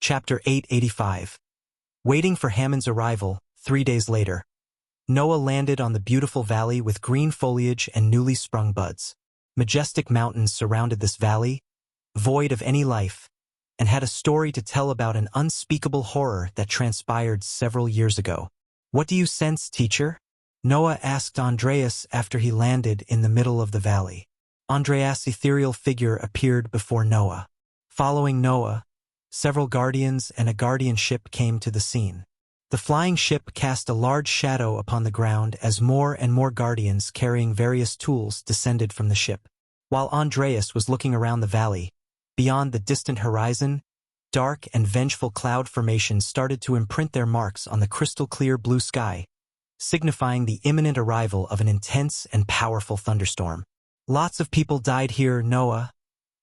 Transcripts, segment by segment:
Chapter 885. Waiting for Hammond's arrival, 3 days later. Noah landed on the beautiful valley with green foliage and newly sprung buds. Majestic mountains surrounded this valley, void of any life, and had a story to tell about an unspeakable horror that transpired several years ago. "What do you sense, teacher?" Noah asked Andreas after he landed in the middle of the valley. Andreas' ethereal figure appeared before Noah. Following Noah, several guardians and a guardian ship came to the scene. The flying ship cast a large shadow upon the ground as more and more guardians carrying various tools descended from the ship. While Andreas was looking around the valley, beyond the distant horizon, dark and vengeful cloud formations started to imprint their marks on the crystal-clear blue sky, signifying the imminent arrival of an intense and powerful thunderstorm. "Lots of people died here, Noah,"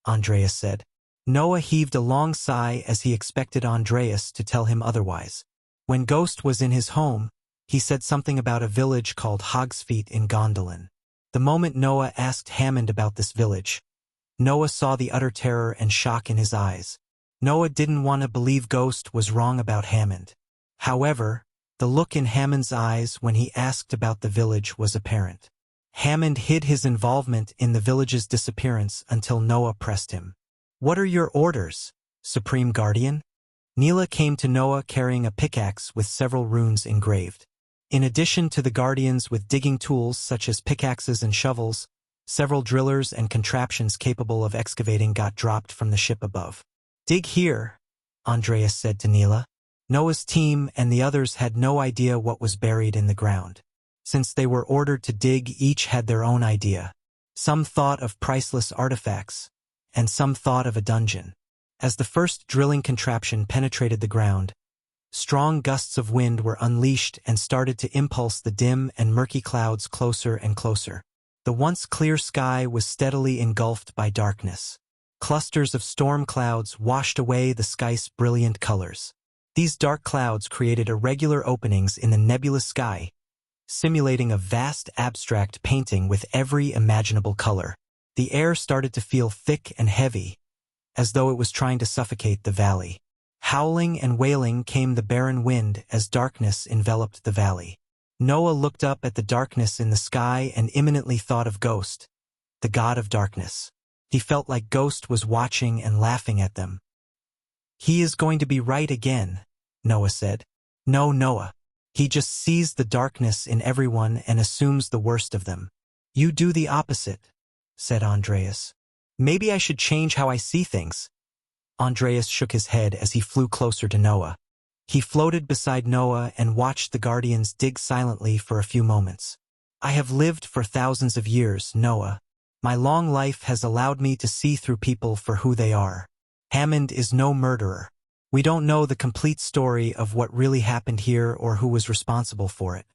Andreas said. Noah heaved a long sigh as he expected Andreas to tell him otherwise. When Ghost was in his home, he said something about a village called Hogsfeet in Gondolin. The moment Noah asked Hammond about this village, Noah saw the utter terror and shock in his eyes. Noah didn't want to believe Ghost was wrong about Hammond. However, the look in Hammond's eyes when he asked about the village was apparent. Hammond hid his involvement in the village's disappearance until Noah pressed him. "What are your orders, Supreme Guardian?" Neela came to Noah carrying a pickaxe with several runes engraved. In addition to the guardians with digging tools such as pickaxes and shovels, several drillers and contraptions capable of excavating got dropped from the ship above. "Dig here," Andreas said to Neela. Noah's team and the others had no idea what was buried in the ground. Since they were ordered to dig, each had their own idea. Some thought of priceless artifacts, and some thought of a dungeon. As the first drilling contraption penetrated the ground, strong gusts of wind were unleashed and started to impulse the dim and murky clouds closer and closer. The once clear sky was steadily engulfed by darkness. Clusters of storm clouds washed away the sky's brilliant colors. These dark clouds created irregular openings in the nebulous sky, simulating a vast abstract painting with every imaginable color. The air started to feel thick and heavy, as though it was trying to suffocate the valley. Howling and wailing came the barren wind as darkness enveloped the valley. Noah looked up at the darkness in the sky and imminently thought of Ghost, the god of darkness. He felt like Ghost was watching and laughing at them. "He is going to be right again," Noah said. "No, Noah. He just sees the darkness in everyone and assumes the worst of them." "You do the opposite," said Andreas. "Maybe I should change how I see things." Andreas shook his head as he flew closer to Noah. He floated beside Noah and watched the guardians dig silently for a few moments. "I have lived for thousands of years, Noah. My long life has allowed me to see through people for who they are. Hammond is no murderer. We don't know the complete story of what really happened here or who was responsible for it.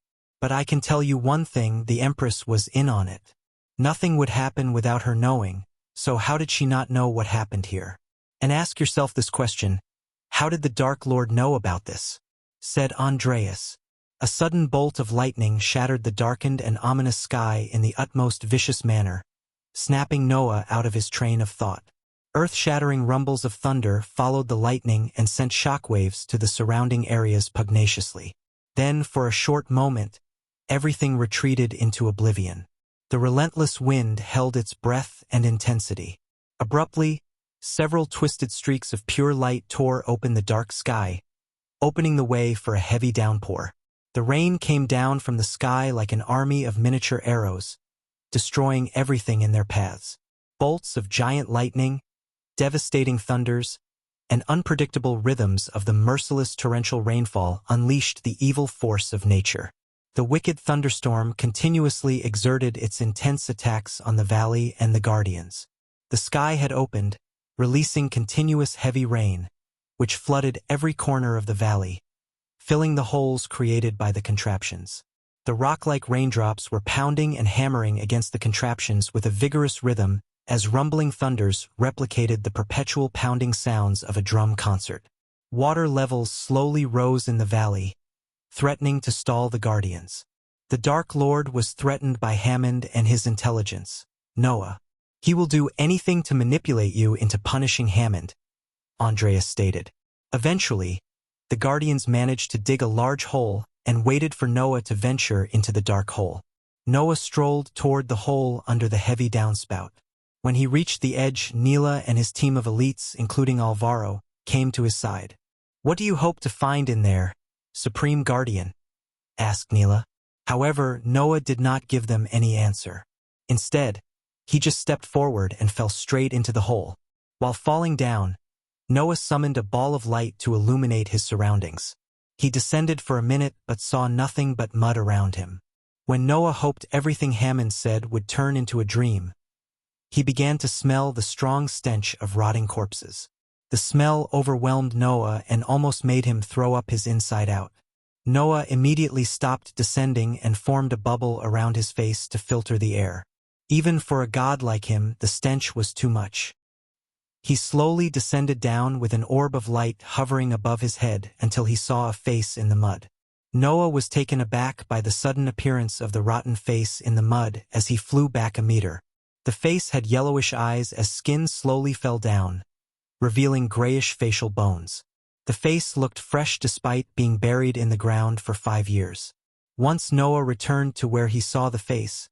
But I can tell you one thing, the Empress was in on it. Nothing would happen without her knowing, so how did she not know what happened here? And ask yourself this question, how did the Dark Lord know about this?" said Andreas. A sudden bolt of lightning shattered the darkened and ominous sky in the utmost vicious manner, snapping Noah out of his train of thought. Earth-shattering rumbles of thunder followed the lightning and sent shockwaves to the surrounding areas pugnaciously. Then, for a short moment, everything retreated into oblivion. The relentless wind held its breath and intensity. Abruptly, several twisted streaks of pure light tore open the dark sky, opening the way for a heavy downpour. The rain came down from the sky like an army of miniature arrows, destroying everything in their paths. Bolts of giant lightning, devastating thunders, and unpredictable rhythms of the merciless torrential rainfall unleashed the evil force of nature. The wicked thunderstorm continuously exerted its intense attacks on the valley and the guardians. The sky had opened, releasing continuous heavy rain, which flooded every corner of the valley, filling the holes created by the contraptions. The rock-like raindrops were pounding and hammering against the contraptions with a vigorous rhythm as rumbling thunders replicated the perpetual pounding sounds of a drum concert. Water levels slowly rose in the valley, threatening to stall the guardians. The Dark Lord was threatened by Hammond and his intelligence. "Noah. He will do anything to manipulate you into punishing Hammond," Andreas stated. Eventually, the guardians managed to dig a large hole and waited for Noah to venture into the dark hole. Noah strolled toward the hole under the heavy downspout. When he reached the edge, Neela and his team of elites, including Alvaro, came to his side. "What do you hope to find in there, Supreme Guardian?" asked Neela. However, Noah did not give them any answer. Instead, he just stepped forward and fell straight into the hole. While falling down, Noah summoned a ball of light to illuminate his surroundings. He descended for a minute but saw nothing but mud around him. When Noah hoped everything Hammond said would turn into a dream, he began to smell the strong stench of rotting corpses. The smell overwhelmed Noah and almost made him throw up his inside out. Noah immediately stopped descending and formed a bubble around his face to filter the air. Even for a god like him, the stench was too much. He slowly descended down with an orb of light hovering above his head until he saw a face in the mud. Noah was taken aback by the sudden appearance of the rotten face in the mud as he flew back a meter. The face had yellowish eyes as skin slowly fell down, revealing grayish facial bones. The face looked fresh despite being buried in the ground for 5 years. Once Noah returned to where he saw the face,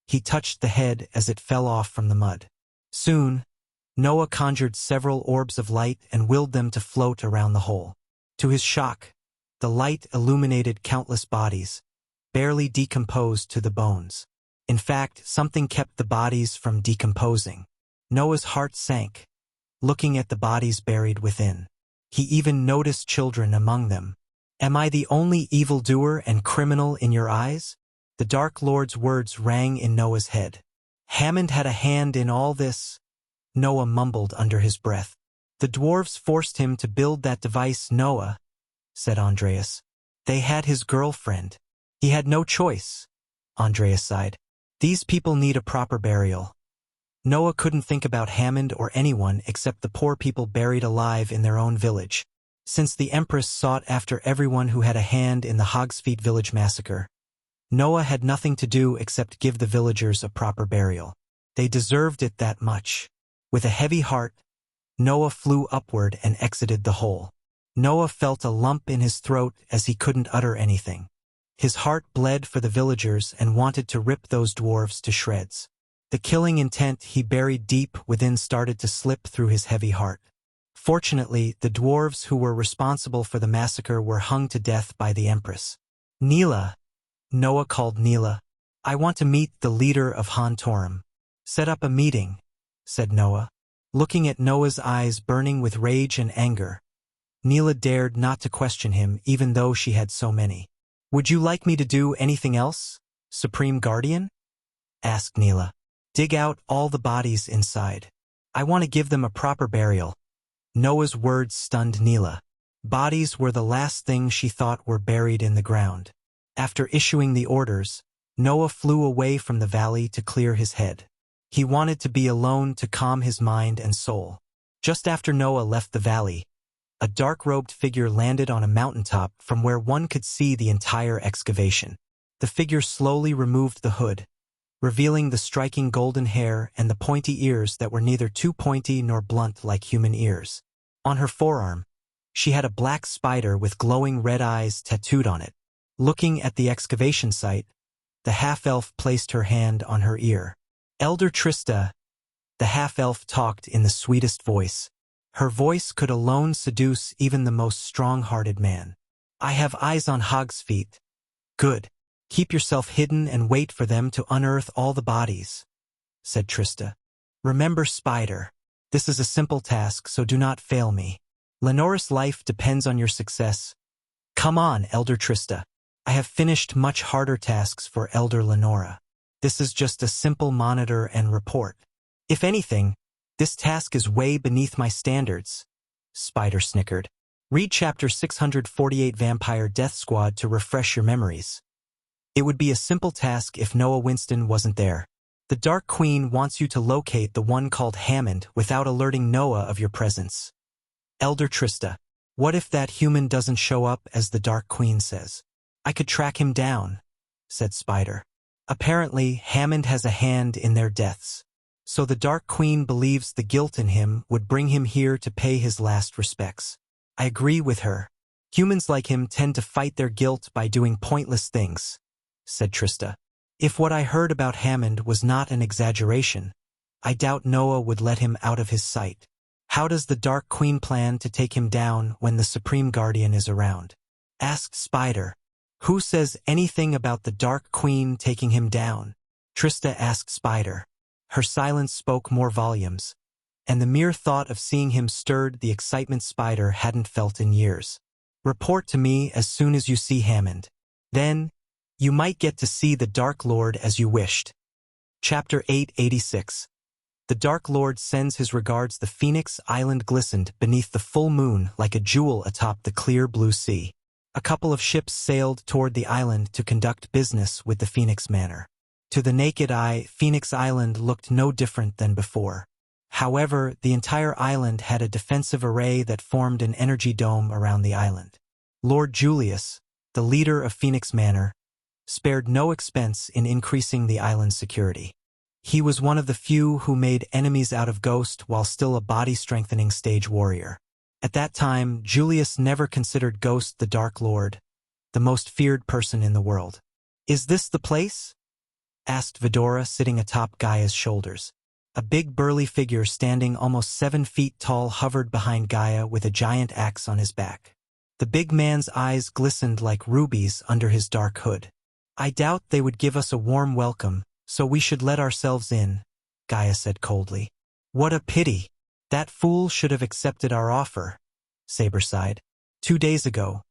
he touched the head as it fell off from the mud. Soon, Noah conjured several orbs of light and willed them to float around the hole. To his shock, the light illuminated countless bodies, barely decomposed to the bones. In fact, something kept the bodies from decomposing. Noah's heart sank, looking at the bodies buried within. He even noticed children among them. "Am I the only evildoer and criminal in your eyes?" The Dark Lord's words rang in Noah's head. "Hammond had a hand in all this," Noah mumbled under his breath. "The dwarves forced him to build that device, Noah," said Andreas. "They had his girlfriend. He had no choice," Andreas sighed. "These people need a proper burial." Noah couldn't think about Hammond or anyone except the poor people buried alive in their own village. Since the Empress sought after everyone who had a hand in the Hogsfeet village massacre, Noah had nothing to do except give the villagers a proper burial. They deserved it that much. With a heavy heart, Noah flew upward and exited the hole. Noah felt a lump in his throat as he couldn't utter anything. His heart bled for the villagers and wanted to rip those dwarves to shreds. The killing intent he buried deep within started to slip through his heavy heart. Fortunately, the dwarves who were responsible for the massacre were hung to death by the Empress. "Neela," Noah called Neela. "I want to meet the leader of Han Torum." "Set up a meeting," said Noah. Looking at Noah's eyes burning with rage and anger, Neela dared not to question him even though she had so many. "Would you like me to do anything else, Supreme Guardian?" asked Neela. "Dig out all the bodies inside. I want to give them a proper burial." Noah's words stunned Neela. Bodies were the last thing she thought were buried in the ground. After issuing the orders, Noah flew away from the valley to clear his head. He wanted to be alone to calm his mind and soul. Just after Noah left the valley, a dark-robed figure landed on a mountaintop from where one could see the entire excavation. The figure slowly removed the hood, revealing the striking golden hair and the pointy ears that were neither too pointy nor blunt like human ears. On her forearm, she had a black spider with glowing red eyes tattooed on it. Looking at the excavation site, the half-elf placed her hand on her ear. "Elder Trista," the half-elf talked in the sweetest voice. Her voice could alone seduce even the most strong-hearted man. "I have eyes on Hogsfeet." "Good. Keep yourself hidden and wait for them to unearth all the bodies," said Trista. "Remember, Spider, this is a simple task, so do not fail me. Lenora's life depends on your success." "Come on, Elder Trista. I have finished much harder tasks for Elder Lenora. This is just a simple monitor and report. If anything, this task is way beneath my standards," Spider snickered. Read Chapter 648 Vampire Death Squad to refresh your memories. It would be a simple task if Noah Winston wasn't there. The Dark Queen wants you to locate the one called Hammond without alerting Noah of your presence. Elder Trista, what if that human doesn't show up as the Dark Queen says? "I could track him down," said Spider. "Apparently, Hammond has a hand in their deaths. So the Dark Queen believes the guilt in him would bring him here to pay his last respects." I agree with her. Humans like him tend to fight their guilt by doing pointless things, said Trista. If what I heard about Hammond was not an exaggeration, I doubt Noah would let him out of his sight. How does the Dark Queen plan to take him down when the Supreme Guardian is around? Asked Spider. Who says anything about the Dark Queen taking him down? Trista asked Spider. Her silence spoke more volumes, and the mere thought of seeing him stirred the excitement Spider hadn't felt in years. Report to me as soon as you see Hammond. Then, you might get to see the Dark Lord as you wished. Chapter 886. The Dark Lord sends his regards. The Phoenix Island glistened beneath the full moon like a jewel atop the clear blue sea. A couple of ships sailed toward the island to conduct business with the Phoenix Manor. To the naked eye, Phoenix Island looked no different than before. However, the entire island had a defensive array that formed an energy dome around the island. Lord Julius, the leader of Phoenix Manor, spared no expense in increasing the island's security. He was one of the few who made enemies out of Ghost while still a body-strengthening stage warrior. At that time, Julius never considered Ghost the Dark Lord, the most feared person in the world. Is this the place? Asked Vidora, sitting atop Gaia's shoulders. A big burly figure standing almost 7 feet tall hovered behind Gaia with a giant axe on his back. The big man's eyes glistened like rubies under his dark hood. I doubt they would give us a warm welcome, so we should let ourselves in, Gaia said coldly. What a pity. That fool should have accepted our offer, Saber sighed. 2 days ago,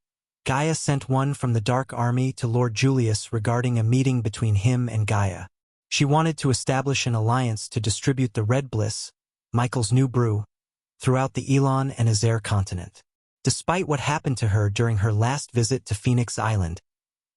Gaia sent one from the Dark Army to Lord Julius regarding a meeting between him and Gaia. She wanted to establish an alliance to distribute the Red Bliss, Michael's new brew, throughout the Elon and Azer continent. Despite what happened to her during her last visit to Phoenix Island,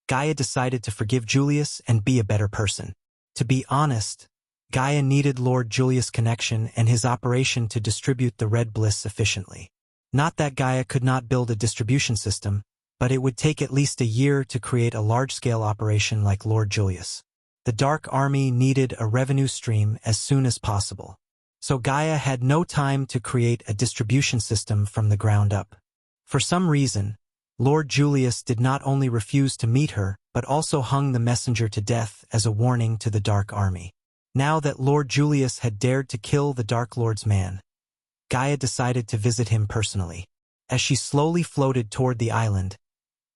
Gaia decided to forgive Julius and be a better person. To be honest, Gaia needed Lord Julius' connection and his operation to distribute the Red Bliss efficiently. Not that Gaia could not build a distribution system, but it would take at least a year to create a large-scale operation like Lord Julius. The Dark Army needed a revenue stream as soon as possible. So Gaia had no time to create a distribution system from the ground up. For some reason, Lord Julius did not only refuse to meet her, but also hung the messenger to death as a warning to the Dark Army. Now that Lord Julius had dared to kill the Dark Lord's man, Gaia decided to visit him personally. As she slowly floated toward the island,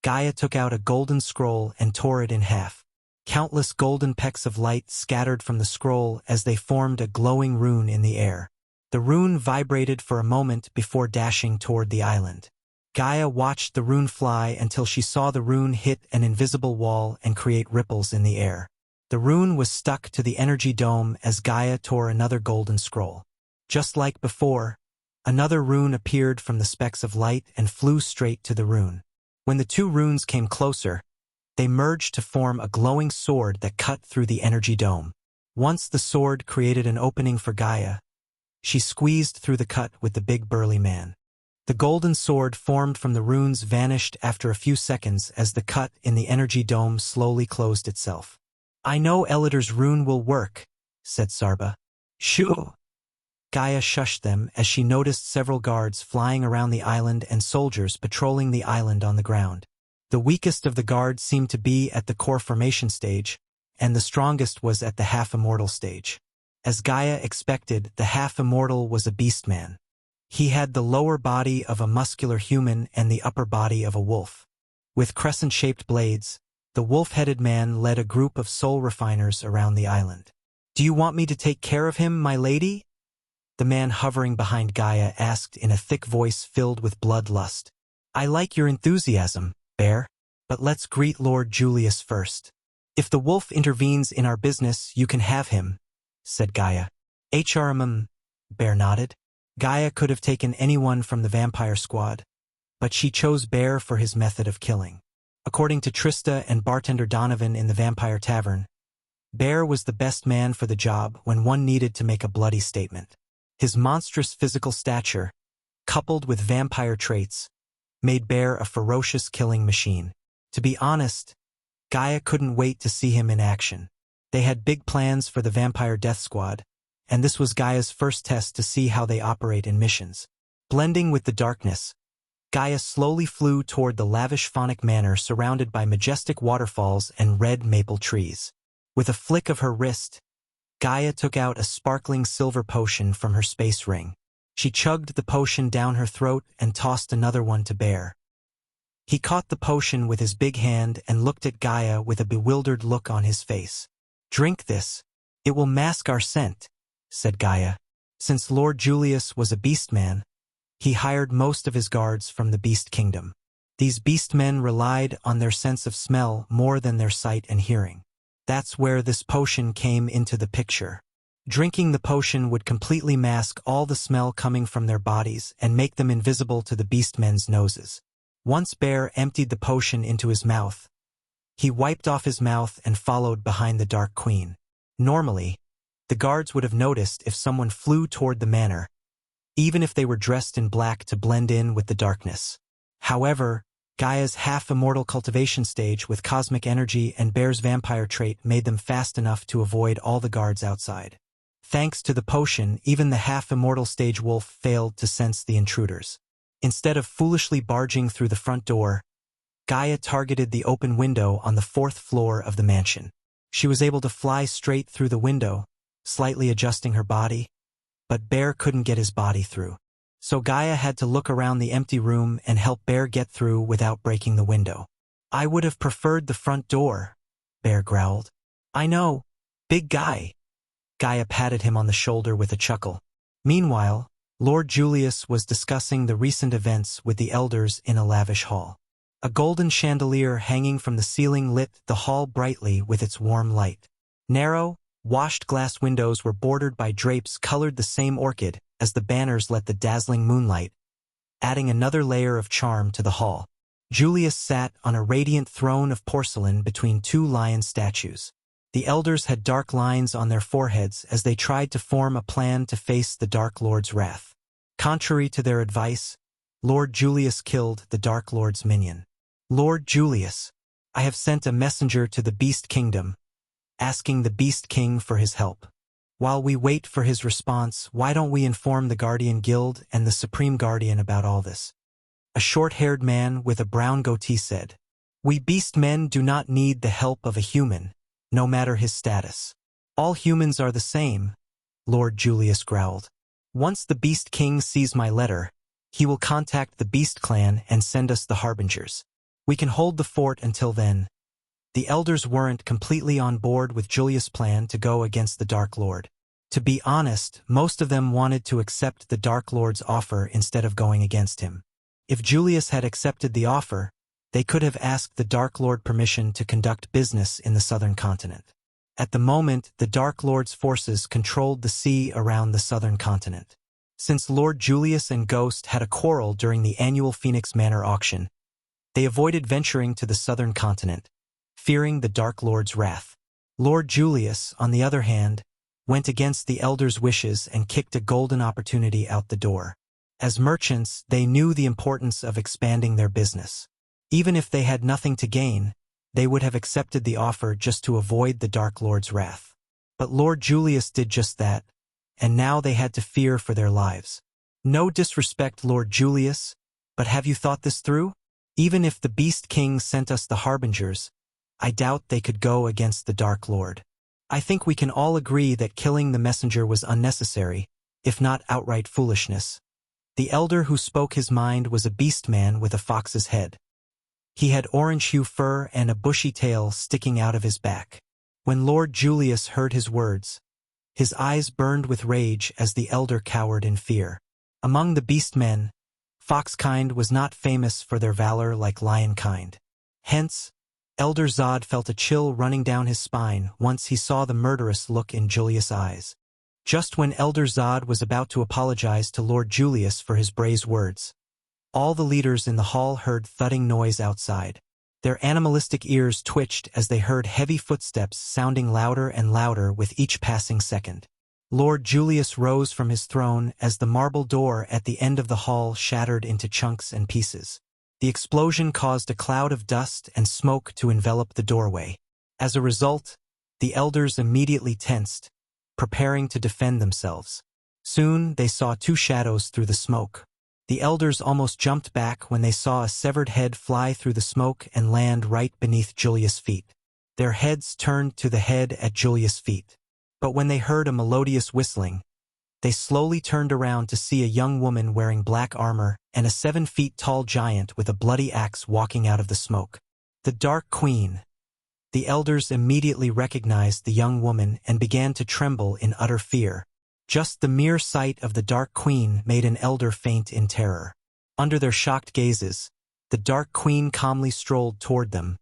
Gaia took out a golden scroll and tore it in half. Countless golden pecks of light scattered from the scroll as they formed a glowing rune in the air. The rune vibrated for a moment before dashing toward the island. Gaia watched the rune fly until she saw the rune hit an invisible wall and create ripples in the air. The rune was stuck to the energy dome as Gaia tore another golden scroll. Just like before, another rune appeared from the specks of light and flew straight to the rune. When the two runes came closer, they merged to form a glowing sword that cut through the energy dome. Once the sword created an opening for Gaia, she squeezed through the cut with the big burly man. The golden sword formed from the runes vanished after a few seconds as the cut in the energy dome slowly closed itself. I know Elidar's rune will work, said Sarba. Shoo! Gaia shushed them as she noticed several guards flying around the island and soldiers patrolling the island on the ground. The weakest of the guards seemed to be at the core formation stage, and the strongest was at the half-immortal stage. As Gaia expected, the half-immortal was a beastman. He had the lower body of a muscular human and the upper body of a wolf. With crescent-shaped blades, the wolf-headed man led a group of soul refiners around the island. Do you want me to take care of him, my lady? The man hovering behind Gaia asked in a thick voice filled with bloodlust. I like your enthusiasm, Bear, but let's greet Lord Julius first. If the wolf intervenes in our business, you can have him, said Gaia. Bear nodded. Gaia could have taken anyone from the vampire squad, but she chose Bear for his method of killing. According to Trista and bartender Donovan in the Vampire Tavern, Bear was the best man for the job when one needed to make a bloody statement. His monstrous physical stature, coupled with vampire traits, made Bear a ferocious killing machine. To be honest, Gaia couldn't wait to see him in action. They had big plans for the Vampire Death Squad, and this was Gaia's first test to see how they operate in missions. Blending with the darkness, Gaia slowly flew toward the lavish phonic manor surrounded by majestic waterfalls and red maple trees. With a flick of her wrist, Gaia took out a sparkling silver potion from her space ring. She chugged the potion down her throat and tossed another one to Bear. He caught the potion with his big hand and looked at Gaia with a bewildered look on his face. "Drink this. It will mask our scent," said Gaia. Since Lord Julius was a beastman, he hired most of his guards from the Beast Kingdom. These beastmen relied on their sense of smell more than their sight and hearing. That's where this potion came into the picture. Drinking the potion would completely mask all the smell coming from their bodies and make them invisible to the beastmen's noses. Once Bear emptied the potion into his mouth, he wiped off his mouth and followed behind the Dark Queen. Normally, the guards would have noticed if someone flew toward the manor, even if they were dressed in black to blend in with the darkness. However, Gaia's half-immortal cultivation stage with cosmic energy and Bear's vampire trait made them fast enough to avoid all the guards outside. Thanks to the potion, even the half-immortal stage wolf failed to sense the intruders. Instead of foolishly barging through the front door, Gaia targeted the open window on the 4th floor of the mansion. She was able to fly straight through the window, slightly adjusting her body, but Bear couldn't get his body through. So Gaia had to look around the empty room and help Bear get through without breaking the window. "I would have preferred the front door," Bear growled. "I know, big guy." Gaia patted him on the shoulder with a chuckle. Meanwhile, Lord Julius was discussing the recent events with the elders in a lavish hall. A golden chandelier hanging from the ceiling lit the hall brightly with its warm light. Narrow, washed glass windows were bordered by drapes colored the same orchid as the banners let the dazzling moonlight, adding another layer of charm to the hall. Julius sat on a radiant throne of porcelain between 2 lion statues. The elders had dark lines on their foreheads as they tried to form a plan to face the Dark Lord's wrath. Contrary to their advice, Lord Julius killed the Dark Lord's minion. "Lord Julius, I have sent a messenger to the Beast Kingdom, asking the Beast King for his help. While we wait for his response, why don't we inform the Guardian Guild and the Supreme Guardian about all this?" A short-haired man with a brown goatee said. "We beast men do not need the help of a human, no matter his status. All humans are the same," Lord Julius growled. "Once the Beast King sees my letter, he will contact the Beast Clan and send us the Harbingers. We can hold the fort until then." The elders weren't completely on board with Julius' plan to go against the Dark Lord. To be honest, most of them wanted to accept the Dark Lord's offer instead of going against him. If Julius had accepted the offer, they could have asked the Dark Lord permission to conduct business in the southern continent. At the moment, the Dark Lord's forces controlled the sea around the southern continent. Since Lord Julius and Ghost had a quarrel during the annual Phoenix Manor auction, they avoided venturing to the southern continent, fearing the Dark Lord's wrath. Lord Julius, on the other hand, went against the elders' wishes and kicked a golden opportunity out the door. As merchants, they knew the importance of expanding their business. Even if they had nothing to gain, they would have accepted the offer just to avoid the Dark Lord's wrath. But Lord Julius did just that, and now they had to fear for their lives. No disrespect, Lord Julius, but have you thought this through? Even if the Beast King sent us the Harbingers, I doubt they could go against the Dark Lord. I think we can all agree that killing the messenger was unnecessary, if not outright foolishness. The elder who spoke his mind was a beast man with a fox's head. He had orange-hue fur and a bushy tail sticking out of his back. When Lord Julius heard his words, his eyes burned with rage as the elder cowered in fear. Among the beast men, foxkind was not famous for their valor like lionkind. Hence, Elder Zod felt a chill running down his spine once he saw the murderous look in Julius' eyes. Just when Elder Zod was about to apologize to Lord Julius for his brazen words, all the leaders in the hall heard thudding noise outside. Their animalistic ears twitched as they heard heavy footsteps sounding louder and louder with each passing second. Lord Julius rose from his throne as the marble door at the end of the hall shattered into chunks and pieces. The explosion caused a cloud of dust and smoke to envelop the doorway. As a result, the elders immediately tensed, preparing to defend themselves. Soon they saw 2 shadows through the smoke. The elders almost jumped back when they saw a severed head fly through the smoke and land right beneath Julius' feet. Their heads turned to the head at Julius' feet. But when they heard a melodious whistling, they slowly turned around to see a young woman wearing black armor and a 7-feet-tall giant with a bloody axe walking out of the smoke. The Dark Queen. The elders immediately recognized the young woman and began to tremble in utter fear. Just the mere sight of the Dark Queen made an elder faint in terror. Under their shocked gazes, the Dark Queen calmly strolled toward them,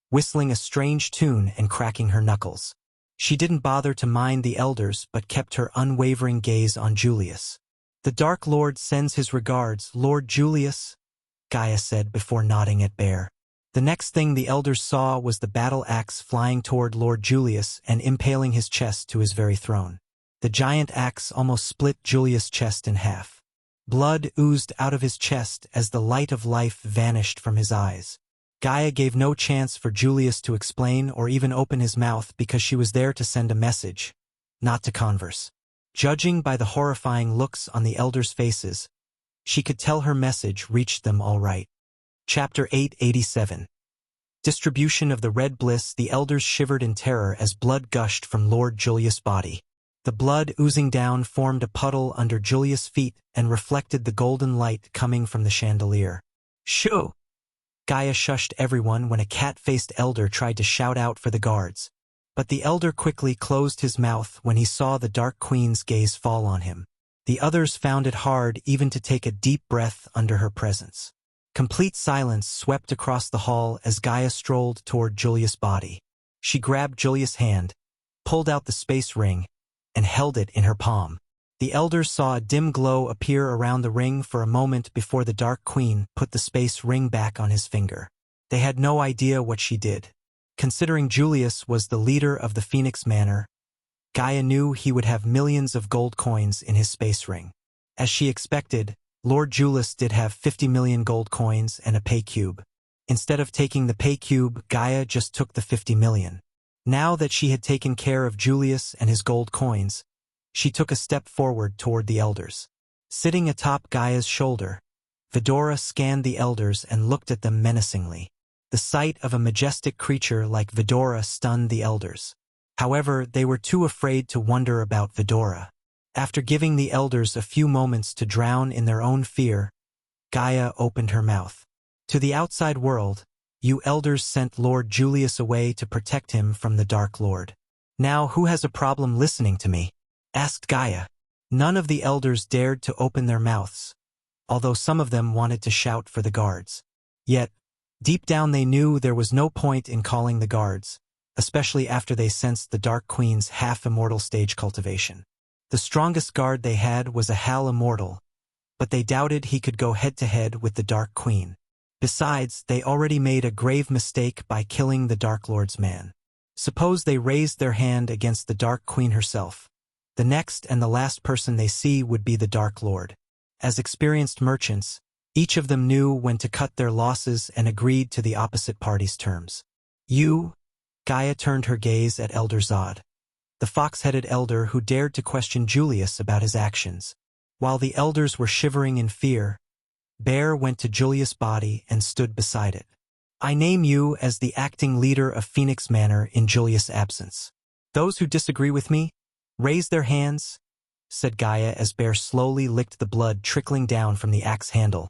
whistling a strange tune and cracking her knuckles. She didn't bother to mind the elders but kept her unwavering gaze on Julius. "The Dark Lord sends his regards, Lord Julius," Gaia said before nodding at Bear. The next thing the elders saw was the battle axe flying toward Lord Julius and impaling his chest to his very throne. The giant axe almost split Julius' chest in half. Blood oozed out of his chest as the light of life vanished from his eyes. Gaia gave no chance for Julius to explain or even open his mouth because she was there to send a message, not to converse. Judging by the horrifying looks on the elders' faces, she could tell her message reached them all right. Chapter 887. Distribution of the Red Bliss. The elders shivered in terror as blood gushed from Lord Julius' body. The blood oozing down formed a puddle under Julius' feet and reflected the golden light coming from the chandelier. "Shoo!" Gaia shushed everyone when a cat-faced elder tried to shout out for the guards. But the elder quickly closed his mouth when he saw the Dark Queen's gaze fall on him. The others found it hard even to take a deep breath under her presence. Complete silence swept across the hall as Gaia strolled toward Julius' body. She grabbed Julius' hand, pulled out the space ring, and held it in her palm. The elders saw a dim glow appear around the ring for a moment before the Dark Queen put the space ring back on his finger. They had no idea what she did. Considering Julius was the leader of the Phoenix Manor, Gaia knew he would have millions of gold coins in his space ring. As she expected, Lord Julius did have 50 million gold coins and a pay cube. Instead of taking the pay cube, Gaia just took the 50 million. Now that she had taken care of Julius and his gold coins, she took a step forward toward the elders. Sitting atop Gaia's shoulder, Vidora scanned the elders and looked at them menacingly. The sight of a majestic creature like Vidora stunned the elders. However, they were too afraid to wonder about Vidora. After giving the elders a few moments to drown in their own fear, Gaia opened her mouth. "To the outside world, you elders sent Lord Julius away to protect him from the Dark Lord. Now who has a problem listening to me?" asked Gaia. None of the elders dared to open their mouths, although some of them wanted to shout for the guards. Yet, deep down they knew there was no point in calling the guards, especially after they sensed the Dark Queen's half-immortal stage cultivation. The strongest guard they had was a Hal immortal, but they doubted he could go head-to-head with the Dark Queen. Besides, they already made a grave mistake by killing the Dark Lord's man. Suppose they raised their hand against the Dark Queen herself. The next and the last person they see would be the Dark Lord. As experienced merchants, each of them knew when to cut their losses and agreed to the opposite party's terms. "You?" Gaia turned her gaze at Elder Zod, the fox-headed elder who dared to question Julius about his actions. While the elders were shivering in fear, Bear went to Julius' body and stood beside it. "I name you as the acting leader of Phoenix Manor in Julius' absence. Those who disagree with me, raise their hands," said Gaia as Bear slowly licked the blood trickling down from the axe handle,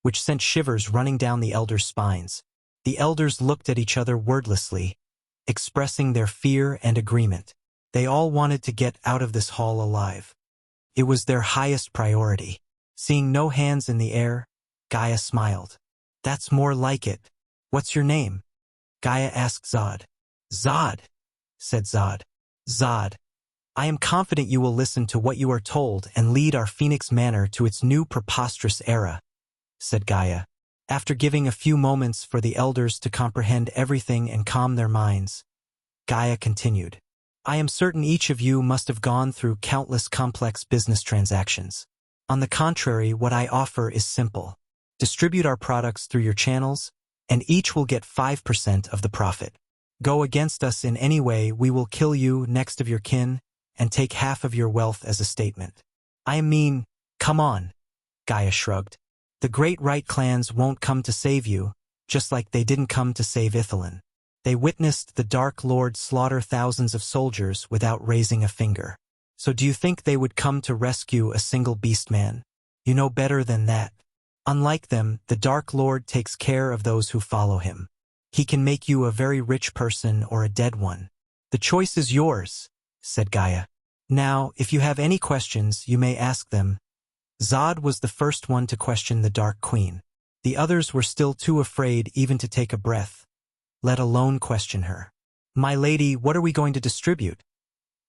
which sent shivers running down the elders' spines. The elders looked at each other wordlessly, expressing their fear and agreement. They all wanted to get out of this hall alive. It was their highest priority. Seeing no hands in the air, Gaia smiled. "That's more like it. What's your name?" Gaia asked Zod. "Zod," said Zod. "Zod, I am confident you will listen to what you are told and lead our Phoenix Manor to its new preposterous era," said Gaia. After giving a few moments for the elders to comprehend everything and calm their minds, Gaia continued. "I am certain each of you must have gone through countless complex business transactions. On the contrary, what I offer is simple. Distribute our products through your channels, and each will get 5% of the profit. Go against us in any way, we will kill you next of your kin and take half of your wealth as a statement." "I mean, come on," Gaia shrugged. The great right clans won't come to save you, just like they didn't come to save Ithalin. They witnessed the Dark Lord slaughter thousands of soldiers without raising a finger. So do you think they would come to rescue a single beastman? You know better than that. Unlike them, the Dark Lord takes care of those who follow him. He can make you a very rich person or a dead one. The choice is yours, said Gaia. Now, if you have any questions, you may ask them. Zod was the first one to question the Dark Queen. The others were still too afraid even to take a breath, let alone question her. My lady, what are we going to distribute?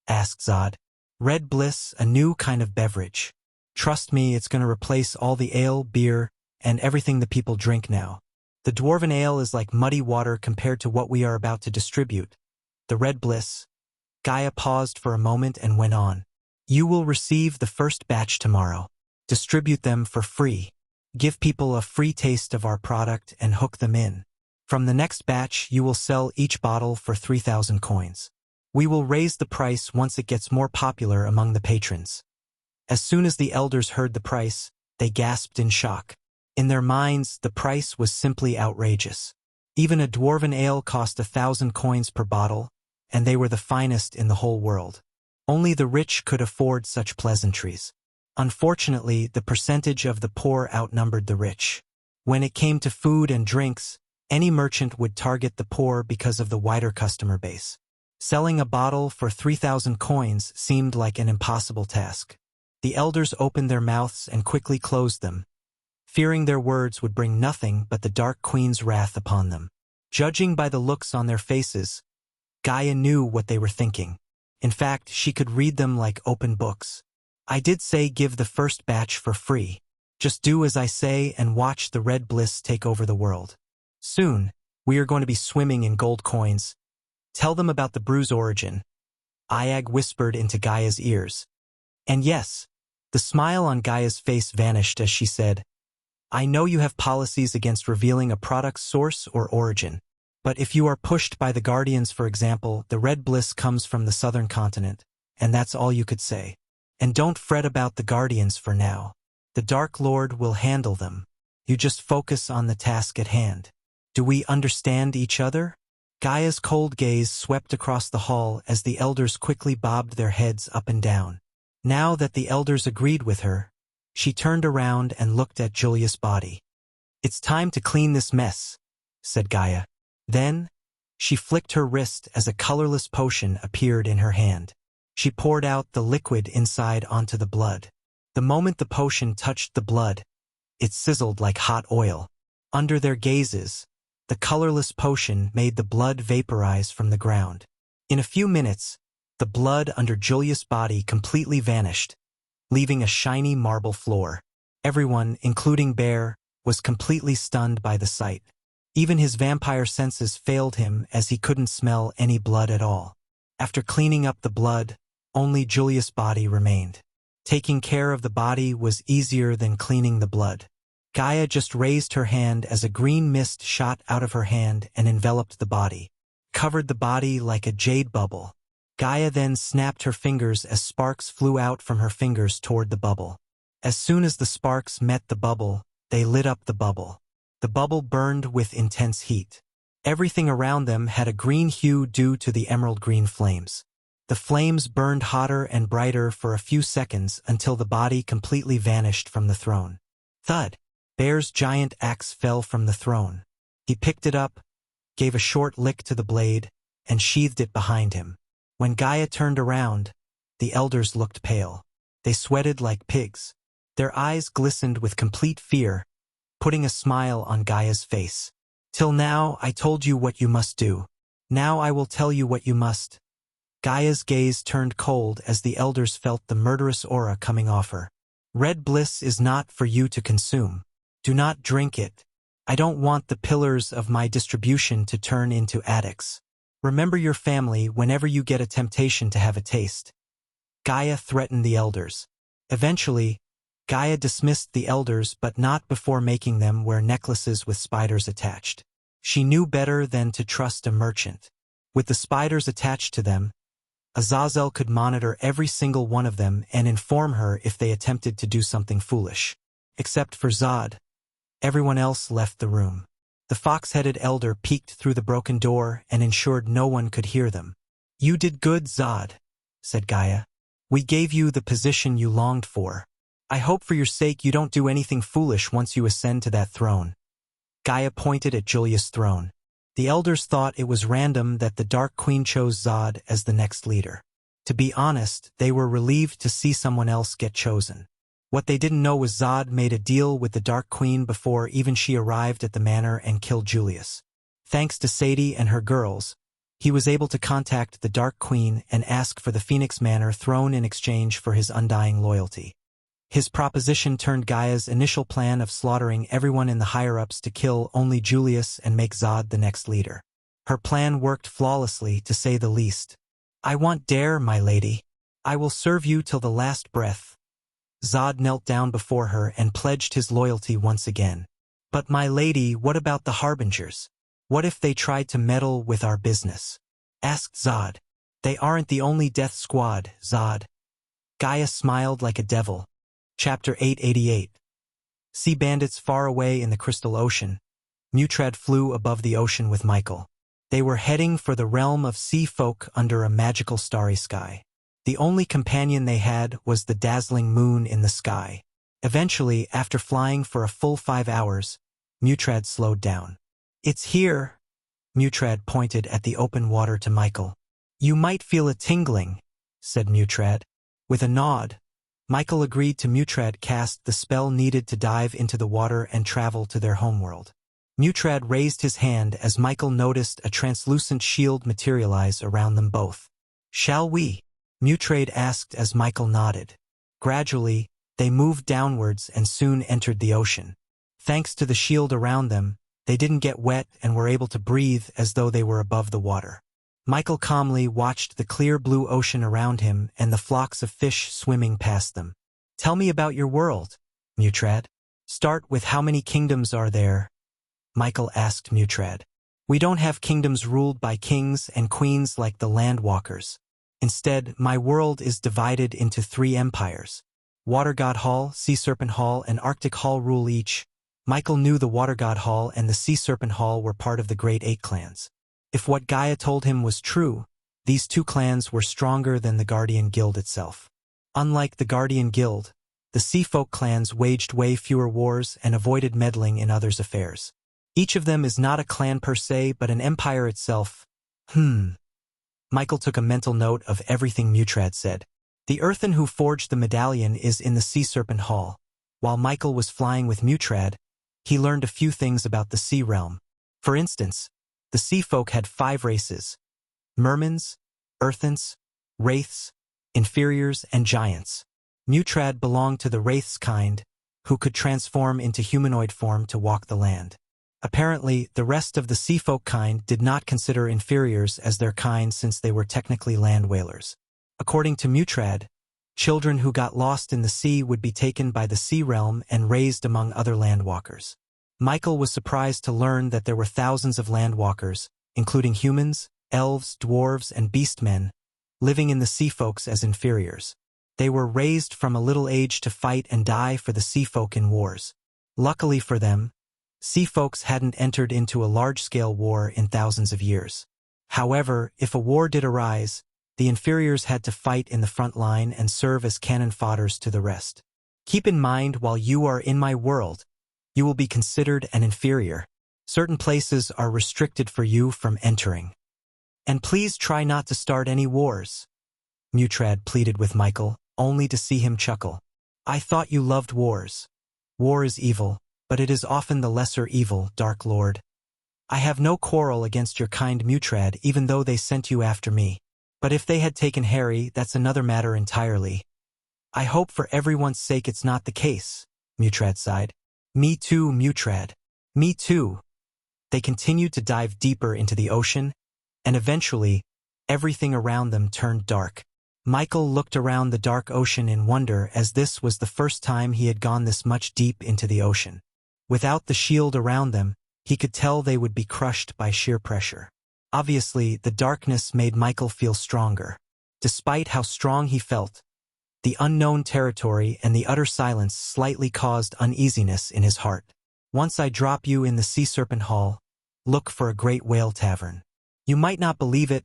Asked Zod. Red Bliss, a new kind of beverage. Trust me, it's going to replace all the ale, beer, and everything the people drink now. The dwarven ale is like muddy water compared to what we are about to distribute. The Red Bliss. Gaia paused for a moment and went on. You will receive the first batch tomorrow. Distribute them for free. Give people a free taste of our product and hook them in. From the next batch, you will sell each bottle for 3,000 coins. We will raise the price once it gets more popular among the patrons. As soon as the elders heard the price, they gasped in shock. In their minds, the price was simply outrageous. Even a dwarven ale cost 1,000 coins per bottle, and they were the finest in the whole world. Only the rich could afford such pleasantries. Unfortunately, the percentage of the poor outnumbered the rich. When it came to food and drinks, any merchant would target the poor because of the wider customer base. Selling a bottle for 3,000 coins seemed like an impossible task. The elders opened their mouths and quickly closed them, fearing their words would bring nothing but the Dark Queen's wrath upon them. Judging by the looks on their faces, Gaia knew what they were thinking. In fact, she could read them like open books. I did say give the first batch for free. Just do as I say and watch the Red Bliss take over the world. Soon, we are going to be swimming in gold coins. Tell them about the brew's origin. Iag whispered into Gaia's ears. And yes, the smile on Gaia's face vanished as she said, I know you have policies against revealing a product's source or origin. But if you are pushed by the Guardians, for example, the Red Bliss comes from the southern continent, and that's all you could say. And don't fret about the Guardians for now. The Dark Lord will handle them. You just focus on the task at hand. Do we understand each other? Gaia's cold gaze swept across the hall as the elders quickly bobbed their heads up and down. Now that the elders agreed with her, she turned around and looked at Julius' body. It's time to clean this mess, said Gaia. Then, she flicked her wrist as a colorless potion appeared in her hand. She poured out the liquid inside onto the blood. The moment the potion touched the blood, it sizzled like hot oil. Under their gazes, the colorless potion made the blood vaporize from the ground. In a few minutes, the blood under Julius' body completely vanished, leaving a shiny marble floor. Everyone, including Bear, was completely stunned by the sight. Even his vampire senses failed him as he couldn't smell any blood at all. After cleaning up the blood, only Julius' body remained. Taking care of the body was easier than cleaning the blood. Gaia just raised her hand as a green mist shot out of her hand and enveloped the body, covered the body like a jade bubble. Gaia then snapped her fingers as sparks flew out from her fingers toward the bubble. As soon as the sparks met the bubble, they lit up the bubble. The bubble burned with intense heat. Everything around them had a green hue due to the emerald green flames. The flames burned hotter and brighter for a few seconds until the body completely vanished from the throne. Thud! Bear's giant axe fell from the throne. He picked it up, gave a short lick to the blade, and sheathed it behind him. When Gaia turned around, the elders looked pale. They sweated like pigs. Their eyes glistened with complete fear, putting a smile on Gaia's face. Till now, I told you what you must do. Now I will tell you what you must. Gaia's gaze turned cold as the elders felt the murderous aura coming off her. Red Bliss is not for you to consume. Do not drink it. I don't want the pillars of my distribution to turn into addicts. Remember your family whenever you get a temptation to have a taste. Gaia threatened the elders. Eventually, Gaia dismissed the elders but not before making them wear necklaces with spiders attached. She knew better than to trust a merchant. With the spiders attached to them, Azazel could monitor every single one of them and inform her if they attempted to do something foolish. Except for Zod, Everyone else left the room. The fox-headed elder peeked through the broken door and ensured no one could hear them. "You did good, Zod," said Gaia. "We gave you the position you longed for. I hope for your sake you don't do anything foolish once you ascend to that throne." Gaia pointed at Julia's throne. The elders thought it was random that the Dark Queen chose Zod as the next leader. To be honest, they were relieved to see someone else get chosen. What they didn't know was Zod made a deal with the Dark Queen before even she arrived at the manor and killed Julius. Thanks to Sadie and her girls, he was able to contact the Dark Queen and ask for the Phoenix Manor throne in exchange for his undying loyalty. His proposition turned Gaia's initial plan of slaughtering everyone in the higher-ups to kill only Julius and make Zod the next leader. Her plan worked flawlessly, to say the least. "I want dare, my lady. I will serve you till the last breath." Zod knelt down before her and pledged his loyalty once again. "But my lady, what about the Harbingers? What if they tried to meddle with our business?" asked Zod. "They aren't the only death squad, Zod." Gaia smiled like a devil. Chapter 888. Sea bandits far away in the Crystal Ocean. Mutrad flew above the ocean with Michael. They were heading for the realm of sea folk under a magical starry sky. The only companion they had was the dazzling moon in the sky. Eventually, after flying for a full 5 hours, Mutrad slowed down. "It's here." Mutrad pointed at the open water to Michael. "You might feel a tingling," said Mutrad. With a nod, Michael agreed to Mutrad cast the spell needed to dive into the water and travel to their homeworld. Mutrad raised his hand as Michael noticed a translucent shield materialize around them both. "Shall we?" Mutrad asked as Michael nodded. Gradually, they moved downwards and soon entered the ocean. Thanks to the shield around them, they didn't get wet and were able to breathe as though they were above the water. Michael calmly watched the clear blue ocean around him and the flocks of fish swimming past them. "Tell me about your world, Mutrad. Start with how many kingdoms are there?" Michael asked Mutrad. "We don't have kingdoms ruled by kings and queens like the Landwalkers. Instead, my world is divided into 3 empires. Water God Hall, Sea Serpent Hall, and Arctic Hall rule each." Michael knew the Water God Hall and the Sea Serpent Hall were part of the Great 8 clans. If what Gaia told him was true, these 2 clans were stronger than the Guardian Guild itself. Unlike the Guardian Guild, the Sea Folk clans waged way fewer wars and avoided meddling in others' affairs. Each of them is not a clan per se, but an empire itself. Michael took a mental note of everything Mutrad said. The earthen who forged the medallion is in the Sea Serpent Hall. While Michael was flying with Mutrad, he learned a few things about the Sea Realm. For instance, the sea folk had 5 races: mermans, earthens, wraiths, inferiors, and giants. Mutrad belonged to the wraiths kind, who could transform into humanoid form to walk the land. Apparently, the rest of the sea folk kind did not consider inferiors as their kind since they were technically land whalers. According to Mutrad, children who got lost in the sea would be taken by the sea realm and raised among other landwalkers. Michael was surprised to learn that there were thousands of landwalkers, including humans, elves, dwarves, and beastmen, living in the sea folks as inferiors. They were raised from a little age to fight and die for the sea folk in wars. Luckily for them, sea folks hadn't entered into a large-scale war in thousands of years. However, if a war did arise, the inferiors had to fight in the front line and serve as cannon fodders to the rest. "Keep in mind, while you are in my world, you will be considered an inferior. Certain places are restricted for you from entering. And please try not to start any wars," Mutrad pleaded with Michael, only to see him chuckle. "I thought you loved wars. War is evil, but it is often the lesser evil, Dark Lord. I have no quarrel against your kind Mutrad, even though they sent you after me. But if they had taken Harry, that's another matter entirely. I hope for everyone's sake it's not the case," Mutrad sighed. "Me too, Mutrad. Me too." They continued to dive deeper into the ocean, and eventually, everything around them turned dark. Michael looked around the dark ocean in wonder, as this was the first time he had gone this much deep into the ocean. Without the shield around them, he could tell they would be crushed by sheer pressure. Obviously, the darkness made Michael feel stronger. Despite how strong he felt, the unknown territory and the utter silence slightly caused uneasiness in his heart. Once I drop you in the Sea Serpent Hall, look for a great whale tavern. You might not believe it,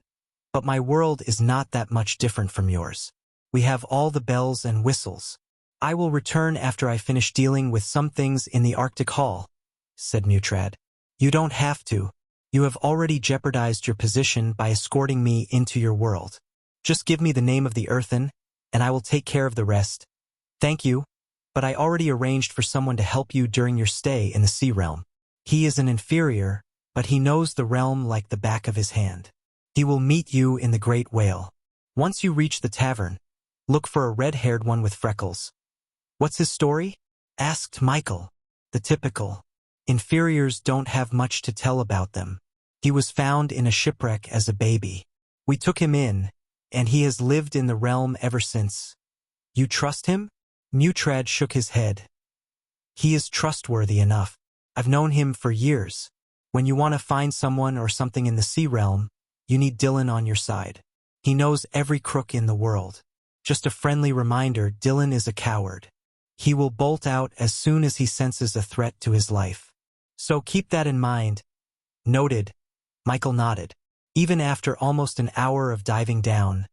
but my world is not that much different from yours. We have all the bells and whistles. I will return after I finish dealing with some things in the Arctic Hall, said Mutrad. You don't have to. You have already jeopardized your position by escorting me into your world. Just give me the name of the Earthen, and I will take care of the rest. Thank you, but I already arranged for someone to help you during your stay in the Sea Realm. He is an inferior, but he knows the realm like the back of his hand. He will meet you in the Great Whale. Once you reach the tavern, look for a red-haired one with freckles. What's his story? Asked Michael. The typical. Inferiors don't have much to tell about them. He was found in a shipwreck as a baby. We took him in, and he has lived in the realm ever since. You trust him? Mutrad shook his head. He is trustworthy enough. I've known him for years. When you want to find someone or something in the Sea Realm, you need Dylan on your side. He knows every crook in the world. Just a friendly reminder, Dylan is a coward. He will bolt out as soon as he senses a threat to his life. So keep that in mind. Noted. Michael nodded. Even after almost an hour of diving down,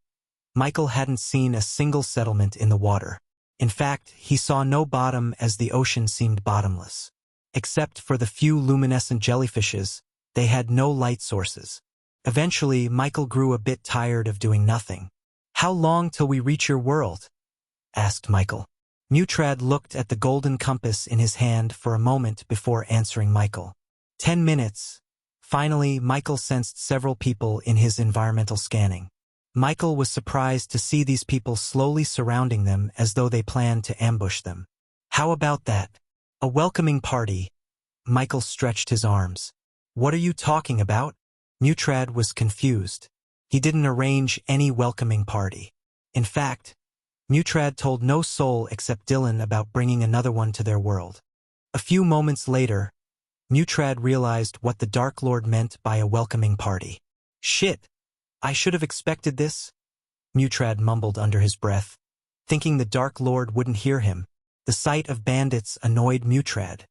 Michael hadn't seen a single settlement in the water. In fact, he saw no bottom as the ocean seemed bottomless. Except for the few luminescent jellyfishes, they had no light sources. Eventually, Michael grew a bit tired of doing nothing. How long till we reach your world? Asked Michael. Mutrad looked at the golden compass in his hand for a moment before answering Michael. 10 minutes. Finally, Michael sensed several people in his environmental scanning. Michael was surprised to see these people slowly surrounding them as though they planned to ambush them. How about that? A welcoming party. Michael stretched his arms. What are you talking about? Mutrad was confused. He didn't arrange any welcoming party. In fact, Mutrad told no soul except Dylan about bringing another one to their world. A few moments later, Mutrad realized what the Dark Lord meant by a welcoming party. Shit! I should have expected this, Mutrad mumbled under his breath, thinking the Dark Lord wouldn't hear him. The sight of bandits annoyed Mutrad.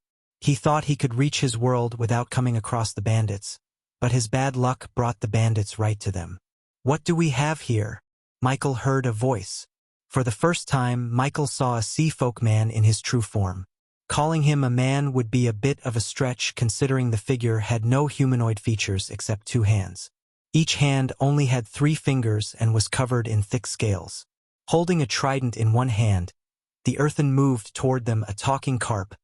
He thought he could reach his world without coming across the bandits, but his bad luck brought the bandits right to them. What do we have here? Michael heard a voice. For the first time, Michael saw a sea folk man in his true form. Calling him a man would be a bit of a stretch considering the figure had no humanoid features except 2 hands. Each hand only had 3 fingers and was covered in thick scales. Holding a trident in one hand, the Earthen moved toward them, a talking carp.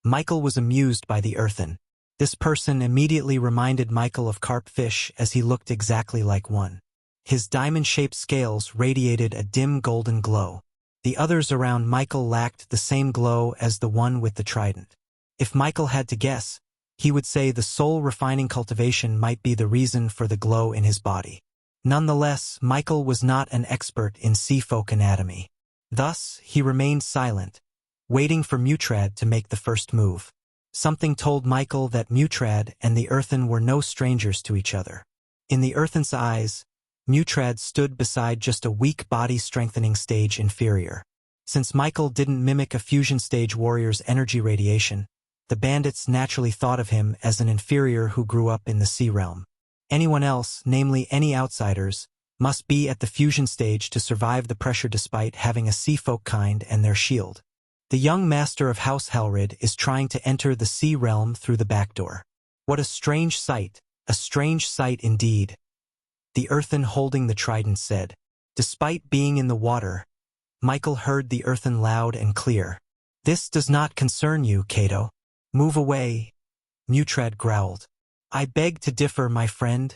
Michael was amused by the Earthen. This person immediately reminded Michael of carp fish as he looked exactly like one. His diamond-shaped scales radiated a dim golden glow. The others around Michael lacked the same glow as the one with the trident. If Michael had to guess, he would say the soul-refining cultivation might be the reason for the glow in his body. Nonetheless, Michael was not an expert in sea folk anatomy. Thus, he remained silent, waiting for Mutrad to make the first move. Something told Michael that Mutrad and the Earthen were no strangers to each other. In the Earthen's eyes, Mutrad stood beside just a weak body-strengthening stage inferior. Since Michael didn't mimic a fusion stage warrior's energy radiation, the bandits naturally thought of him as an inferior who grew up in the Sea Realm. Anyone else, namely any outsiders, must be at the fusion stage to survive the pressure despite having a sea folk kind and their shield. The young master of House Helrid is trying to enter the Sea Realm through the back door. What a strange sight indeed. The Earthen holding the trident said. Despite being in the water, Michael heard the Earthen loud and clear. This does not concern you, Cato. Move away, Mutrad growled. I beg to differ, my friend.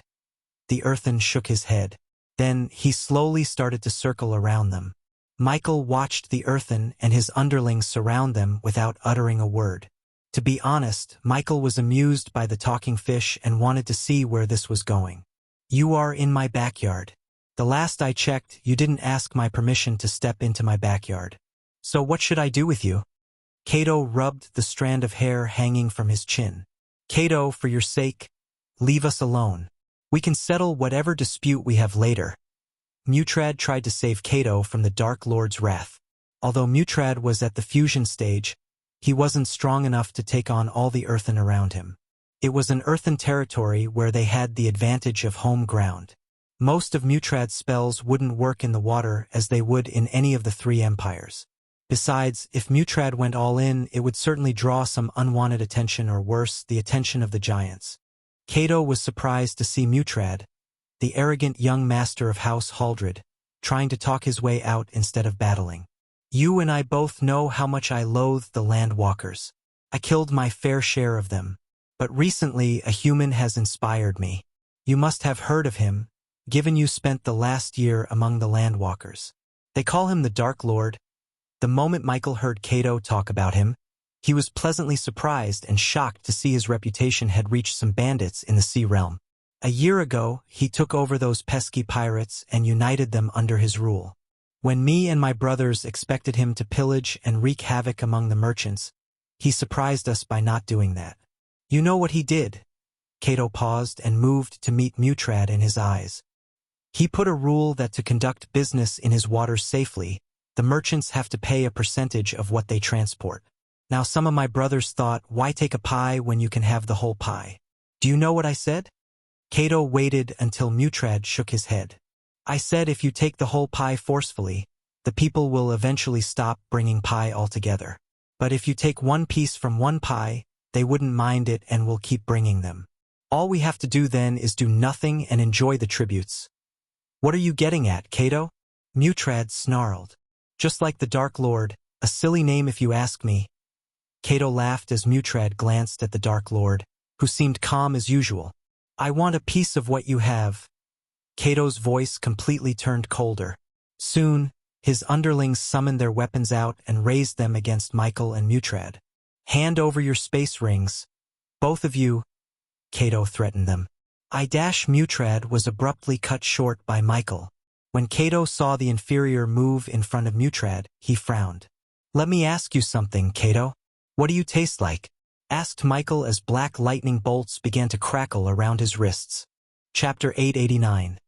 The Earthen shook his head. Then he slowly started to circle around them. Michael watched the Earthen and his underlings surround them without uttering a word. To be honest, Michael was amused by the talking fish and wanted to see where this was going. You are in my backyard. The last I checked, you didn't ask my permission to step into my backyard. So what should I do with you? Cato rubbed the strand of hair hanging from his chin. Cato, for your sake, leave us alone. We can settle whatever dispute we have later. Mutrad tried to save Cato from the Dark Lord's wrath. Although Mutrad was at the fusion stage, He wasn't strong enough to take on all the earthen around him. It was an earthen territory where they had the advantage of home ground. Most of Mutrad's spells wouldn't work in the water as they would in any of the three empires. Besides, if Mutrad went all in, it would certainly draw some unwanted attention, or worse, the attention of the giants. Cato was surprised to see Mutrad, the arrogant young master of House Haldred, trying to talk his way out instead of battling. You and I both know how much I loathe the landwalkers. I killed my fair share of them. But recently a human has inspired me. You must have heard of him, given you spent the last year among the landwalkers. They call him the Dark Lord. The moment Michael heard Cato talk about him, he was pleasantly surprised and shocked to see his reputation had reached some bandits in the sea realm. A year ago, he took over those pesky pirates and united them under his rule. When me and my brothers expected him to pillage and wreak havoc among the merchants, he surprised us by not doing that. You know what he did? Cato paused and moved to meet Mutrad in his eyes. He put a rule that to conduct business in his waters safely, the merchants have to pay a percentage of what they transport. Now some of my brothers thought, why take a pie when you can have the whole pie? Do you know what I said? Cato waited until Mutrad shook his head. I said if you take the whole pie forcefully, the people will eventually stop bringing pie altogether. But if you take one piece from one pie, they wouldn't mind it and will keep bringing them. All we have to do then is do nothing and enjoy the tributes. What are you getting at, Cato? Mutrad snarled. Just like the Dark Lord, a silly name if you ask me. Cato laughed as Mutrad glanced at the Dark Lord, who seemed calm as usual. I want a piece of what you have. Cato's voice completely turned colder. Soon, his underlings summoned their weapons out and raised them against Michael and Mutrad. Hand over your space rings. Both of you, Cato threatened them. Mutrad was abruptly cut short by Michael. When Cato saw the inferior move in front of Mutrad, he frowned. Let me ask you something, Cato. What do you taste like? Asked Michael as black lightning bolts began to crackle around his wrists. Chapter 889.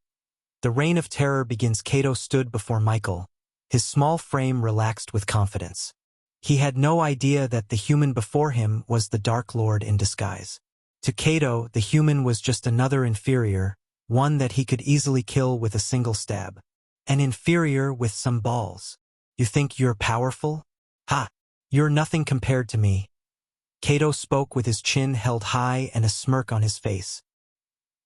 The reign of terror begins. Cato stood before Michael, his small frame relaxed with confidence. He had no idea that the human before him was the Dark Lord in disguise. To Cato, the human was just another inferior, one that he could easily kill with a single stab. An inferior with some balls. You think you're powerful? Ha! You're nothing compared to me. Cato spoke with his chin held high and a smirk on his face.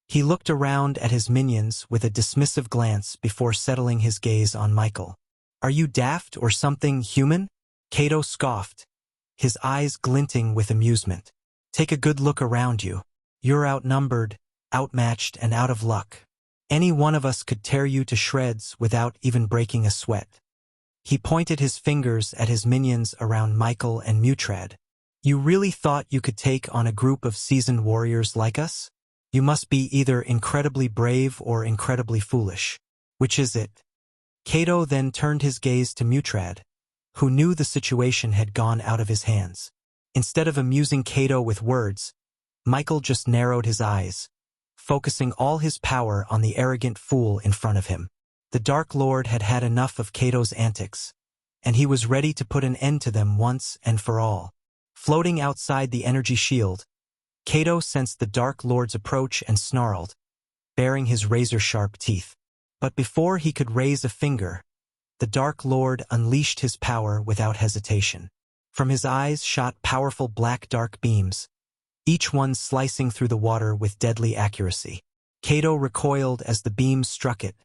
He looked around at his minions with a dismissive glance before settling his gaze on Michael. Are you daft or something, human? Cato scoffed, his eyes glinting with amusement. Take a good look around you. You're outnumbered, outmatched, and out of luck. Any one of us could tear you to shreds without even breaking a sweat. He pointed his fingers at his minions around Michael and Mutrad. You really thought you could take on a group of seasoned warriors like us? You must be either incredibly brave or incredibly foolish. Which is it? Cato then turned his gaze to Mutrad, who knew the situation had gone out of his hands. Instead of amusing Cato with words, Michael just narrowed his eyes, focusing all his power on the arrogant fool in front of him. The Dark Lord had had enough of Cato's antics, and he was ready to put an end to them once and for all. Floating outside the energy shield, Cato sensed the Dark Lord's approach and snarled, baring his razor-sharp teeth. But before he could raise a finger, the Dark Lord unleashed his power without hesitation. From his eyes shot powerful black dark beams, each one slicing through the water with deadly accuracy. Cato recoiled as the beams struck it,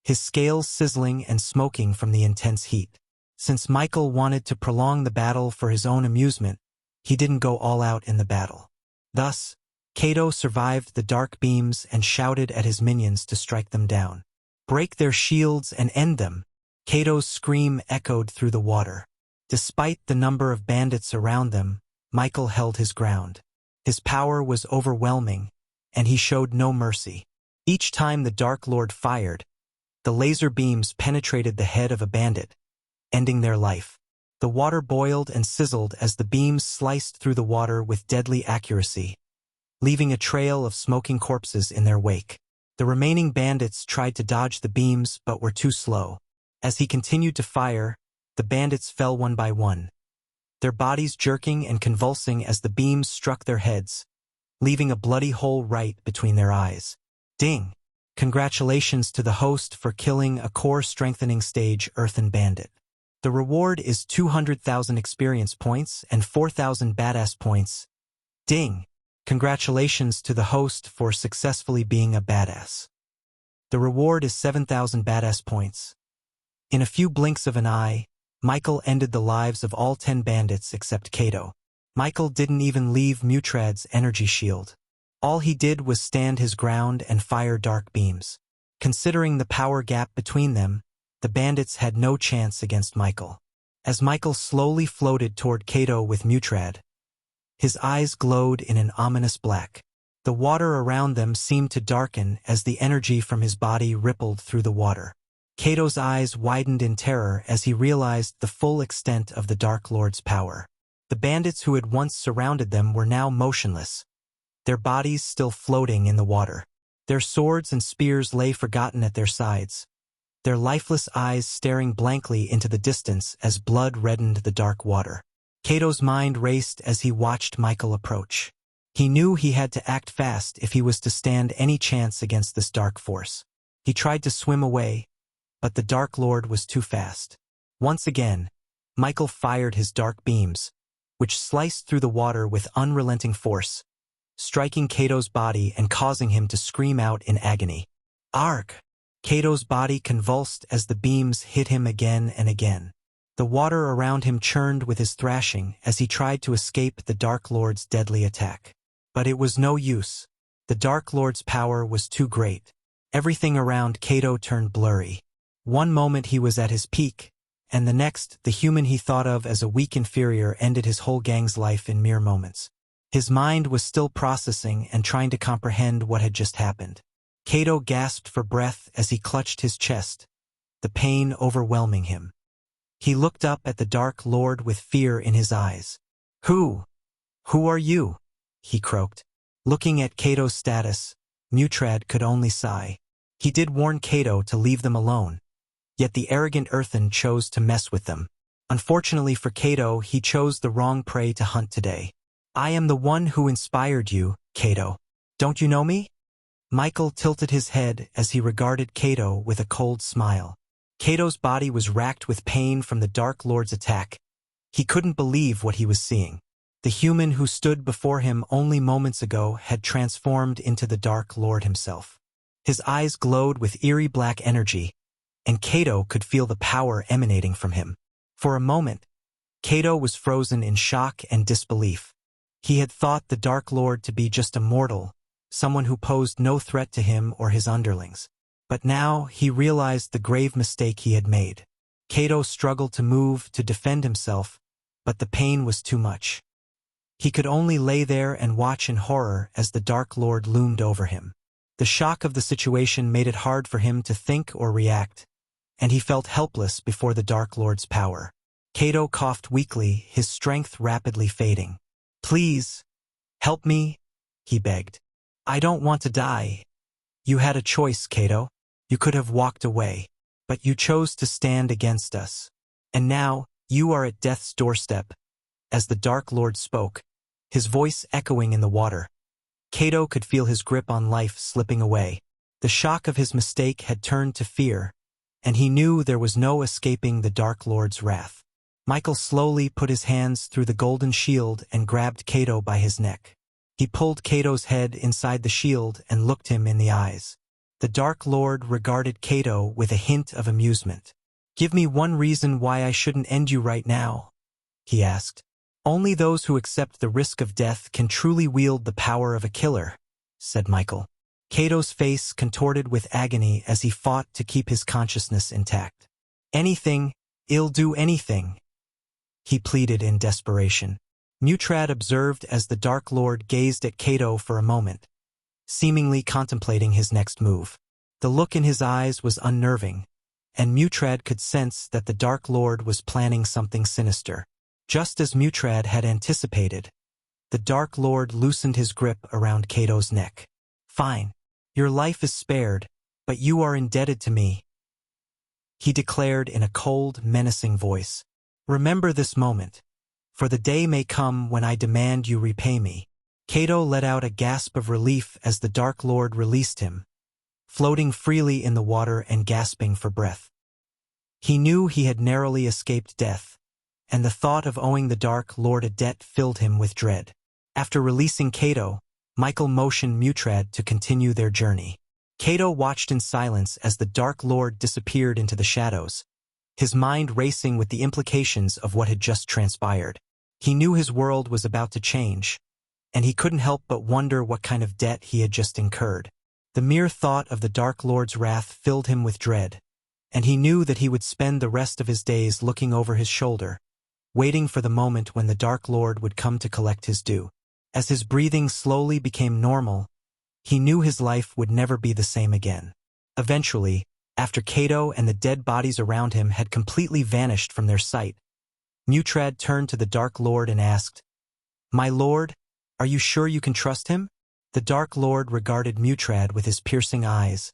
his scales sizzling and smoking from the intense heat. Since Michael wanted to prolong the battle for his own amusement, he didn't go all out in the battle. Thus, Cato survived the dark beams and shouted at his minions to strike them down. Break their shields and end them. Cato's scream echoed through the water. Despite the number of bandits around them, Michael held his ground. His power was overwhelming, and he showed no mercy. Each time the Dark Lord fired, the laser beams penetrated the head of a bandit, ending their life. The water boiled and sizzled as the beams sliced through the water with deadly accuracy, leaving a trail of smoking corpses in their wake. The remaining bandits tried to dodge the beams but were too slow. As he continued to fire, the bandits fell one by one, their bodies jerking and convulsing as the beams struck their heads, leaving a bloody hole right between their eyes. Ding! Congratulations to the host for killing a core-strengthening stage earthen bandit. The reward is 200,000 experience points and 4,000 badass points. Ding! Congratulations to the host for successfully being a badass. The reward is 7,000 badass points. In a few blinks of an eye, Michael ended the lives of all 10 bandits except Kato. Michael didn't even leave Mutrad's energy shield. All he did was stand his ground and fire dark beams. Considering the power gap between them, the bandits had no chance against Michael. As Michael slowly floated toward Kato with Mutrad, his eyes glowed in an ominous black. The water around them seemed to darken as the energy from his body rippled through the water. Kato's eyes widened in terror as he realized the full extent of the Dark Lord's power. The bandits who had once surrounded them were now motionless, their bodies still floating in the water. Their swords and spears lay forgotten at their sides, their lifeless eyes staring blankly into the distance as blood reddened the dark water. Kato's mind raced as he watched Michael approach. He knew he had to act fast if he was to stand any chance against this dark force. He tried to swim away, but the Dark Lord was too fast. Once again, Michael fired his dark beams, which sliced through the water with unrelenting force, striking Kato's body and causing him to scream out in agony. Arg! Kato's body convulsed as the beams hit him again and again. The water around him churned with his thrashing as he tried to escape the Dark Lord's deadly attack. But it was no use. The Dark Lord's power was too great. Everything around Kato turned blurry. One moment he was at his peak, and the next, the human he thought of as a weak inferior ended his whole gang's life in mere moments. His mind was still processing and trying to comprehend what had just happened. Kato gasped for breath as he clutched his chest, the pain overwhelming him. He looked up at the Dark Lord with fear in his eyes. Who are you?" he croaked. Looking at Kato's status, Mutrad could only sigh. He did warn Kato to leave them alone, yet the arrogant earthen chose to mess with them. Unfortunately for Kato, he chose the wrong prey to hunt today. "I am the one who inspired you, Kato. Don't you know me?" Michael tilted his head as he regarded Kato with a cold smile. Kato's body was racked with pain from the Dark Lord's attack. He couldn't believe what he was seeing. The human who stood before him only moments ago had transformed into the Dark Lord himself. His eyes glowed with eerie black energy, and Kato could feel the power emanating from him. For a moment, Kato was frozen in shock and disbelief. He had thought the Dark Lord to be just a mortal, someone who posed no threat to him or his underlings. But now he realized the grave mistake he had made. Kato struggled to move to defend himself, but the pain was too much. He could only lay there and watch in horror as the Dark Lord loomed over him. The shock of the situation made it hard for him to think or react, and he felt helpless before the Dark Lord's power. Kato coughed weakly, his strength rapidly fading. "Please, help me," he begged. "I don't want to die." "You had a choice, Kato. You could have walked away, but you chose to stand against us. And now, you are at death's doorstep." As the Dark Lord spoke, his voice echoing in the water, Kato could feel his grip on life slipping away. The shock of his mistake had turned to fear, and he knew there was no escaping the Dark Lord's wrath. Michael slowly put his hands through the golden shield and grabbed Kato by his neck. He pulled Kato's head inside the shield and looked him in the eyes. The Dark Lord regarded Kato with a hint of amusement. "Give me one reason why I shouldn't end you right now," he asked. "Only those who accept the risk of death can truly wield the power of a killer," said Michael. Kato's face contorted with agony as he fought to keep his consciousness intact. "Anything, I'll do anything," he pleaded in desperation. Mutrad observed as the Dark Lord gazed at Kato for a moment, seemingly contemplating his next move. The look in his eyes was unnerving, and Mutrad could sense that the Dark Lord was planning something sinister. Just as Mutrad had anticipated, the Dark Lord loosened his grip around Kato's neck. "Fine. Your life is spared, but you are indebted to me," he declared in a cold, menacing voice. "Remember this moment. For the day may come when I demand you repay me." Cato let out a gasp of relief as the Dark Lord released him, floating freely in the water and gasping for breath. He knew he had narrowly escaped death, and the thought of owing the Dark Lord a debt filled him with dread. After releasing Cato, Michael motioned Mutrad to continue their journey. Cato watched in silence as the Dark Lord disappeared into the shadows, his mind racing with the implications of what had just transpired. He knew his world was about to change, and he couldn't help but wonder what kind of debt he had just incurred. The mere thought of the Dark Lord's wrath filled him with dread, and he knew that he would spend the rest of his days looking over his shoulder, waiting for the moment when the Dark Lord would come to collect his due. As his breathing slowly became normal, he knew his life would never be the same again. Eventually, after Cato and the dead bodies around him had completely vanished from their sight, Mutrad turned to the Dark Lord and asked, "My lord, are you sure you can trust him?" The Dark Lord regarded Mutrad with his piercing eyes,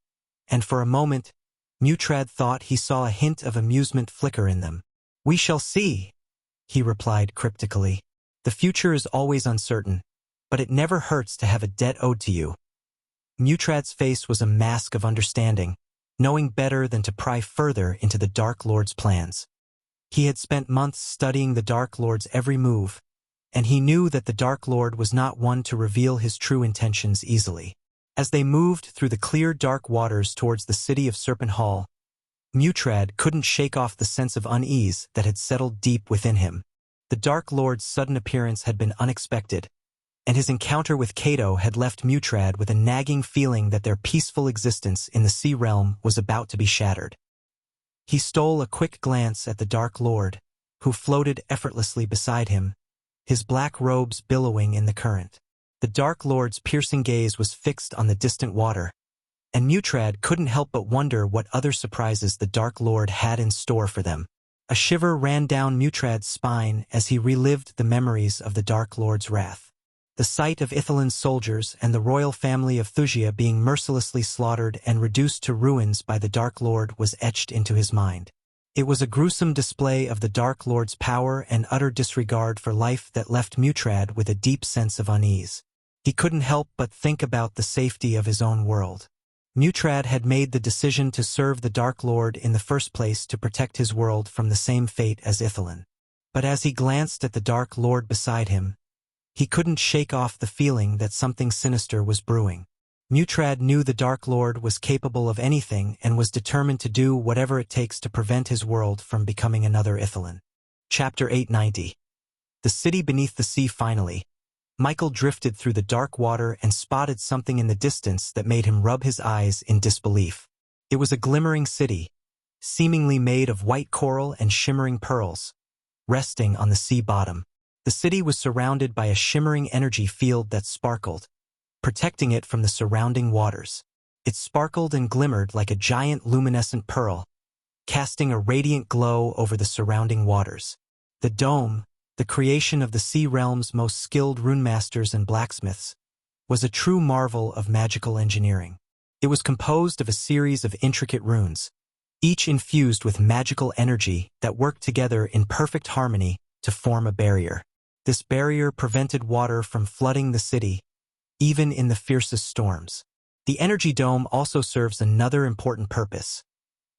and for a moment, Mutrad thought he saw a hint of amusement flicker in them. "We shall see," he replied cryptically. "The future is always uncertain, but it never hurts to have a debt owed to you." Mutrad's face was a mask of understanding, knowing better than to pry further into the Dark Lord's plans. He had spent months studying the Dark Lord's every move, and he knew that the Dark Lord was not one to reveal his true intentions easily. As they moved through the clear dark waters towards the city of Serpent Hall, Mutrad couldn't shake off the sense of unease that had settled deep within him. The Dark Lord's sudden appearance had been unexpected, and his encounter with Cato had left Mutrad with a nagging feeling that their peaceful existence in the sea realm was about to be shattered. He stole a quick glance at the Dark Lord, who floated effortlessly beside him, his black robes billowing in the current. The Dark Lord's piercing gaze was fixed on the distant water, and Mutrad couldn't help but wonder what other surprises the Dark Lord had in store for them. A shiver ran down Mutrad's spine as he relived the memories of the Dark Lord's wrath. The sight of Ithalin's soldiers and the royal family of Thusia being mercilessly slaughtered and reduced to ruins by the Dark Lord was etched into his mind. It was a gruesome display of the Dark Lord's power and utter disregard for life that left Mutrad with a deep sense of unease. He couldn't help but think about the safety of his own world. Mutrad had made the decision to serve the Dark Lord in the first place to protect his world from the same fate as Ithalin. But as he glanced at the Dark Lord beside him, he couldn't shake off the feeling that something sinister was brewing. Mutrad knew the Dark Lord was capable of anything and was determined to do whatever it takes to prevent his world from becoming another Ithalin. Chapter 890. The City Beneath the Sea. Finally, Michael drifted through the dark water and spotted something in the distance that made him rub his eyes in disbelief. It was a glimmering city, seemingly made of white coral and shimmering pearls, resting on the sea bottom. The city was surrounded by a shimmering energy field that sparkled, protecting it from the surrounding waters. It sparkled and glimmered like a giant luminescent pearl, casting a radiant glow over the surrounding waters. The dome, the creation of the sea realm's most skilled runemasters and blacksmiths, was a true marvel of magical engineering. It was composed of a series of intricate runes, each infused with magical energy that worked together in perfect harmony to form a barrier. This barrier prevented water from flooding the city, even in the fiercest storms. The energy dome also serves another important purpose.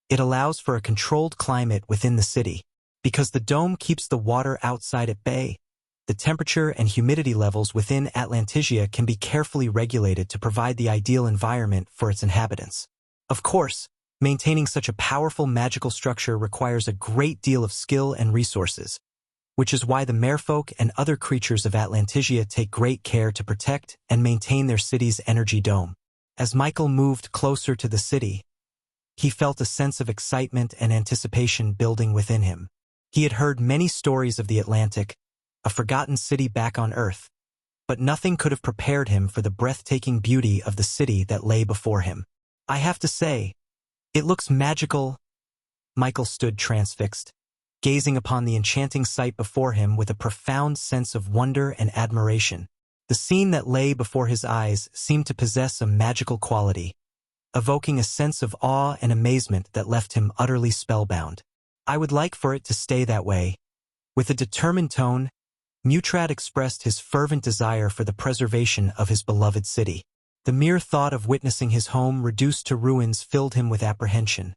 It allows for a controlled climate within the city. Because the dome keeps the water outside at bay, the temperature and humidity levels within Atlantisia can be carefully regulated to provide the ideal environment for its inhabitants. Of course, maintaining such a powerful magical structure requires a great deal of skill and resources, which is why the merfolk and other creatures of Atlantisia take great care to protect and maintain their city's energy dome. As Michael moved closer to the city, he felt a sense of excitement and anticipation building within him. He had heard many stories of the Atlantic, a forgotten city back on Earth, but nothing could have prepared him for the breathtaking beauty of the city that lay before him. "I have to say, it looks magical." Michael stood transfixed, gazing upon the enchanting sight before him with a profound sense of wonder and admiration. The scene that lay before his eyes seemed to possess a magical quality, evoking a sense of awe and amazement that left him utterly spellbound. "I would like for it to stay that way." With a determined tone, Mutrad expressed his fervent desire for the preservation of his beloved city. The mere thought of witnessing his home reduced to ruins filled him with apprehension,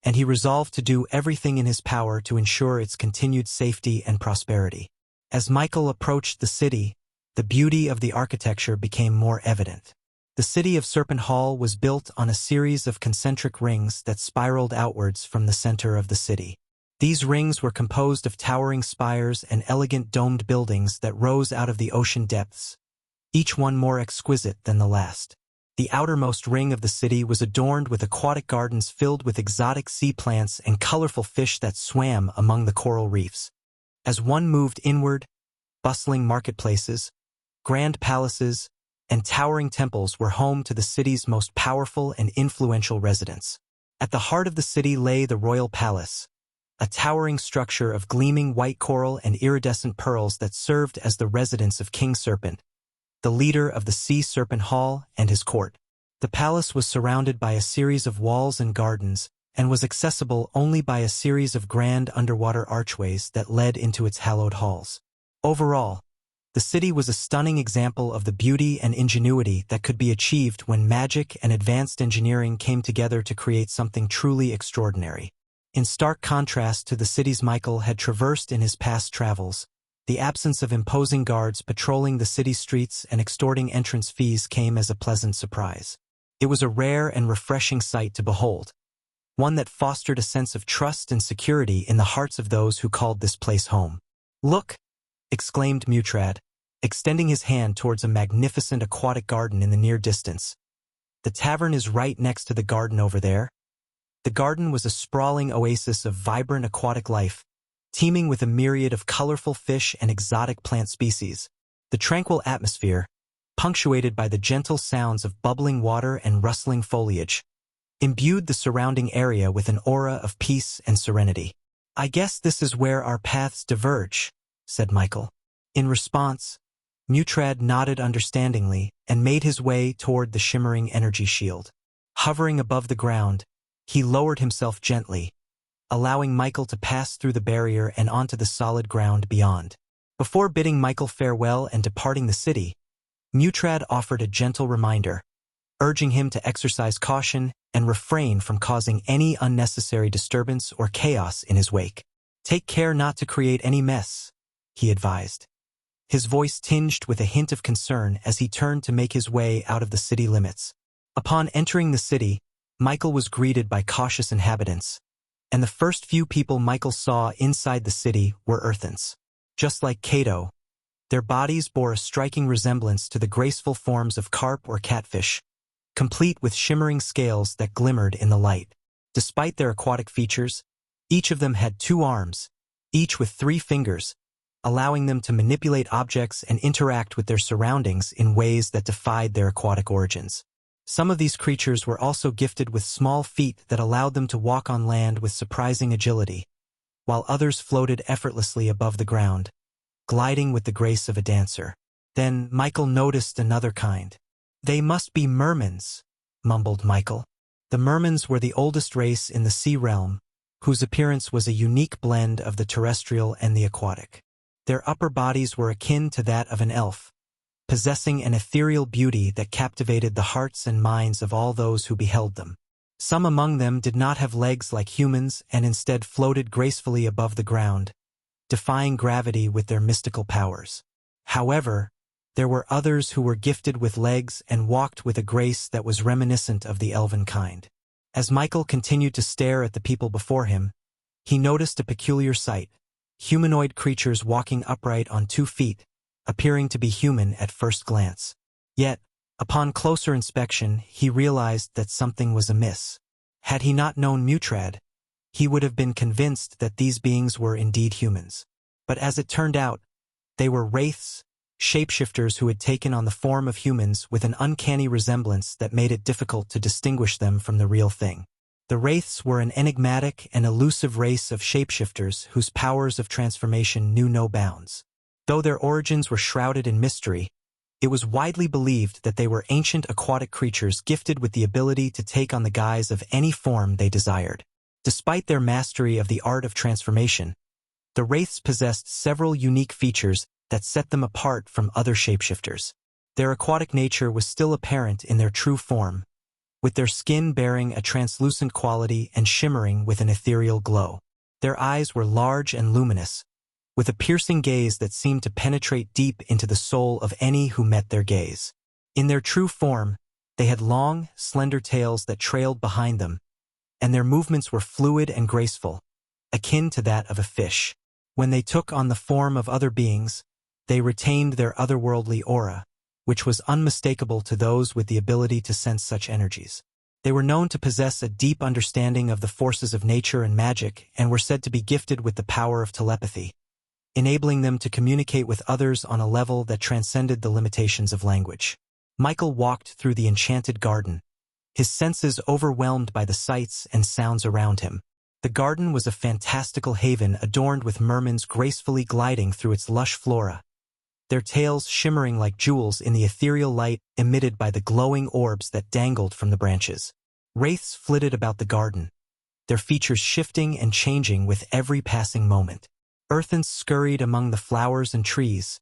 and he resolved to do everything in his power to ensure its continued safety and prosperity. As Michael approached the city, the beauty of the architecture became more evident. The city of Serpent Hall was built on a series of concentric rings that spiraled outwards from the center of the city. These rings were composed of towering spires and elegant domed buildings that rose out of the ocean depths, each one more exquisite than the last. The outermost ring of the city was adorned with aquatic gardens filled with exotic sea plants and colorful fish that swam among the coral reefs. As one moved inward, bustling marketplaces, grand palaces, and towering temples were home to the city's most powerful and influential residents. At the heart of the city lay the royal palace, a towering structure of gleaming white coral and iridescent pearls that served as the residence of King Serpent, the leader of the Sea Serpent Hall and his court. The palace was surrounded by a series of walls and gardens, and was accessible only by a series of grand underwater archways that led into its hallowed halls. Overall, the city was a stunning example of the beauty and ingenuity that could be achieved when magic and advanced engineering came together to create something truly extraordinary. In stark contrast to the cities Michael had traversed in his past travels, the absence of imposing guards patrolling the city streets and extorting entrance fees came as a pleasant surprise. It was a rare and refreshing sight to behold, one that fostered a sense of trust and security in the hearts of those who called this place home. "Look!" exclaimed Mutrad, extending his hand towards a magnificent aquatic garden in the near distance. "The tavern is right next to the garden over there." The garden was a sprawling oasis of vibrant aquatic life, teeming with a myriad of colorful fish and exotic plant species. The tranquil atmosphere, punctuated by the gentle sounds of bubbling water and rustling foliage, imbued the surrounding area with an aura of peace and serenity. "I guess this is where our paths diverge," said Michael. In response, Mutrad nodded understandingly and made his way toward the shimmering energy shield. Hovering above the ground, he lowered himself gently, allowing Michael to pass through the barrier and onto the solid ground beyond. Before bidding Michael farewell and departing the city, Mutrad offered a gentle reminder, urging him to exercise caution and refrain from causing any unnecessary disturbance or chaos in his wake. "Take care not to create any mess," he advised, his voice tinged with a hint of concern as he turned to make his way out of the city limits. Upon entering the city, Michael was greeted by cautious inhabitants, and the first few people Michael saw inside the city were Earthens. Just like Cato, their bodies bore a striking resemblance to the graceful forms of carp or catfish, complete with shimmering scales that glimmered in the light. Despite their aquatic features, each of them had 2 arms, each with 3 fingers, allowing them to manipulate objects and interact with their surroundings in ways that defied their aquatic origins. Some of these creatures were also gifted with small feet that allowed them to walk on land with surprising agility, while others floated effortlessly above the ground, gliding with the grace of a dancer. Then Michael noticed another kind. "They must be mermans," mumbled Michael. The mermans were the oldest race in the sea realm, whose appearance was a unique blend of the terrestrial and the aquatic. Their upper bodies were akin to that of an elf, possessing an ethereal beauty that captivated the hearts and minds of all those who beheld them. Some among them did not have legs like humans and instead floated gracefully above the ground, defying gravity with their mystical powers. However, there were others who were gifted with legs and walked with a grace that was reminiscent of the elven kind. As Michael continued to stare at the people before him, he noticed a peculiar sight: humanoid creatures walking upright on 2 feet, appearing to be human at first glance. Yet, upon closer inspection, he realized that something was amiss. Had he not known Mutrad, he would have been convinced that these beings were indeed humans. But as it turned out, they were wraiths, shapeshifters who had taken on the form of humans with an uncanny resemblance that made it difficult to distinguish them from the real thing. The wraiths were an enigmatic and elusive race of shapeshifters whose powers of transformation knew no bounds. Though their origins were shrouded in mystery, it was widely believed that they were ancient aquatic creatures gifted with the ability to take on the guise of any form they desired. Despite their mastery of the art of transformation, the wraiths possessed several unique features that set them apart from other shapeshifters. Their aquatic nature was still apparent in their true form, with their skin bearing a translucent quality and shimmering with an ethereal glow. Their eyes were large and luminous, with a piercing gaze that seemed to penetrate deep into the soul of any who met their gaze. In their true form, they had long, slender tails that trailed behind them, and their movements were fluid and graceful, akin to that of a fish. When they took on the form of other beings, they retained their otherworldly aura, which was unmistakable to those with the ability to sense such energies. They were known to possess a deep understanding of the forces of nature and magic, and were said to be gifted with the power of telepathy, enabling them to communicate with others on a level that transcended the limitations of language. Michael walked through the enchanted garden, his senses overwhelmed by the sights and sounds around him. The garden was a fantastical haven adorned with mermaids gracefully gliding through its lush flora, their tails shimmering like jewels in the ethereal light emitted by the glowing orbs that dangled from the branches. Wraiths flitted about the garden, their features shifting and changing with every passing moment. Earthens scurried among the flowers and trees,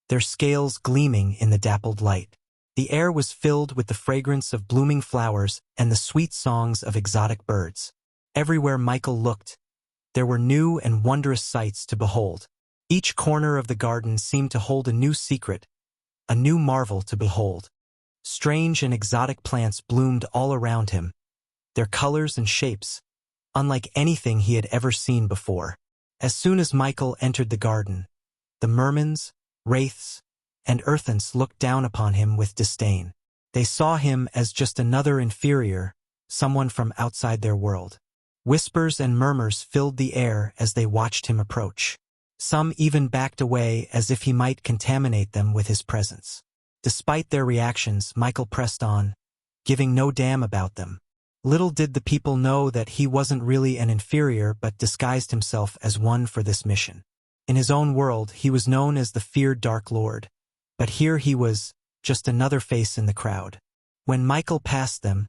their scales gleaming in the dappled light. The air was filled with the fragrance of blooming flowers and the sweet songs of exotic birds. Everywhere Michael looked, there were new and wondrous sights to behold. Each corner of the garden seemed to hold a new secret, a new marvel to behold. Strange and exotic plants bloomed all around him, their colors and shapes, unlike anything he had ever seen before. As soon as Michael entered the garden, the mermaids, wraiths, and earthens looked down upon him with disdain. They saw him as just another inferior, someone from outside their world. Whispers and murmurs filled the air as they watched him approach. Some even backed away as if he might contaminate them with his presence. Despite their reactions, Michael pressed on, giving no damn about them. Little did the people know that he wasn't really an inferior but disguised himself as one for this mission. In his own world, he was known as the feared Dark Lord, but here he was, just another face in the crowd. When Michael passed them,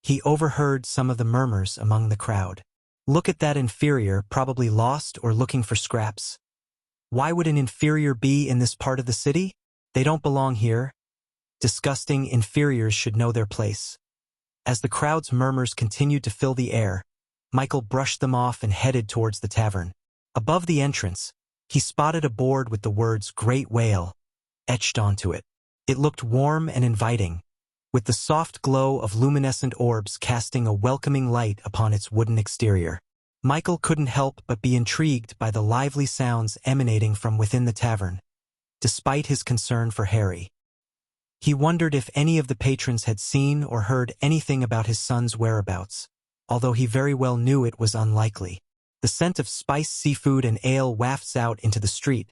he overheard some of the murmurs among the crowd. Look at that inferior, probably lost or looking for scraps. Why would an inferior be in this part of the city? They don't belong here. Disgusting inferiors should know their place. As the crowd's murmurs continued to fill the air, Michael brushed them off and headed towards the tavern. Above the entrance, he spotted a board with the words "Great Whale" etched onto it. It looked warm and inviting, with the soft glow of luminescent orbs casting a welcoming light upon its wooden exterior. Michael couldn't help but be intrigued by the lively sounds emanating from within the tavern, despite his concern for Harry. He wondered if any of the patrons had seen or heard anything about his son's whereabouts, although he very well knew it was unlikely. The scent of spiced seafood and ale wafts out into the street,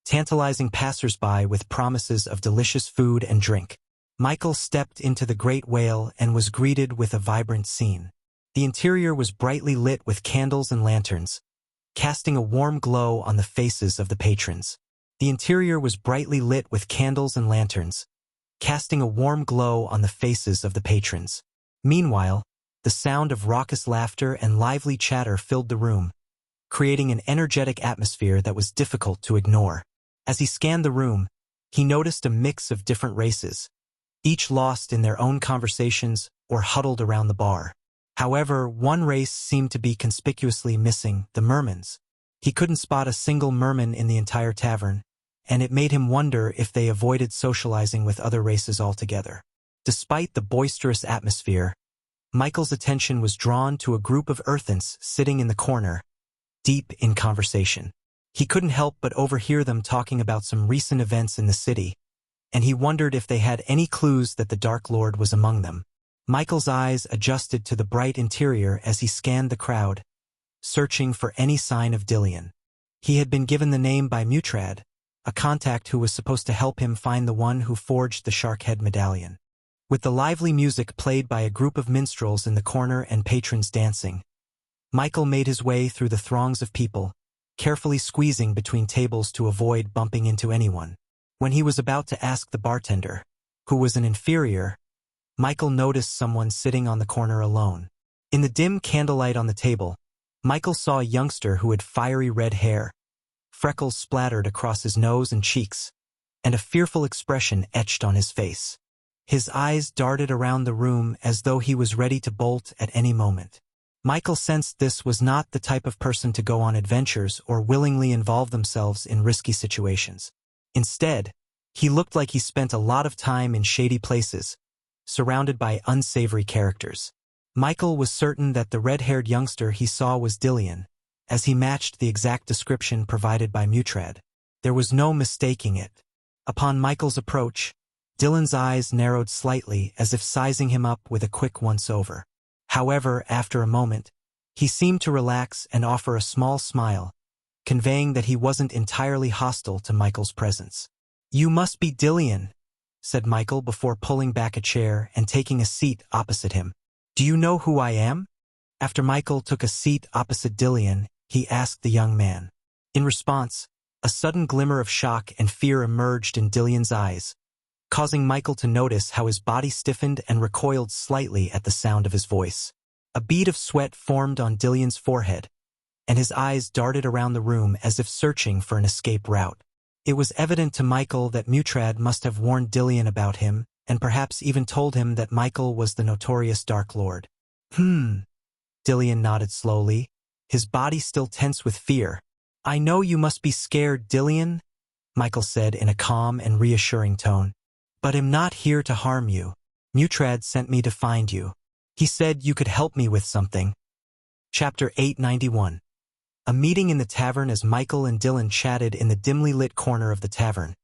tantalizing passers-by with promises of delicious food and drink. Michael stepped into the Great Whale and was greeted with a vibrant scene. The interior was brightly lit with candles and lanterns, casting a warm glow on the faces of the patrons. The interior was brightly lit with candles and lanterns, casting a warm glow on the faces of the patrons. Meanwhile, the sound of raucous laughter and lively chatter filled the room, creating an energetic atmosphere that was difficult to ignore. As he scanned the room, he noticed a mix of different races, each lost in their own conversations or huddled around the bar. However, one race seemed to be conspicuously missing, the mermaids. He couldn't spot a single merman in the entire tavern, and it made him wonder if they avoided socializing with other races altogether. Despite the boisterous atmosphere, Michael's attention was drawn to a group of earthens sitting in the corner, deep in conversation. He couldn't help but overhear them talking about some recent events in the city, and he wondered if they had any clues that the Dark Lord was among them. Michael's eyes adjusted to the bright interior as he scanned the crowd, searching for any sign of Dillian. He had been given the name by Mutrad, a contact who was supposed to help him find the one who forged the Sharkhead medallion. With the lively music played by a group of minstrels in the corner and patrons dancing, Michael made his way through the throngs of people, carefully squeezing between tables to avoid bumping into anyone. When he was about to ask the bartender, who was an inferior, Michael noticed someone sitting on the corner alone. In the dim candlelight on the table, Michael saw a youngster who had fiery red hair, freckles splattered across his nose and cheeks, and a fearful expression etched on his face. His eyes darted around the room as though he was ready to bolt at any moment. Michael sensed this was not the type of person to go on adventures or willingly involve themselves in risky situations. Instead, he looked like he spent a lot of time in shady places, surrounded by unsavory characters. Michael was certain that the red-haired youngster he saw was Dillian, as he matched the exact description provided by Mutrad. There was no mistaking it. Upon Michael's approach, Dylan's eyes narrowed slightly as if sizing him up with a quick once-over. However, after a moment, he seemed to relax and offer a small smile, conveying that he wasn't entirely hostile to Michael's presence. "You must be Dillian," said Michael before pulling back a chair and taking a seat opposite him. "Do you know who I am?" After Michael took a seat opposite Dillian, he asked the young man. In response, a sudden glimmer of shock and fear emerged in Dillian's eyes, causing Michael to notice how his body stiffened and recoiled slightly at the sound of his voice. A bead of sweat formed on Dillian's forehead, and his eyes darted around the room as if searching for an escape route. It was evident to Michael that Mutrad must have warned Dillian about him, and perhaps even told him that Michael was the notorious Dark Lord. Dillian nodded slowly, his body still tense with fear. "I know you must be scared, Dillian," Michael said in a calm and reassuring tone. "But I'm not here to harm you. Mutrad sent me to find you. He said you could help me with something." Chapter 891. A meeting in the tavern. As Michael and Dylan chatted in the dimly lit corner of the tavern,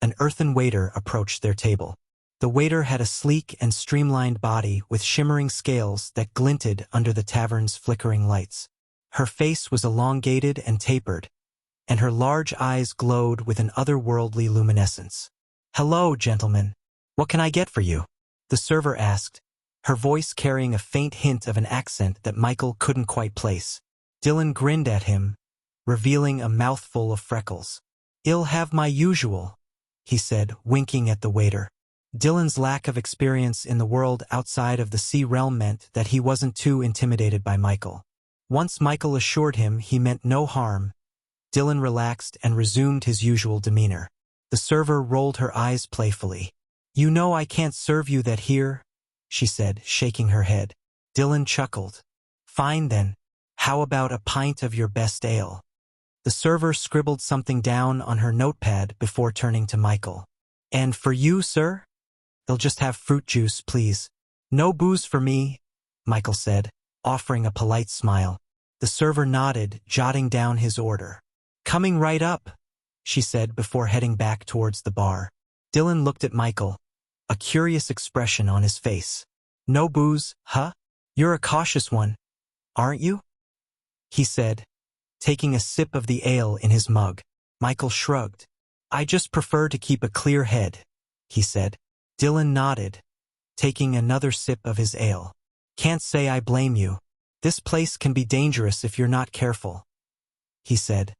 an earthen waiter approached their table. The waiter had a sleek and streamlined body with shimmering scales that glinted under the tavern's flickering lights. Her face was elongated and tapered, and her large eyes glowed with an otherworldly luminescence. "Hello, gentlemen. What can I get for you?" the server asked, her voice carrying a faint hint of an accent that Michael couldn't quite place. Dylan grinned at him, revealing a mouthful of freckles. "I'll have my usual," he said, winking at the waiter. Dylan's lack of experience in the world outside of the sea realm meant that he wasn't too intimidated by Michael. Once Michael assured him he meant no harm, Dylan relaxed and resumed his usual demeanor. The server rolled her eyes playfully. "You know I can't serve you that here," she said, shaking her head. Dylan chuckled. "Fine then. How about a pint of your best ale?" The server scribbled something down on her notepad before turning to Michael. "And for you, sir?" "They'll just have fruit juice, please." "No booze for me," Michael said, offering a polite smile. The server nodded, jotting down his order. "Coming right up," she said before heading back towards the bar. Dylan looked at Michael, a curious expression on his face. "No booze, huh? You're a cautious one, aren't you?" he said, taking a sip of the ale in his mug. Michael shrugged. "I just prefer to keep a clear head," he said. Dylan nodded, taking another sip of his ale. "Can't say I blame you. This place can be dangerous if you're not careful," he said,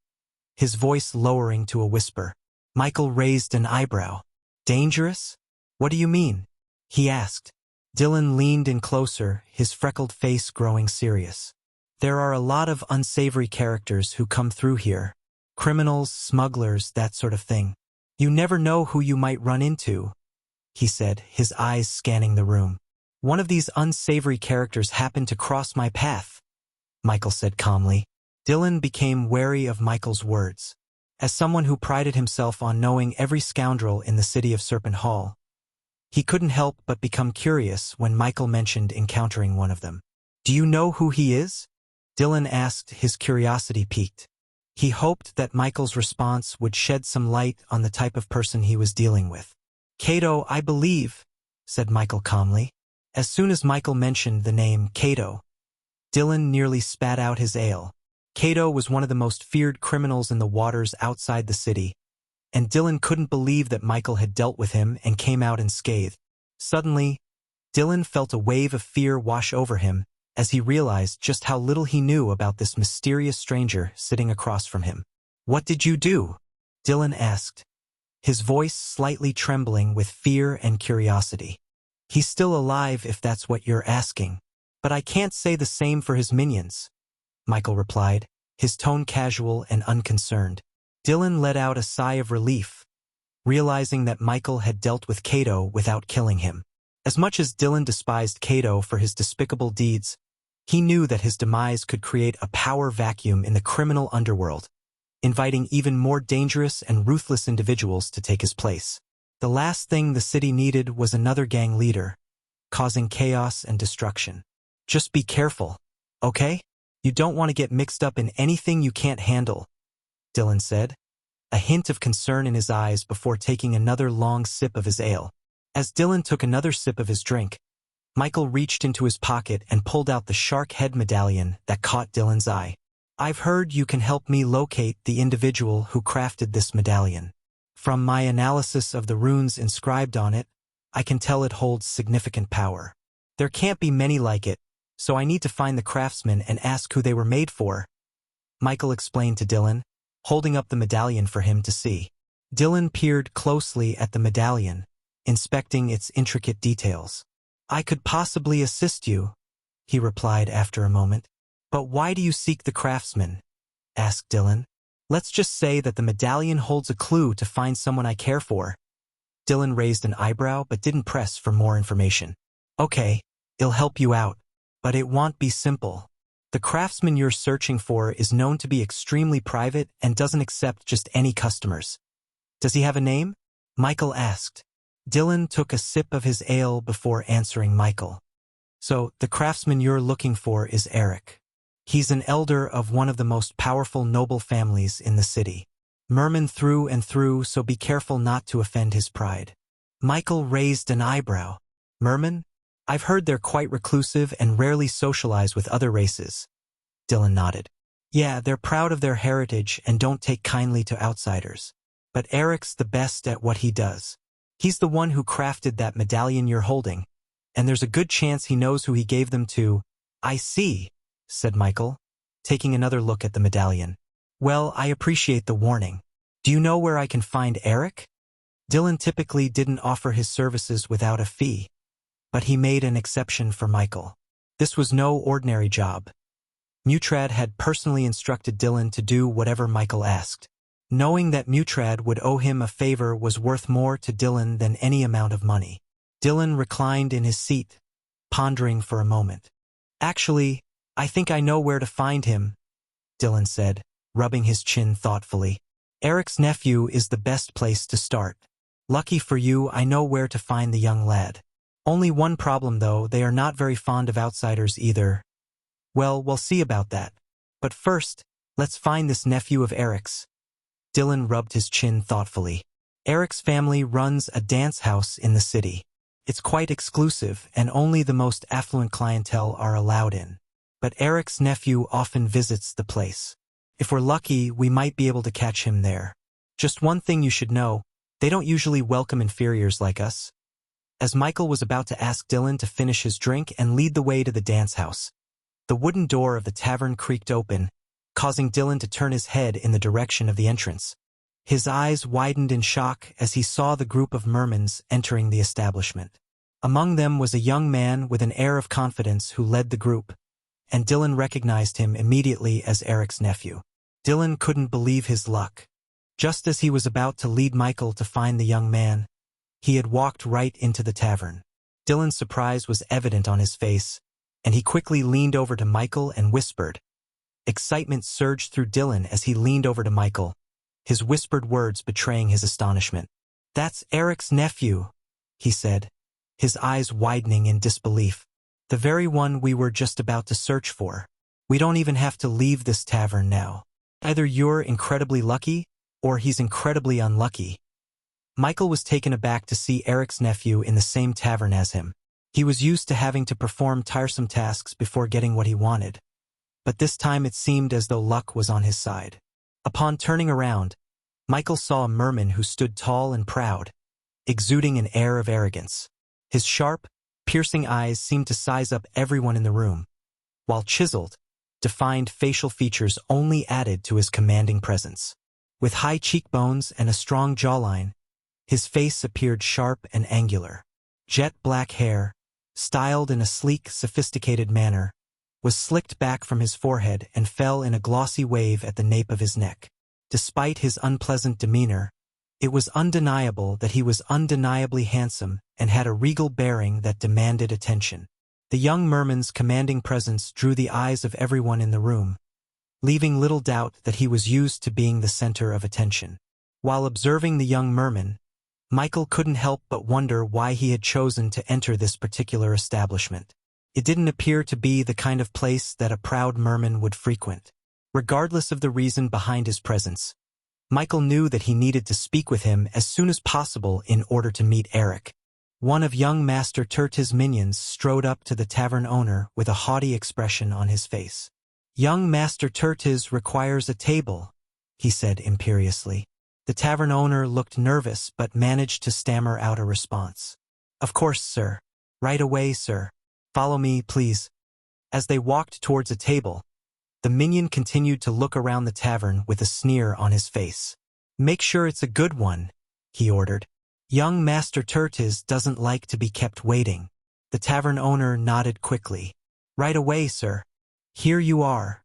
his voice lowering to a whisper. Michael raised an eyebrow. "Dangerous? What do you mean?" he asked. Dylan leaned in closer, his freckled face growing serious. "There are a lot of unsavory characters who come through here. Criminals, smugglers, that sort of thing. You never know who you might run into," he said, his eyes scanning the room. "One of these unsavory characters happened to cross my path," Michael said calmly. Dylan became wary of Michael's words. As someone who prided himself on knowing every scoundrel in the city of Serpent Hall, he couldn't help but become curious when Michael mentioned encountering one of them. "Do you know who he is?" Dylan asked, his curiosity piqued. He hoped that Michael's response would shed some light on the type of person he was dealing with. "Cato, I believe," said Michael calmly. As soon as Michael mentioned the name Cato, Dylan nearly spat out his ale. Cato was one of the most feared criminals in the waters outside the city, and Dylan couldn't believe that Michael had dealt with him and came out unscathed. Suddenly, Dylan felt a wave of fear wash over him as he realized just how little he knew about this mysterious stranger sitting across from him. "What did you do?" Dylan asked, his voice slightly trembling with fear and curiosity. "He's still alive if that's what you're asking, but I can't say the same for his minions," Michael replied, his tone casual and unconcerned. Dylan let out a sigh of relief, realizing that Michael had dealt with Kato without killing him. As much as Dylan despised Kato for his despicable deeds, he knew that his demise could create a power vacuum in the criminal underworld, inviting even more dangerous and ruthless individuals to take his place. The last thing the city needed was another gang leader, causing chaos and destruction. Just be careful, okay? You don't want to get mixed up in anything you can't handle, Dylan said, a hint of concern in his eyes before taking another long sip of his ale. As Dylan took another sip of his drink, Michael reached into his pocket and pulled out the shark head medallion that caught Dylan's eye. I've heard you can help me locate the individual who crafted this medallion. From my analysis of the runes inscribed on it, I can tell it holds significant power. There can't be many like it, so I need to find the craftsman and ask who they were made for, Michael explained to Dylan, holding up the medallion for him to see. Dylan peered closely at the medallion, inspecting its intricate details. I could possibly assist you, he replied after a moment. But why do you seek the craftsman? Asked Dylan. Let's just say that the medallion holds a clue to find someone I care for. Dylan raised an eyebrow but didn't press for more information. Okay, it'll help you out, but it won't be simple. The craftsman you're searching for is known to be extremely private and doesn't accept just any customers. Does he have a name? Michael asked. Dylan took a sip of his ale before answering Michael. So, the craftsman you're looking for is Eric. He's an elder of one of the most powerful noble families in the city. Merman through and through, so be careful not to offend his pride. Michael raised an eyebrow. Merman? I've heard they're quite reclusive and rarely socialize with other races. Dylan nodded. Yeah, they're proud of their heritage and don't take kindly to outsiders. But Eric's the best at what he does. He's the one who crafted that medallion you're holding, and there's a good chance he knows who he gave them to. I see, said Michael, taking another look at the medallion. Well, I appreciate the warning. Do you know where I can find Eric? Dylan typically didn't offer his services without a fee, but he made an exception for Michael. This was no ordinary job. Mutrad had personally instructed Dylan to do whatever Michael asked. Knowing that Mutrad would owe him a favor was worth more to Dylan than any amount of money. Dylan reclined in his seat, pondering for a moment. Actually, I think I know where to find him, Dylan said, rubbing his chin thoughtfully. Eric's nephew is the best place to start. Lucky for you, I know where to find the young lad. Only one problem though, they are not very fond of outsiders either. Well, we'll see about that. But first, let's find this nephew of Eric's. Dylan rubbed his chin thoughtfully. Eric's family runs a dance house in the city. It's quite exclusive, and only the most affluent clientele are allowed in. But Eric's nephew often visits the place. If we're lucky, we might be able to catch him there. Just one thing you should know, they don't usually welcome inferiors like us. As Michael was about to ask Dylan to finish his drink and lead the way to the dance house, the wooden door of the tavern creaked open, causing Dylan to turn his head in the direction of the entrance. His eyes widened in shock as he saw the group of mermans entering the establishment. Among them was a young man with an air of confidence who led the group, and Dylan recognized him immediately as Eric's nephew. Dylan couldn't believe his luck. Just as he was about to lead Michael to find the young man, he had walked right into the tavern. Dylan's surprise was evident on his face, and he quickly leaned over to Michael and whispered. Excitement surged through Dylan as he leaned over to Michael, his whispered words betraying his astonishment. That's Eric's nephew, he said, his eyes widening in disbelief. The very one we were just about to search for. We don't even have to leave this tavern now. Either you're incredibly lucky, or he's incredibly unlucky. Michael was taken aback to see Eric's nephew in the same tavern as him. He was used to having to perform tiresome tasks before getting what he wanted. But this time it seemed as though luck was on his side. Upon turning around, Michael saw a merman who stood tall and proud, exuding an air of arrogance. His sharp, piercing eyes seemed to size up everyone in the room, while chiseled, defined facial features only added to his commanding presence. With high cheekbones and a strong jawline, his face appeared sharp and angular. Jet black hair, styled in a sleek, sophisticated manner, was slicked back from his forehead and fell in a glossy wave at the nape of his neck. Despite his unpleasant demeanor, it was undeniable that he was undeniably handsome and had a regal bearing that demanded attention. The young merman's commanding presence drew the eyes of everyone in the room, leaving little doubt that he was used to being the center of attention. While observing the young merman, Michael couldn't help but wonder why he had chosen to enter this particular establishment. It didn't appear to be the kind of place that a proud merman would frequent. Regardless of the reason behind his presence, Michael knew that he needed to speak with him as soon as possible in order to meet Eric. One of young Master Turt's minions strode up to the tavern owner with a haughty expression on his face. "Young Master Turtis requires a table," he said imperiously. The tavern owner looked nervous but managed to stammer out a response. "Of course, sir. Right away, sir. Follow me, please." As they walked towards a table, the minion continued to look around the tavern with a sneer on his face. "Make sure it's a good one," he ordered. "Young Master Turtis doesn't like to be kept waiting." The tavern owner nodded quickly. "Right away, sir." "Here you are,"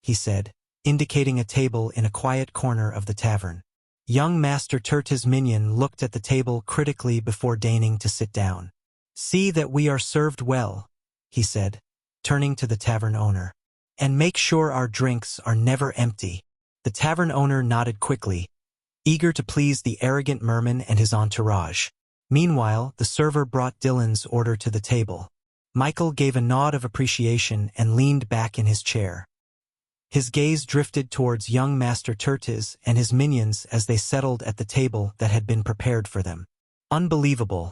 he said, indicating a table in a quiet corner of the tavern. Young Master Turtis' minion looked at the table critically before deigning to sit down. "See that we are served well," he said, turning to the tavern owner. "And make sure our drinks are never empty." The tavern owner nodded quickly, eager to please the arrogant merman and his entourage. Meanwhile, the server brought Dylan's order to the table. Michael gave a nod of appreciation and leaned back in his chair. His gaze drifted towards young Master Turtis and his minions as they settled at the table that had been prepared for them. "Unbelievable,"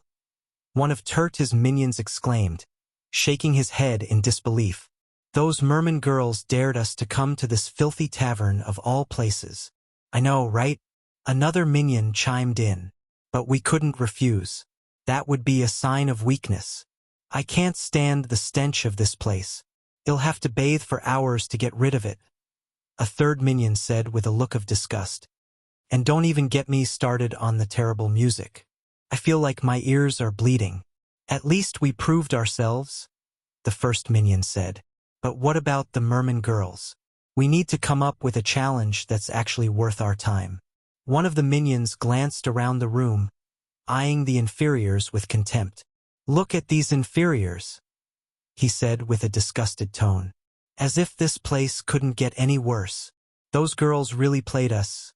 one of Turtis' minions exclaimed, shaking his head in disbelief. "Those merman girls dared us to come to this filthy tavern of all places." "I know, right?" another minion chimed in. "But we couldn't refuse. That would be a sign of weakness. I can't stand the stench of this place. You'll have to bathe for hours to get rid of it," a third minion said with a look of disgust. "And don't even get me started on the terrible music. I feel like my ears are bleeding." "At least we proved ourselves," the first minion said. "But what about the merman girls? We need to come up with a challenge that's actually worth our time." One of the minions glanced around the room, eyeing the inferiors with contempt. "Look at these inferiors," he said with a disgusted tone. "As if this place couldn't get any worse. Those girls really played us,"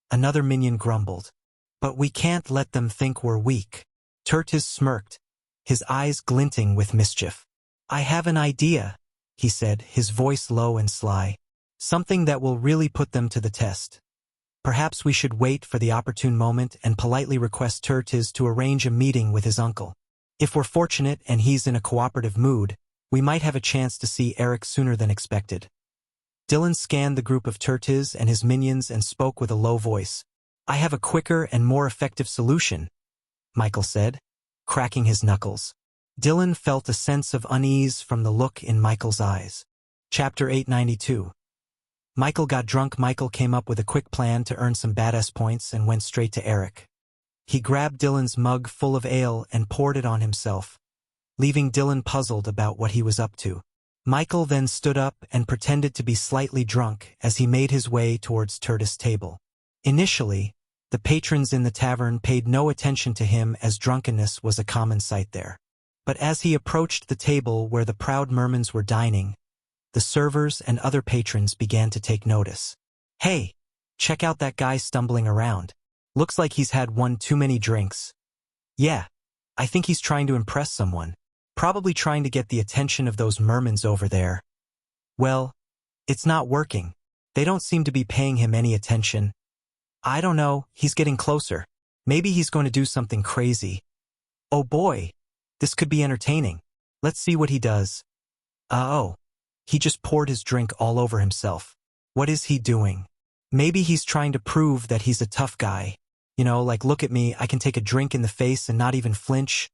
another minion grumbled. "But we can't let them think we're weak." Turtis smirked, his eyes glinting with mischief. "I have an idea," he said, his voice low and sly. "Something that will really put them to the test. Perhaps we should wait for the opportune moment and politely request Turtis to arrange a meeting with his uncle. If we're fortunate and he's in a cooperative mood, we might have a chance to see Eric sooner than expected." Dylan scanned the group of Turtis and his minions and spoke with a low voice. "I have a quicker and more effective solution," Michael said, cracking his knuckles. Dylan felt a sense of unease from the look in Michael's eyes. Chapter 892. Michael got drunk. Michael came up with a quick plan to earn some badass points and went straight to Eric. He grabbed Dylan's mug full of ale and poured it on himself, leaving Dylan puzzled about what he was up to. Michael then stood up and pretended to be slightly drunk as he made his way towards Turtis' table. Initially, the patrons in the tavern paid no attention to him as drunkenness was a common sight there. But as he approached the table where the proud mermans were dining, the servers and other patrons began to take notice. "Hey, check out that guy stumbling around. Looks like he's had one too many drinks." "Yeah, I think he's trying to impress someone. Probably trying to get the attention of those mermans over there." "Well, it's not working. They don't seem to be paying him any attention." "I don't know, he's getting closer. Maybe he's going to do something crazy." "Oh boy, this could be entertaining. Let's see what he does." Oh, he just poured his drink all over himself. What is he doing? Maybe he's trying to prove that he's a tough guy. You know, like, look at me, I can take a drink in the face and not even flinch.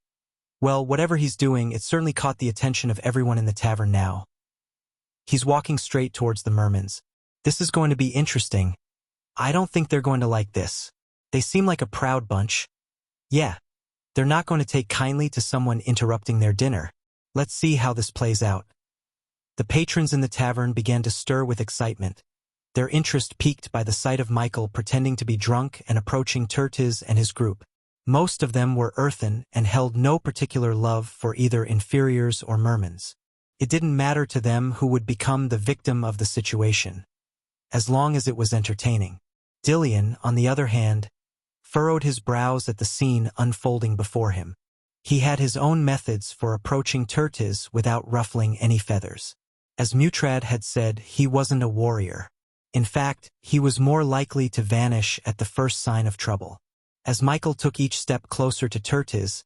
Well, whatever he's doing, it certainly caught the attention of everyone in the tavern now. He's walking straight towards the mermans. This is going to be interesting. I don't think they're going to like this. They seem like a proud bunch. Yeah, they're not going to take kindly to someone interrupting their dinner. Let's see how this plays out. The patrons in the tavern began to stir with excitement. their interest piqued by the sight of Michael pretending to be drunk and approaching Tertiz and his group. Most of them were earthen and held no particular love for either inferiors or mermans. It didn't matter to them who would become the victim of the situation, as long as it was entertaining. Dillion, on the other hand, furrowed his brows at the scene unfolding before him. He had his own methods for approaching Tertiz without ruffling any feathers. As Mutrad had said, he wasn't a warrior. In fact, he was more likely to vanish at the first sign of trouble. As Michael took each step closer to Tertiz,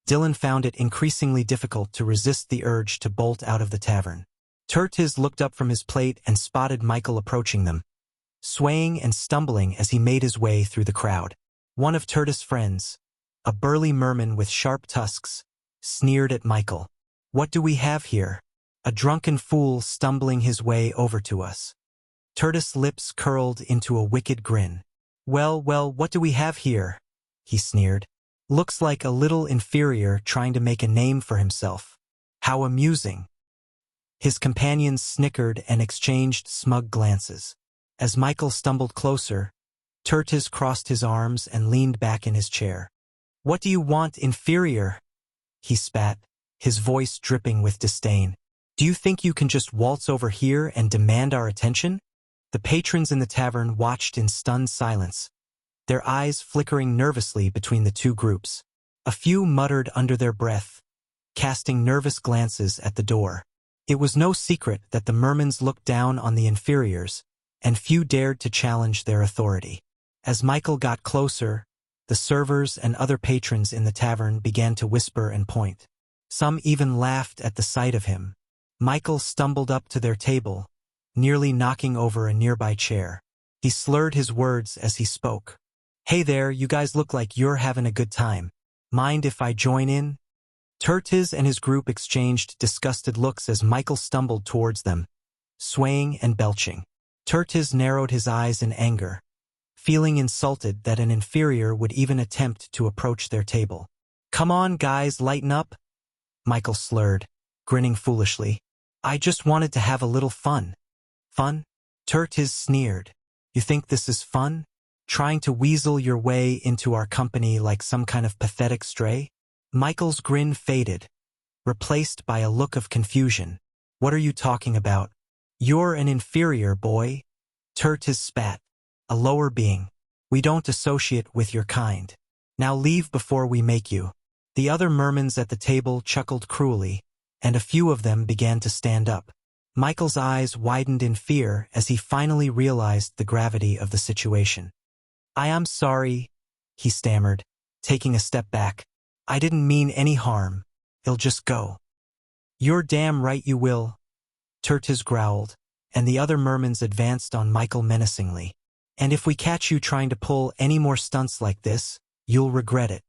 Dylan found it increasingly difficult to resist the urge to bolt out of the tavern. Tertiz looked up from his plate and spotted Michael approaching them, swaying and stumbling as he made his way through the crowd. One of Tertiz's friends, a burly merman with sharp tusks, sneered at Michael. "What do we have here? A drunken fool stumbling his way over to us." Tertiz's lips curled into a wicked grin. Well, what do we have here?" he sneered. "Looks like a little inferior trying to make a name for himself. How amusing." His companions snickered and exchanged smug glances. As Michael stumbled closer, Tertiz crossed his arms and leaned back in his chair. "What do you want, inferior?" he spat, his voice dripping with disdain. "Do you think you can just waltz over here and demand our attention?" The patrons in the tavern watched in stunned silence, their eyes flickering nervously between the two groups. A few muttered under their breath, casting nervous glances at the door. It was no secret that the mermans looked down on the inferiors, and few dared to challenge their authority. As Michael got closer, the servers and other patrons in the tavern began to whisper and point. Some even laughed at the sight of him. Michael stumbled up to their table, nearly knocking over a nearby chair. He slurred his words as he spoke. "Hey there, you guys look like you're having a good time. Mind if I join in?" Tertiz and his group exchanged disgusted looks as Michael stumbled towards them, swaying and belching. Tertiz narrowed his eyes in anger, feeling insulted that an inferior would even attempt to approach their table. "Come on, guys, lighten up," Michael slurred, grinning foolishly. "I just wanted to have a little fun." "Fun?" Tertiz sneered. "You think this is fun? Trying to weasel your way into our company like some kind of pathetic stray?" Michael's grin faded, replaced by a look of confusion. "What are you talking about? You're an inferior, boy." Tertiz spat. "A lower being. We don't associate with your kind. Now leave before we make you." The other mermans at the table chuckled cruelly, and a few of them began to stand up. Michael's eyes widened in fear as he finally realized the gravity of the situation. "I am sorry," he stammered, taking a step back. "I didn't mean any harm. It'll just go." "You're damn right you will," Tertiz growled, and the other mermans advanced on Michael menacingly. "And if we catch you trying to pull any more stunts like this, you'll regret it."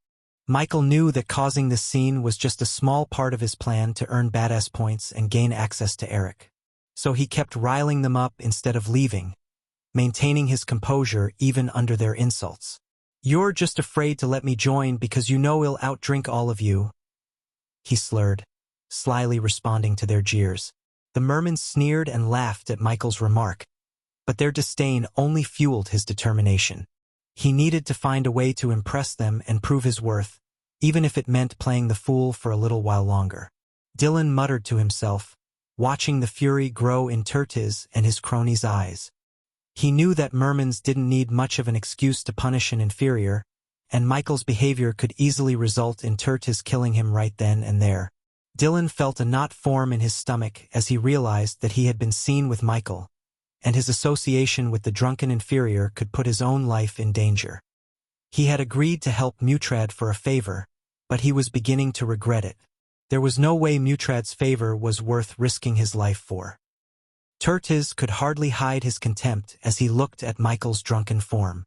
Michael knew that causing this scene was just a small part of his plan to earn badass points and gain access to Eric. So he kept riling them up instead of leaving, maintaining his composure even under their insults. "You're just afraid to let me join because you know he'll outdrink all of you," he slurred, slyly responding to their jeers. The mermen sneered and laughed at Michael's remark, but their disdain only fueled his determination. He needed to find a way to impress them and prove his worth, even if it meant playing the fool for a little while longer. Dylan muttered to himself, watching the fury grow in Tertiz and his cronies' eyes. He knew that mermans didn't need much of an excuse to punish an inferior, and Michael's behavior could easily result in Tertiz killing him right then and there. Dylan felt a knot form in his stomach as he realized that he had been seen with Michael, and his association with the drunken inferior could put his own life in danger. He had agreed to help Mutrad for a favor, but he was beginning to regret it. There was no way Mutrad's favor was worth risking his life for. Tertiz could hardly hide his contempt as he looked at Michael's drunken form.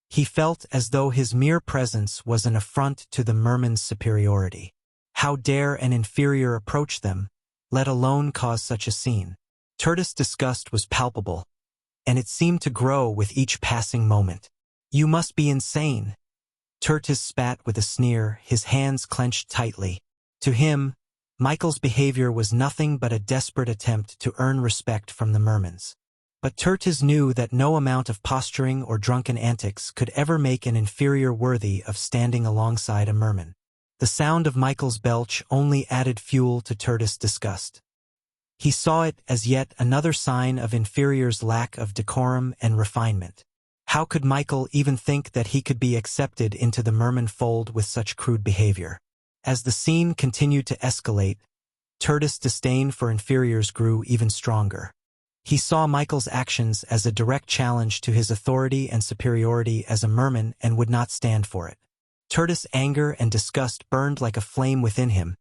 He felt as though his mere presence was an affront to the merman's superiority. How dare an inferior approach them, let alone cause such a scene? Tertiz's disgust was palpable, and it seemed to grow with each passing moment. "You must be insane." Tertiz spat with a sneer, his hands clenched tightly. To him, Michael's behavior was nothing but a desperate attempt to earn respect from the mermans. But Tertiz knew that no amount of posturing or drunken antics could ever make an inferior worthy of standing alongside a merman. The sound of Michael's belch only added fuel to Tertiz's disgust. He saw it as yet another sign of inferior's lack of decorum and refinement. How could Michael even think that he could be accepted into the merman fold with such crude behavior? As the scene continued to escalate, Tertiz's disdain for inferiors grew even stronger. He saw Michael's actions as a direct challenge to his authority and superiority as a merman and would not stand for it. Tertiz's anger and disgust burned like a flame within him,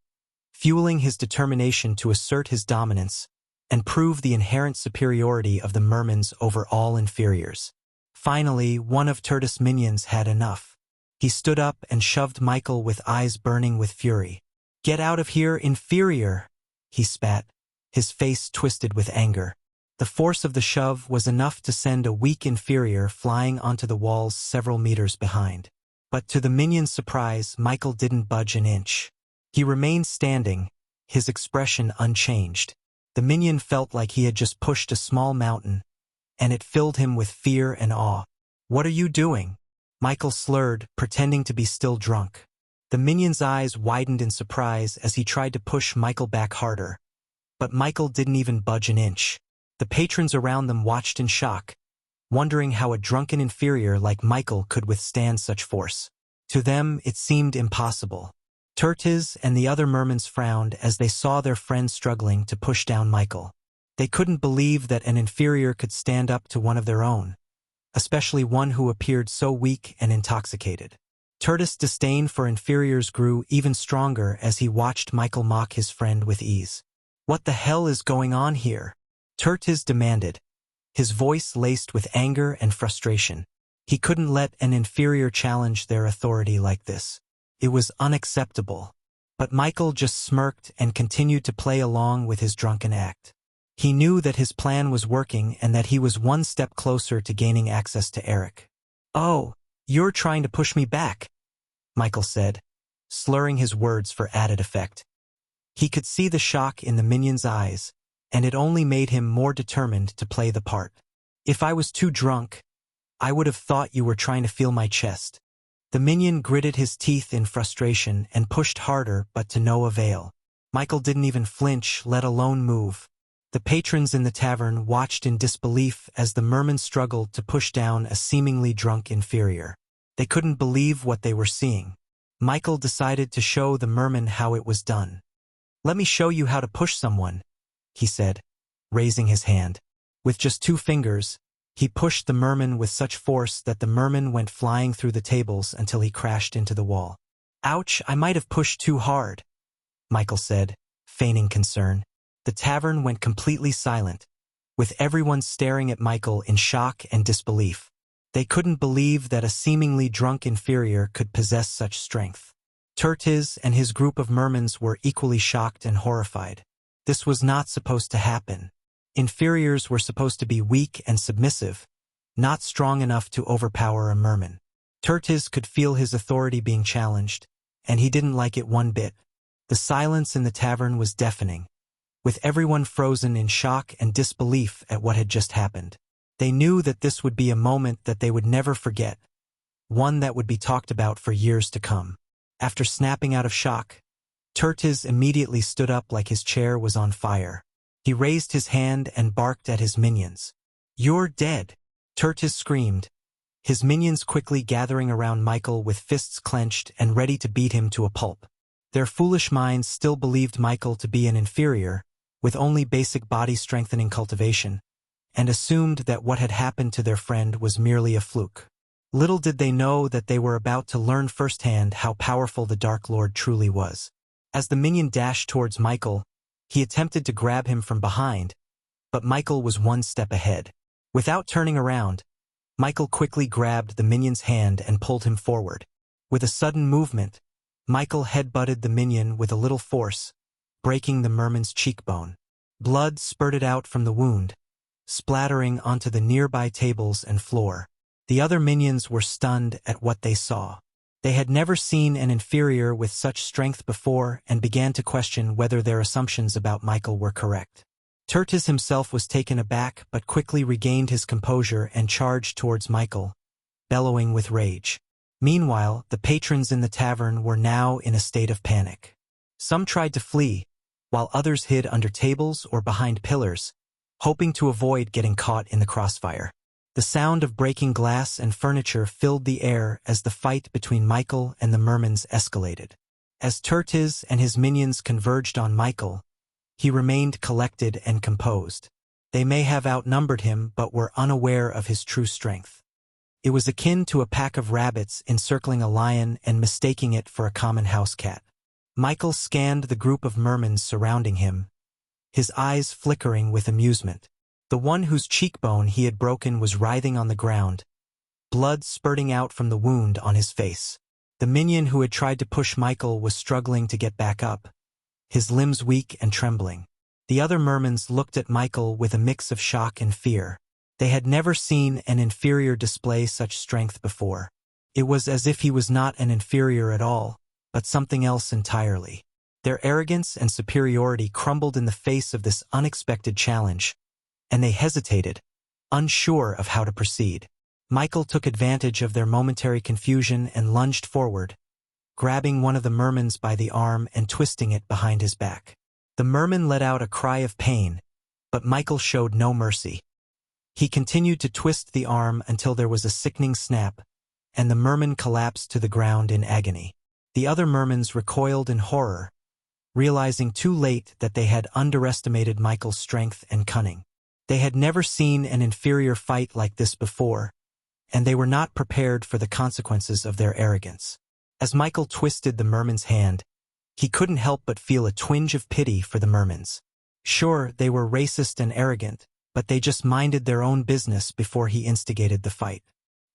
fueling his determination to assert his dominance and prove the inherent superiority of the mermans over all inferiors. Finally, one of Tertiz's minions had enough. He stood up and shoved Michael with eyes burning with fury. "Get out of here, inferior!" he spat, his face twisted with anger. The force of the shove was enough to send a weak inferior flying onto the walls several meters behind. But to the minion's surprise, Michael didn't budge an inch. He remained standing, his expression unchanged. The minion felt like he had just pushed a small mountain, and it filled him with fear and awe. "What are you doing?" Michael slurred, pretending to be still drunk. The minion's eyes widened in surprise as he tried to push Michael back harder. But Michael didn't even budge an inch. The patrons around them watched in shock, wondering how a drunken inferior like Michael could withstand such force. To them, it seemed impossible. Tertiz and the other mermans frowned as they saw their friend struggling to push down Michael. They couldn't believe that an inferior could stand up to one of their own, especially one who appeared so weak and intoxicated. Tertiz's disdain for inferiors grew even stronger as he watched Michael mock his friend with ease. "What the hell is going on here?" Tertiz demanded, his voice laced with anger and frustration. He couldn't let an inferior challenge their authority like this. It was unacceptable. But Michael just smirked and continued to play along with his drunken act. He knew that his plan was working and that he was one step closer to gaining access to Eric. "Oh, you're trying to push me back," Michael said, slurring his words for added effect. He could see the shock in the minion's eyes, and it only made him more determined to play the part. "If I was too drunk, I would have thought you were trying to feel my chest." The minion gritted his teeth in frustration and pushed harder, but to no avail. Michael didn't even flinch, let alone move. The patrons in the tavern watched in disbelief as the merman struggled to push down a seemingly drunk inferior. They couldn't believe what they were seeing. Michael decided to show the merman how it was done. "Let me show you how to push someone," he said, raising his hand. With just 2 fingers, he pushed the merman with such force that the merman went flying through the tables until he crashed into the wall. "Ouch, I might have pushed too hard," Michael said, feigning concern. The tavern went completely silent, with everyone staring at Michael in shock and disbelief. They couldn't believe that a seemingly drunk inferior could possess such strength. Tertiz and his group of mermans were equally shocked and horrified. This was not supposed to happen. Inferiors were supposed to be weak and submissive, not strong enough to overpower a merman. Tertiz could feel his authority being challenged, and he didn't like it one bit. The silence in the tavern was deafening, with everyone frozen in shock and disbelief at what had just happened. They knew that this would be a moment that they would never forget, one that would be talked about for years to come. After snapping out of shock, Tertiz immediately stood up like his chair was on fire. He raised his hand and barked at his minions. "You're dead!" Tertiz screamed, his minions quickly gathering around Michael with fists clenched and ready to beat him to a pulp. Their foolish minds still believed Michael to be an inferior, with only basic body-strengthening cultivation, and assumed that what had happened to their friend was merely a fluke. Little did they know that they were about to learn firsthand how powerful the Dark Lord truly was. As the minion dashed towards Michael, he attempted to grab him from behind, but Michael was one step ahead. Without turning around, Michael quickly grabbed the minion's hand and pulled him forward. With a sudden movement, Michael headbutted the minion with a little force, breaking the merman's cheekbone. Blood spurted out from the wound, splattering onto the nearby tables and floor. The other minions were stunned at what they saw. They had never seen an inferior with such strength before and began to question whether their assumptions about Michael were correct. Tertiz himself was taken aback but quickly regained his composure and charged towards Michael, bellowing with rage. Meanwhile, the patrons in the tavern were now in a state of panic. Some tried to flee, while others hid under tables or behind pillars, hoping to avoid getting caught in the crossfire. The sound of breaking glass and furniture filled the air as the fight between Michael and the mermans escalated. As Tertiz and his minions converged on Michael, he remained collected and composed. They may have outnumbered him but were unaware of his true strength. It was akin to a pack of rabbits encircling a lion and mistaking it for a common house cat. Michael scanned the group of mermans surrounding him, his eyes flickering with amusement. The one whose cheekbone he had broken was writhing on the ground, blood spurting out from the wound on his face. The minion who had tried to push Michael was struggling to get back up, his limbs weak and trembling. The other mermans looked at Michael with a mix of shock and fear. They had never seen an inferior display such strength before. It was as if he was not an inferior at all, but something else entirely. Their arrogance and superiority crumbled in the face of this unexpected challenge, and they hesitated, unsure of how to proceed. Michael took advantage of their momentary confusion and lunged forward, grabbing one of the mermans by the arm and twisting it behind his back. The merman let out a cry of pain, but Michael showed no mercy. He continued to twist the arm until there was a sickening snap, and the merman collapsed to the ground in agony. The other mermans recoiled in horror, realizing too late that they had underestimated Michael's strength and cunning. They had never seen an inferior fight like this before, and they were not prepared for the consequences of their arrogance. As Michael twisted the merman's hand, he couldn't help but feel a twinge of pity for the mermans. Sure, they were racist and arrogant, but they just minded their own business before he instigated the fight.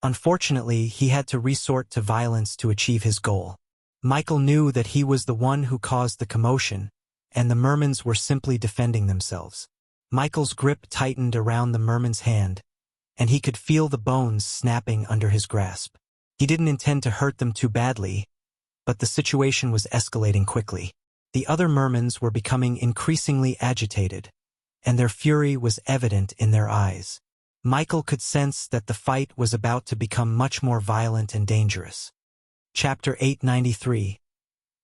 Unfortunately, he had to resort to violence to achieve his goal. Michael knew that he was the one who caused the commotion, and the mermans were simply defending themselves. Michael's grip tightened around the merman's hand, and he could feel the bones snapping under his grasp. He didn't intend to hurt them too badly, but the situation was escalating quickly. The other mermans were becoming increasingly agitated, and their fury was evident in their eyes. Michael could sense that the fight was about to become much more violent and dangerous. Chapter 893.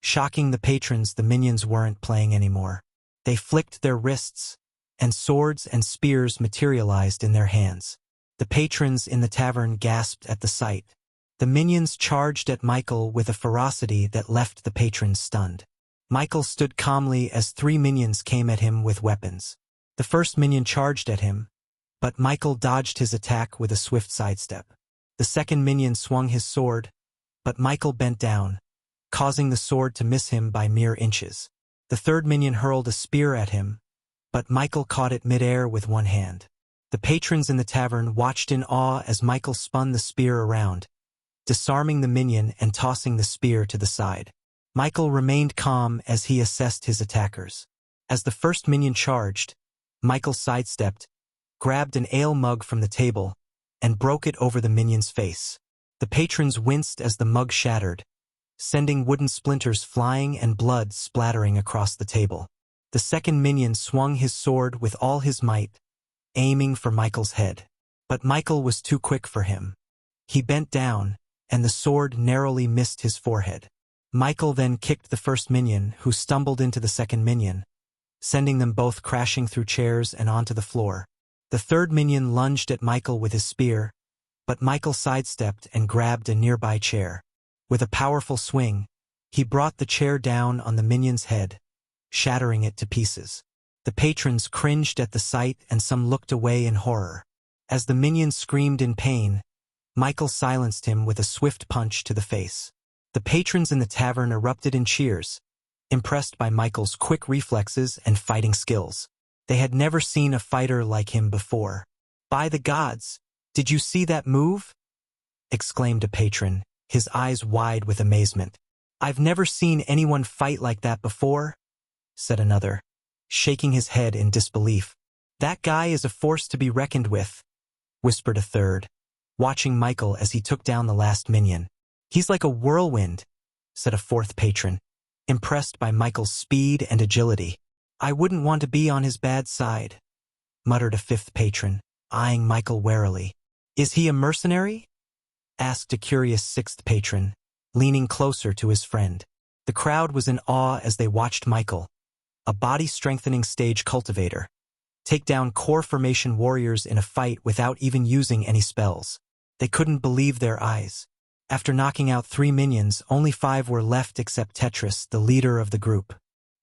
Shocking the patrons, the minions weren't playing anymore. They flicked their wrists, and swords and spears materialized in their hands. The patrons in the tavern gasped at the sight. The minions charged at Michael with a ferocity that left the patrons stunned. Michael stood calmly as 3 minions came at him with weapons. The first minion charged at him, but Michael dodged his attack with a swift sidestep. The second minion swung his sword, but Michael bent down, causing the sword to miss him by mere inches. The third minion hurled a spear at him, but Michael caught it midair with one hand. The patrons in the tavern watched in awe as Michael spun the spear around, disarming the minion and tossing the spear to the side. Michael remained calm as he assessed his attackers. As the first minion charged, Michael sidestepped, grabbed an ale mug from the table, and broke it over the minion's face. The patrons winced as the mug shattered, sending wooden splinters flying and blood splattering across the table. The second minion swung his sword with all his might, aiming for Michael's head. But Michael was too quick for him. He bent down, and the sword narrowly missed his forehead. Michael then kicked the first minion, who stumbled into the second minion, sending them both crashing through chairs and onto the floor. The third minion lunged at Michael with his spear, but Michael sidestepped and grabbed a nearby chair. With a powerful swing, he brought the chair down on the minion's head, shattering it to pieces. The patrons cringed at the sight and some looked away in horror. As the minion screamed in pain, Michael silenced him with a swift punch to the face. The patrons in the tavern erupted in cheers, impressed by Michael's quick reflexes and fighting skills. They had never seen a fighter like him before. "By the gods, did you see that move?" exclaimed a patron, his eyes wide with amazement. "I've never seen anyone fight like that before," said another, shaking his head in disbelief. "That guy is a force to be reckoned with," whispered a third, watching Michael as he took down the last minion. "He's like a whirlwind," said a fourth patron, impressed by Michael's speed and agility. "I wouldn't want to be on his bad side." muttered a fifth patron, eyeing Michael warily. Is he a mercenary? Asked a curious sixth patron, leaning closer to his friend. The crowd was in awe as they watched Michael, a body-strengthening stage cultivator, take down core formation warriors in a fight without even using any spells. They couldn't believe their eyes. After knocking out 3 minions, only 5 were left except Tetris, the leader of the group.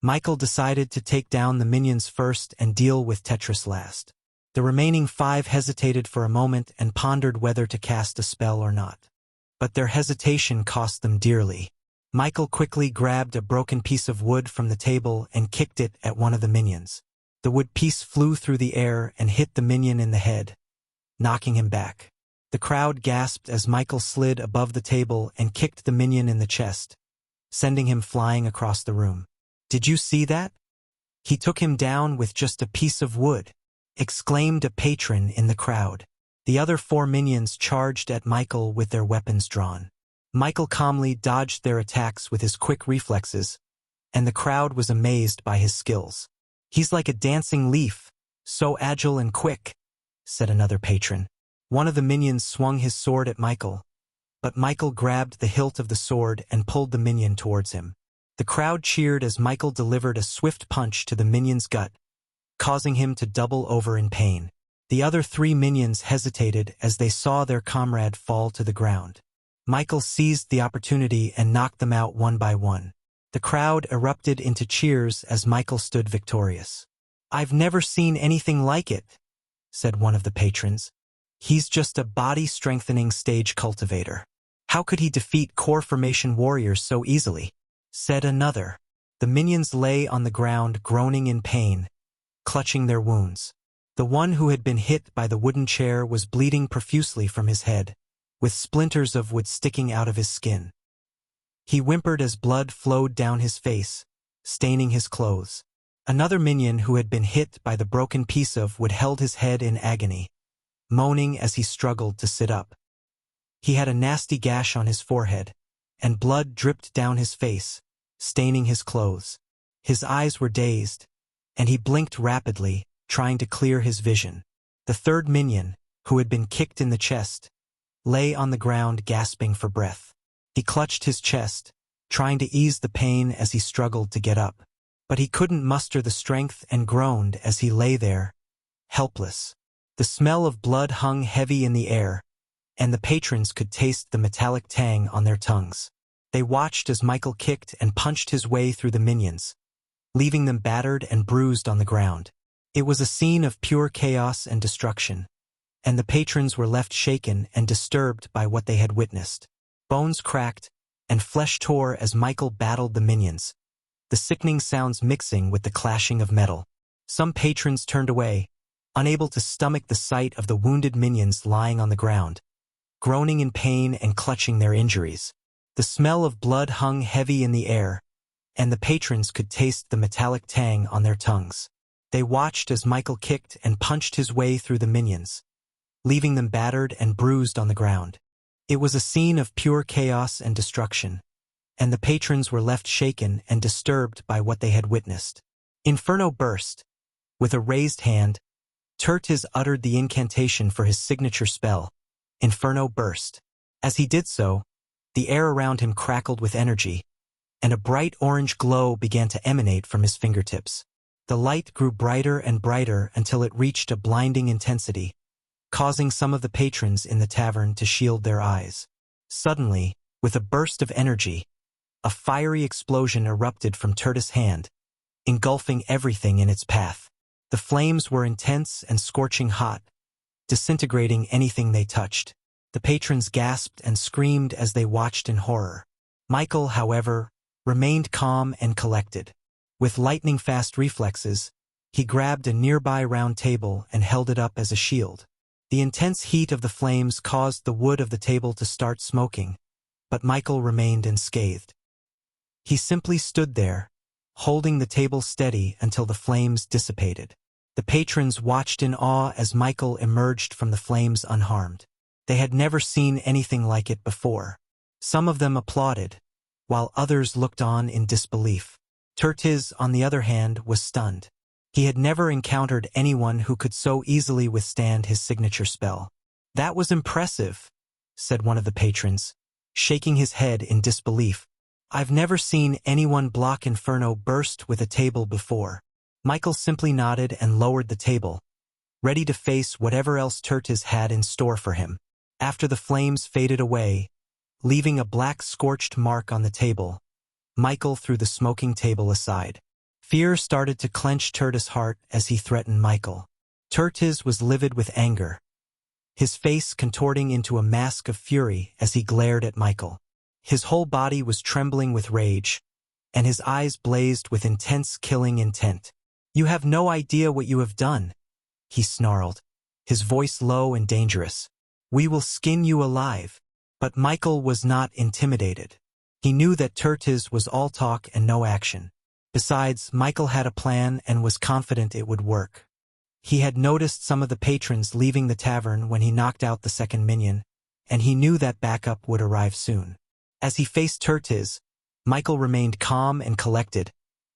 Michael decided to take down the minions first and deal with Tetris last. The remaining 5 hesitated for a moment and pondered whether to cast a spell or not. But their hesitation cost them dearly. Michael quickly grabbed a broken piece of wood from the table and kicked it at one of the minions. The wood piece flew through the air and hit the minion in the head, knocking him back. The crowd gasped as Michael slid above the table and kicked the minion in the chest, sending him flying across the room. Did you see that? He took him down with just a piece of wood, exclaimed a patron in the crowd. The other 4 minions charged at Michael with their weapons drawn. Michael calmly dodged their attacks with his quick reflexes, and the crowd was amazed by his skills. He's like a dancing leaf, so agile and quick, said another patron. One of the minions swung his sword at Michael, but Michael grabbed the hilt of the sword and pulled the minion towards him. The crowd cheered as Michael delivered a swift punch to the minion's gut, causing him to double over in pain. The other 3 minions hesitated as they saw their comrade fall to the ground. Michael seized the opportunity and knocked them out one by one. The crowd erupted into cheers as Michael stood victorious. I've never seen anything like it, said one of the patrons. He's just a body-strengthening stage cultivator. How could he defeat core formation warriors so easily? Said another. The minions lay on the ground groaning in pain, clutching their wounds. The one who had been hit by the wooden chair was bleeding profusely from his head, with splinters of wood sticking out of his skin. He whimpered as blood flowed down his face, staining his clothes. Another minion who had been hit by the broken piece of wood held his head in agony, moaning as he struggled to sit up. He had a nasty gash on his forehead, and blood dripped down his face, staining his clothes. His eyes were dazed, and he blinked rapidly, trying to clear his vision. The third minion, who had been kicked in the chest, lay on the ground gasping for breath. He clutched his chest, trying to ease the pain as he struggled to get up. But he couldn't muster the strength and groaned as he lay there, helpless. The smell of blood hung heavy in the air, and the patrons could taste the metallic tang on their tongues. They watched as Michael kicked and punched his way through the minions, leaving them battered and bruised on the ground. It was a scene of pure chaos and destruction, and the patrons were left shaken and disturbed by what they had witnessed. Bones cracked, and flesh tore as Michael battled the minions, the sickening sounds mixing with the clashing of metal. Some patrons turned away, unable to stomach the sight of the wounded minions lying on the ground, groaning in pain and clutching their injuries. The smell of blood hung heavy in the air, and the patrons could taste the metallic tang on their tongues. They watched as Michael kicked and punched his way through the minions, leaving them battered and bruised on the ground. It was a scene of pure chaos and destruction, and the patrons were left shaken and disturbed by what they had witnessed. Inferno burst. With a raised hand, Tertiz uttered the incantation for his signature spell, Inferno burst. As he did so, the air around him crackled with energy, and a bright orange glow began to emanate from his fingertips. The light grew brighter and brighter until it reached a blinding intensity, causing some of the patrons in the tavern to shield their eyes. Suddenly, with a burst of energy, a fiery explosion erupted from Tertiz' hand, engulfing everything in its path. The flames were intense and scorching hot, disintegrating anything they touched. The patrons gasped and screamed as they watched in horror. Michael, however, remained calm and collected. With lightning-fast reflexes, he grabbed a nearby round table and held it up as a shield. The intense heat of the flames caused the wood of the table to start smoking, but Michael remained unscathed. He simply stood there, holding the table steady until the flames dissipated. The patrons watched in awe as Michael emerged from the flames unharmed. They had never seen anything like it before. Some of them applauded, while others looked on in disbelief. Tertiz, on the other hand, was stunned. He had never encountered anyone who could so easily withstand his signature spell. "That was impressive," said one of the patrons, shaking his head in disbelief. "I've never seen anyone block Inferno burst with a table before." Michael simply nodded and lowered the table, ready to face whatever else Tertiz had in store for him. After the flames faded away, leaving a black scorched mark on the table, Michael threw the smoking table aside. Fear started to clench Tertiz's heart as he threatened Michael. Tertiz was livid with anger, his face contorting into a mask of fury as he glared at Michael. His whole body was trembling with rage, and his eyes blazed with intense killing intent. "You have no idea what you have done," he snarled, his voice low and dangerous. "We will skin you alive." But Michael was not intimidated. He knew that Tertiz was all talk and no action. Besides, Michael had a plan and was confident it would work. He had noticed some of the patrons leaving the tavern when he knocked out the second minion, and he knew that backup would arrive soon. As he faced Tertiz, Michael remained calm and collected,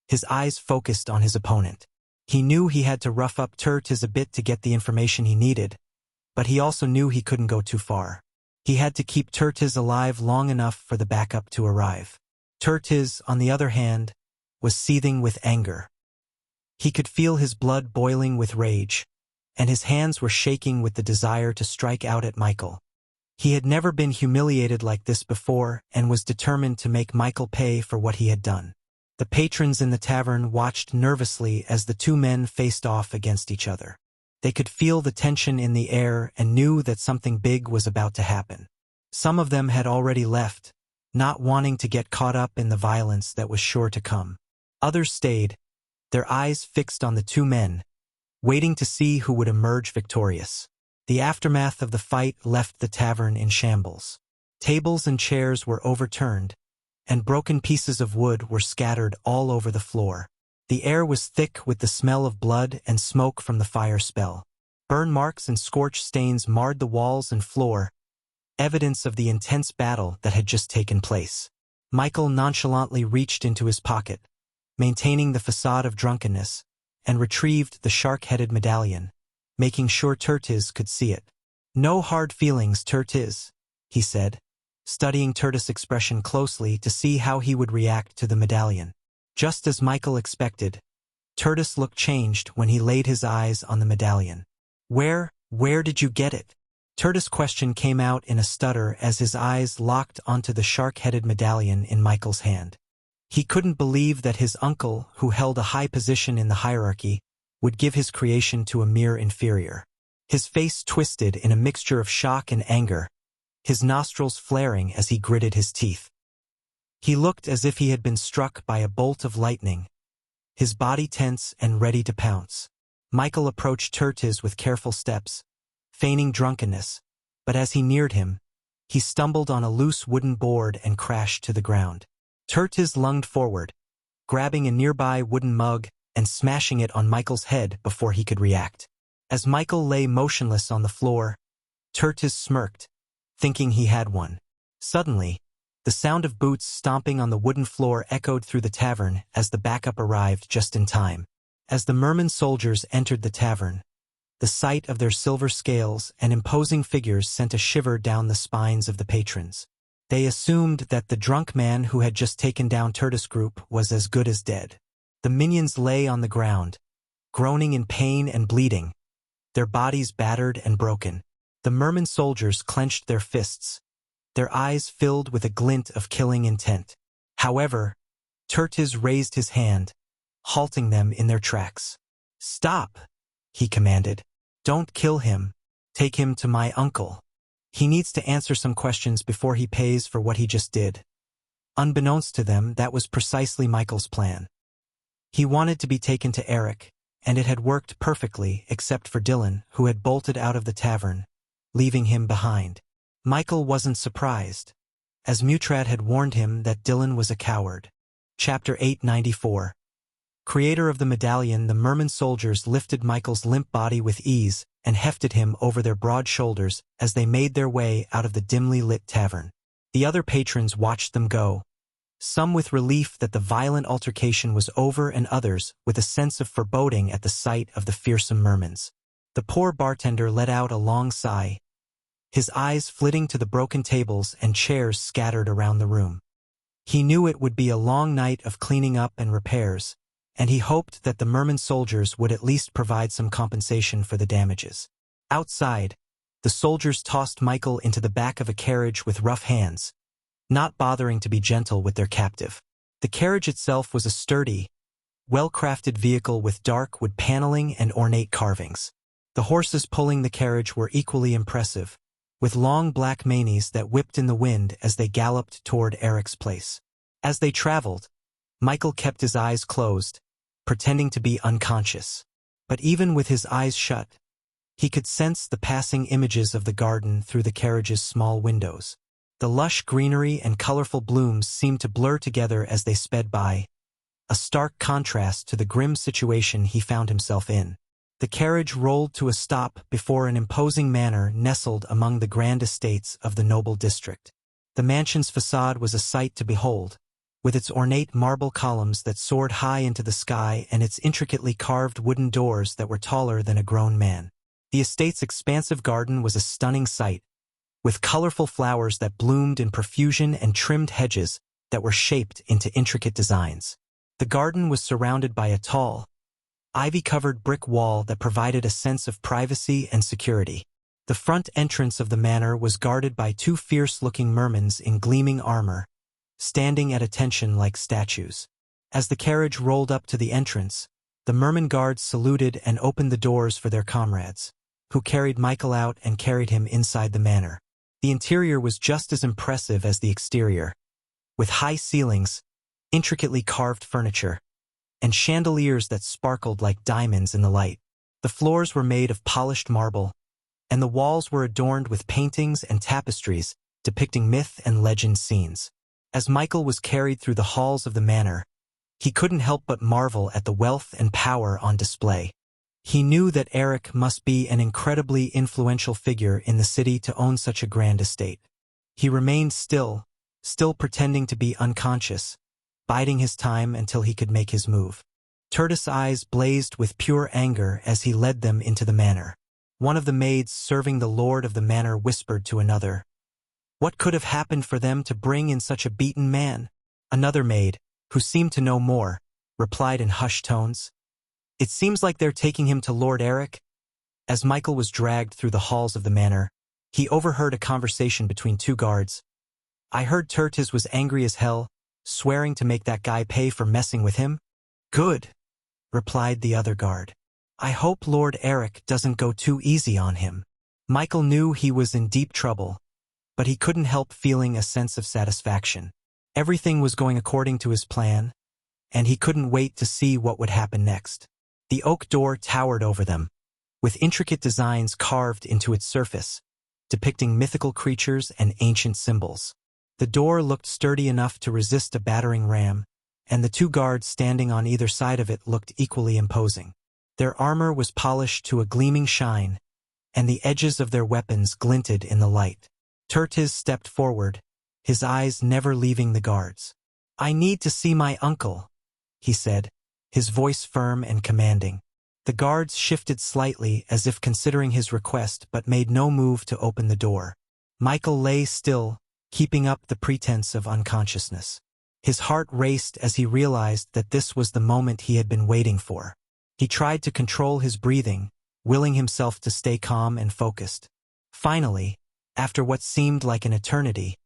his eyes focused on his opponent. He knew he had to rough up Tertiz a bit to get the information he needed, but he also knew he couldn't go too far. He had to keep Tertiz alive long enough for the backup to arrive. Tertiz, on the other hand, was seething with anger. He could feel his blood boiling with rage, and his hands were shaking with the desire to strike out at Michael. He had never been humiliated like this before and was determined to make Michael pay for what he had done. The patrons in the tavern watched nervously as the two men faced off against each other. They could feel the tension in the air and knew that something big was about to happen. Some of them had already left, not wanting to get caught up in the violence that was sure to come. Others stayed, their eyes fixed on the two men, waiting to see who would emerge victorious. The aftermath of the fight left the tavern in shambles. Tables and chairs were overturned, and broken pieces of wood were scattered all over the floor. The air was thick with the smell of blood and smoke from the fire spell. Burn marks and scorch stains marred the walls and floor, evidence of the intense battle that had just taken place. Michael nonchalantly reached into his pocket, maintaining the facade of drunkenness, and retrieved the shark-headed medallion, making sure Tertiz could see it. "No hard feelings, Tertiz," he said, studying Tertiz's expression closely to see how he would react to the medallion. Just as Michael expected, Tertiz looked changed when he laid his eyes on the medallion. Where did you get it?" Tertiz's question came out in a stutter as his eyes locked onto the shark-headed medallion in Michael's hand. He couldn't believe that his uncle, who held a high position in the hierarchy, would give his creation to a mere inferior. His face twisted in a mixture of shock and anger, his nostrils flaring as he gritted his teeth. He looked as if he had been struck by a bolt of lightning, his body tense and ready to pounce. Michael approached Tertiz with careful steps, feigning drunkenness, but as he neared him, he stumbled on a loose wooden board and crashed to the ground. Tertiz lunged forward, grabbing a nearby wooden mug and smashing it on Michael's head before he could react. As Michael lay motionless on the floor, Tertiz smirked, thinking he had won. Suddenly, the sound of boots stomping on the wooden floor echoed through the tavern as the backup arrived just in time. As the merman soldiers entered the tavern, the sight of their silver scales and imposing figures sent a shiver down the spines of the patrons. They assumed that the drunk man who had just taken down Tertiz's group was as good as dead. The minions lay on the ground, groaning in pain and bleeding, their bodies battered and broken. The merman soldiers clenched their fists, their eyes filled with a glint of killing intent. However, Tertiz raised his hand, halting them in their tracks. "Stop," he commanded. "Don't kill him. Take him to my uncle. He needs to answer some questions before he pays for what he just did." Unbeknownst to them, that was precisely Michael's plan. He wanted to be taken to Eric, and it had worked perfectly except for Dylan, who had bolted out of the tavern, leaving him behind. Michael wasn't surprised, as Mutrad had warned him that Dylan was a coward. Chapter 894. Creator of the medallion, the merman soldiers lifted Michael's limp body with ease and hefted him over their broad shoulders as they made their way out of the dimly lit tavern. The other patrons watched them go, some with relief that the violent altercation was over and others with a sense of foreboding at the sight of the fearsome mermans. The poor bartender let out a long sigh, his eyes flitting to the broken tables and chairs scattered around the room. He knew it would be a long night of cleaning up and repairs, and he hoped that the merman soldiers would at least provide some compensation for the damages. Outside, the soldiers tossed Michael into the back of a carriage with rough hands, not bothering to be gentle with their captive. The carriage itself was a sturdy, well-crafted vehicle with dark wood paneling and ornate carvings. The horses pulling the carriage were equally impressive, with long black manes that whipped in the wind as they galloped toward Eric's place. As they traveled, Michael kept his eyes closed, pretending to be unconscious. But even with his eyes shut, he could sense the passing images of the garden through the carriage's small windows. The lush greenery and colorful blooms seemed to blur together as they sped by, a stark contrast to the grim situation he found himself in. The carriage rolled to a stop before an imposing manor nestled among the grand estates of the noble district. The mansion's facade was a sight to behold, with its ornate marble columns that soared high into the sky and its intricately carved wooden doors that were taller than a grown man. The estate's expansive garden was a stunning sight, with colorful flowers that bloomed in profusion and trimmed hedges that were shaped into intricate designs. The garden was surrounded by a tall, ivy-covered brick wall that provided a sense of privacy and security. The front entrance of the manor was guarded by two fierce-looking mermans in gleaming armor, standing at attention like statues. As the carriage rolled up to the entrance, the merman guards saluted and opened the doors for their comrades, who carried Michael out and carried him inside the manor. The interior was just as impressive as the exterior, with high ceilings, intricately carved furniture, and chandeliers that sparkled like diamonds in the light. The floors were made of polished marble, and the walls were adorned with paintings and tapestries depicting myth and legend scenes. As Michael was carried through the halls of the manor, he couldn't help but marvel at the wealth and power on display. He knew that Eric must be an incredibly influential figure in the city to own such a grand estate. He remained still pretending to be unconscious, biding his time until he could make his move. Tertis' eyes blazed with pure anger as he led them into the manor. One of the maids serving the lord of the manor whispered to another, "What could have happened for them to bring in such a beaten man?" Another maid, who seemed to know more, replied in hushed tones, "It seems like they're taking him to Lord Eric." As Michael was dragged through the halls of the manor, he overheard a conversation between two guards. "I heard Tertis was angry as hell, swearing to make that guy pay for messing with him." "Good," replied the other guard. "I hope Lord Eric doesn't go too easy on him." Michael knew he was in deep trouble, but he couldn't help feeling a sense of satisfaction. Everything was going according to his plan, and he couldn't wait to see what would happen next. The oak door towered over them, with intricate designs carved into its surface, depicting mythical creatures and ancient symbols. The door looked sturdy enough to resist a battering ram, and the two guards standing on either side of it looked equally imposing. Their armor was polished to a gleaming shine, and the edges of their weapons glinted in the light. Tertis stepped forward, his eyes never leaving the guards. "I need to see my uncle," he said, his voice firm and commanding. The guards shifted slightly as if considering his request but made no move to open the door. Michael lay still, keeping up the pretense of unconsciousness. His heart raced as he realized that this was the moment he had been waiting for. He tried to control his breathing, willing himself to stay calm and focused. Finally, after what seemed like an eternity,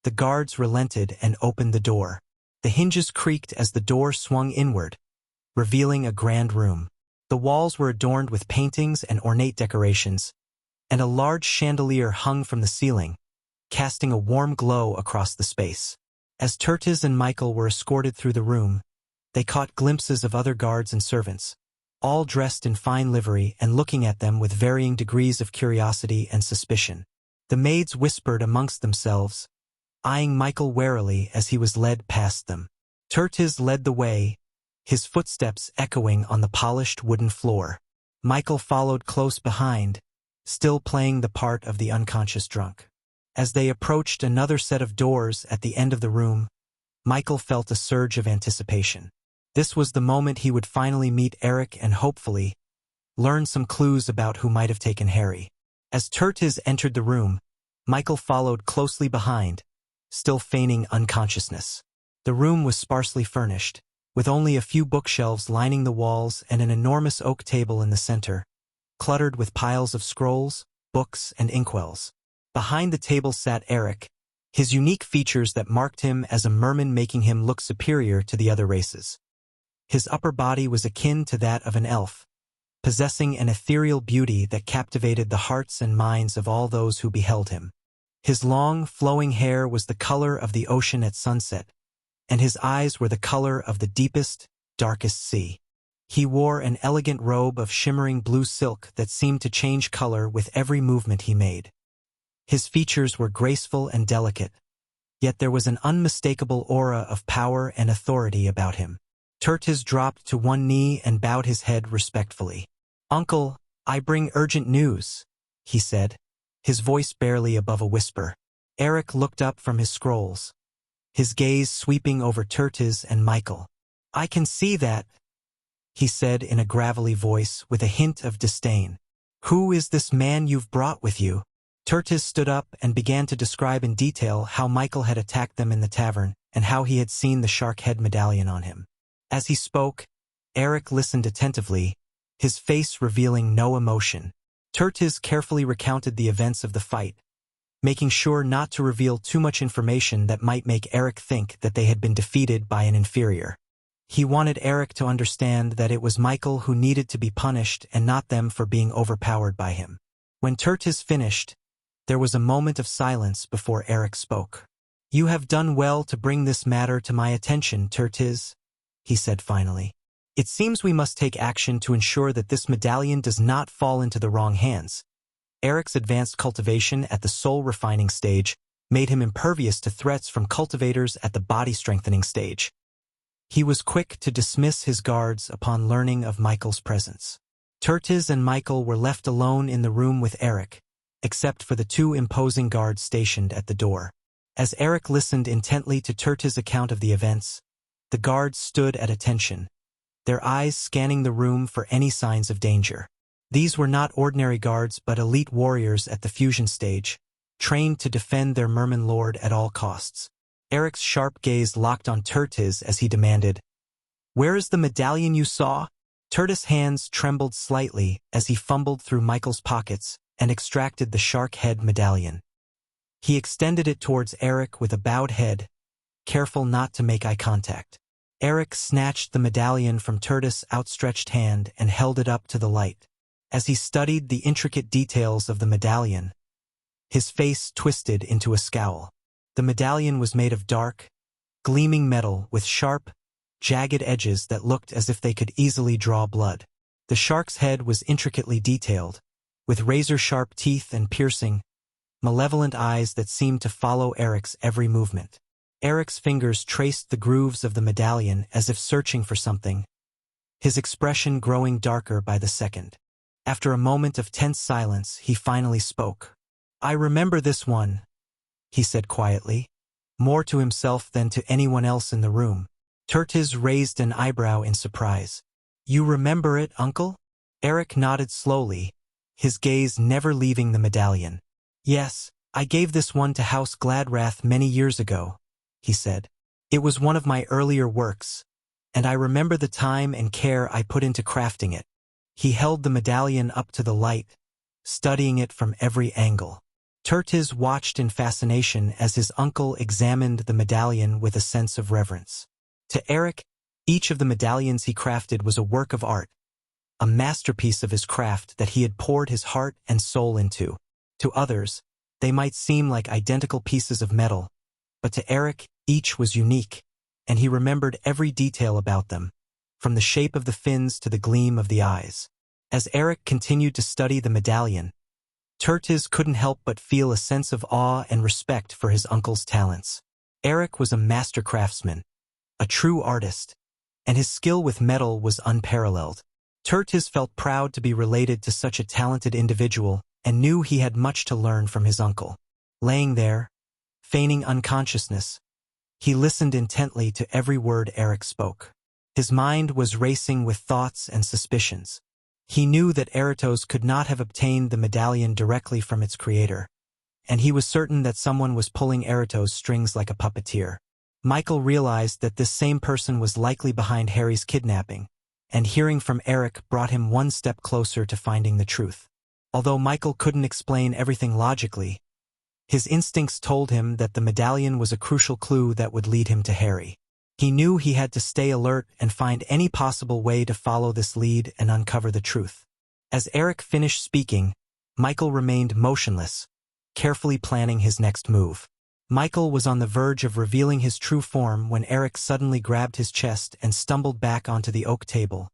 the guards relented and opened the door. The hinges creaked as the door swung inward, revealing a grand room. The walls were adorned with paintings and ornate decorations, and a large chandelier hung from the ceiling, casting a warm glow across the space. As Tertis and Michael were escorted through the room, they caught glimpses of other guards and servants, all dressed in fine livery and looking at them with varying degrees of curiosity and suspicion. The maids whispered amongst themselves, eyeing Michael warily as he was led past them. Tertis led the way, his footsteps echoing on the polished wooden floor. Michael followed close behind, still playing the part of the unconscious drunk. As they approached another set of doors at the end of the room, Michael felt a surge of anticipation. This was the moment he would finally meet Eric and hopefully learn some clues about who might have taken Harry. As Tertiz entered the room, Michael followed closely behind, still feigning unconsciousness. The room was sparsely furnished, with only a few bookshelves lining the walls and an enormous oak table in the center, cluttered with piles of scrolls, books, and inkwells. Behind the table sat Eric, his unique features that marked him as a merman making him look superior to the other races. His upper body was akin to that of an elf, possessing an ethereal beauty that captivated the hearts and minds of all those who beheld him. His long, flowing hair was the color of the ocean at sunset, and his eyes were the color of the deepest, darkest sea. He wore an elegant robe of shimmering blue silk that seemed to change color with every movement he made. His features were graceful and delicate, yet there was an unmistakable aura of power and authority about him. Tertiz dropped to one knee and bowed his head respectfully. "Uncle, I bring urgent news," he said, his voice barely above a whisper. Eric looked up from his scrolls, his gaze sweeping over Tertiz and Michael. "I can see that," he said in a gravelly voice with a hint of disdain. "Who is this man you've brought with you?" Tertiz stood up and began to describe in detail how Michael had attacked them in the tavern and how he had seen the shark head medallion on him. As he spoke, Eric listened attentively, his face revealing no emotion. Tertiz carefully recounted the events of the fight, making sure not to reveal too much information that might make Eric think that they had been defeated by an inferior. He wanted Eric to understand that it was Michael who needed to be punished and not them for being overpowered by him. When Tertiz finished, there was a moment of silence before Eric spoke. "You have done well to bring this matter to my attention, Tertiz," he said finally. "It seems we must take action to ensure that this medallion does not fall into the wrong hands." Eric's advanced cultivation at the soul-refining stage made him impervious to threats from cultivators at the body-strengthening stage. He was quick to dismiss his guards upon learning of Michael's presence. Tertiz and Michael were left alone in the room with Eric, except for the two imposing guards stationed at the door. As Eric listened intently to Tertiz's account of the events, the guards stood at attention, their eyes scanning the room for any signs of danger. These were not ordinary guards but elite warriors at the fusion stage, trained to defend their merman lord at all costs. Eric's sharp gaze locked on Tertiz as he demanded, "Where is the medallion you saw?" Tertiz's hands trembled slightly as he fumbled through Michael's pockets and extracted the shark head medallion. He extended it towards Eric with a bowed head, careful not to make eye contact. Eric snatched the medallion from Tertiz's outstretched hand and held it up to the light. As he studied the intricate details of the medallion, his face twisted into a scowl. The medallion was made of dark, gleaming metal with sharp, jagged edges that looked as if they could easily draw blood. The shark's head was intricately detailed, with razor-sharp teeth and piercing, malevolent eyes that seemed to follow Eric's every movement. Eric's fingers traced the grooves of the medallion as if searching for something, his expression growing darker by the second. After a moment of tense silence, he finally spoke. "I remember this one," he said quietly, more to himself than to anyone else in the room. Tertiz raised an eyebrow in surprise. "You remember it, uncle?" Eric nodded slowly, his gaze never leaving the medallion. "Yes, I gave this one to House Gladrath many years ago," he said. "It was one of my earlier works, and I remember the time and care I put into crafting it." He held the medallion up to the light, studying it from every angle. Tertiz watched in fascination as his uncle examined the medallion with a sense of reverence. To Eric, each of the medallions he crafted was a work of art, a masterpiece of his craft that he had poured his heart and soul into. To others, they might seem like identical pieces of metal, but to Eric, each was unique, and he remembered every detail about them, from the shape of the fins to the gleam of the eyes. As Eric continued to study the medallion, Tertiz couldn't help but feel a sense of awe and respect for his uncle's talents. Eric was a master craftsman, a true artist, and his skill with metal was unparalleled. Tertiz felt proud to be related to such a talented individual and knew he had much to learn from his uncle. Laying there, feigning unconsciousness, He listened intently to every word Eric spoke. His mind was racing with thoughts and suspicions. He knew that Eratos could not have obtained the medallion directly from its creator, and he was certain that someone was pulling Eratos' strings like a puppeteer. Michael realized that this same person was likely behind Harry's kidnapping, and hearing from Eric brought him one step closer to finding the truth. Although Michael couldn't explain everything logically, his instincts told him that the medallion was a crucial clue that would lead him to Harry. He knew he had to stay alert and find any possible way to follow this lead and uncover the truth. As Eric finished speaking, Michael remained motionless, carefully planning his next move. Michael was on the verge of revealing his true form when Eric suddenly grabbed his chest and stumbled back onto the oak table,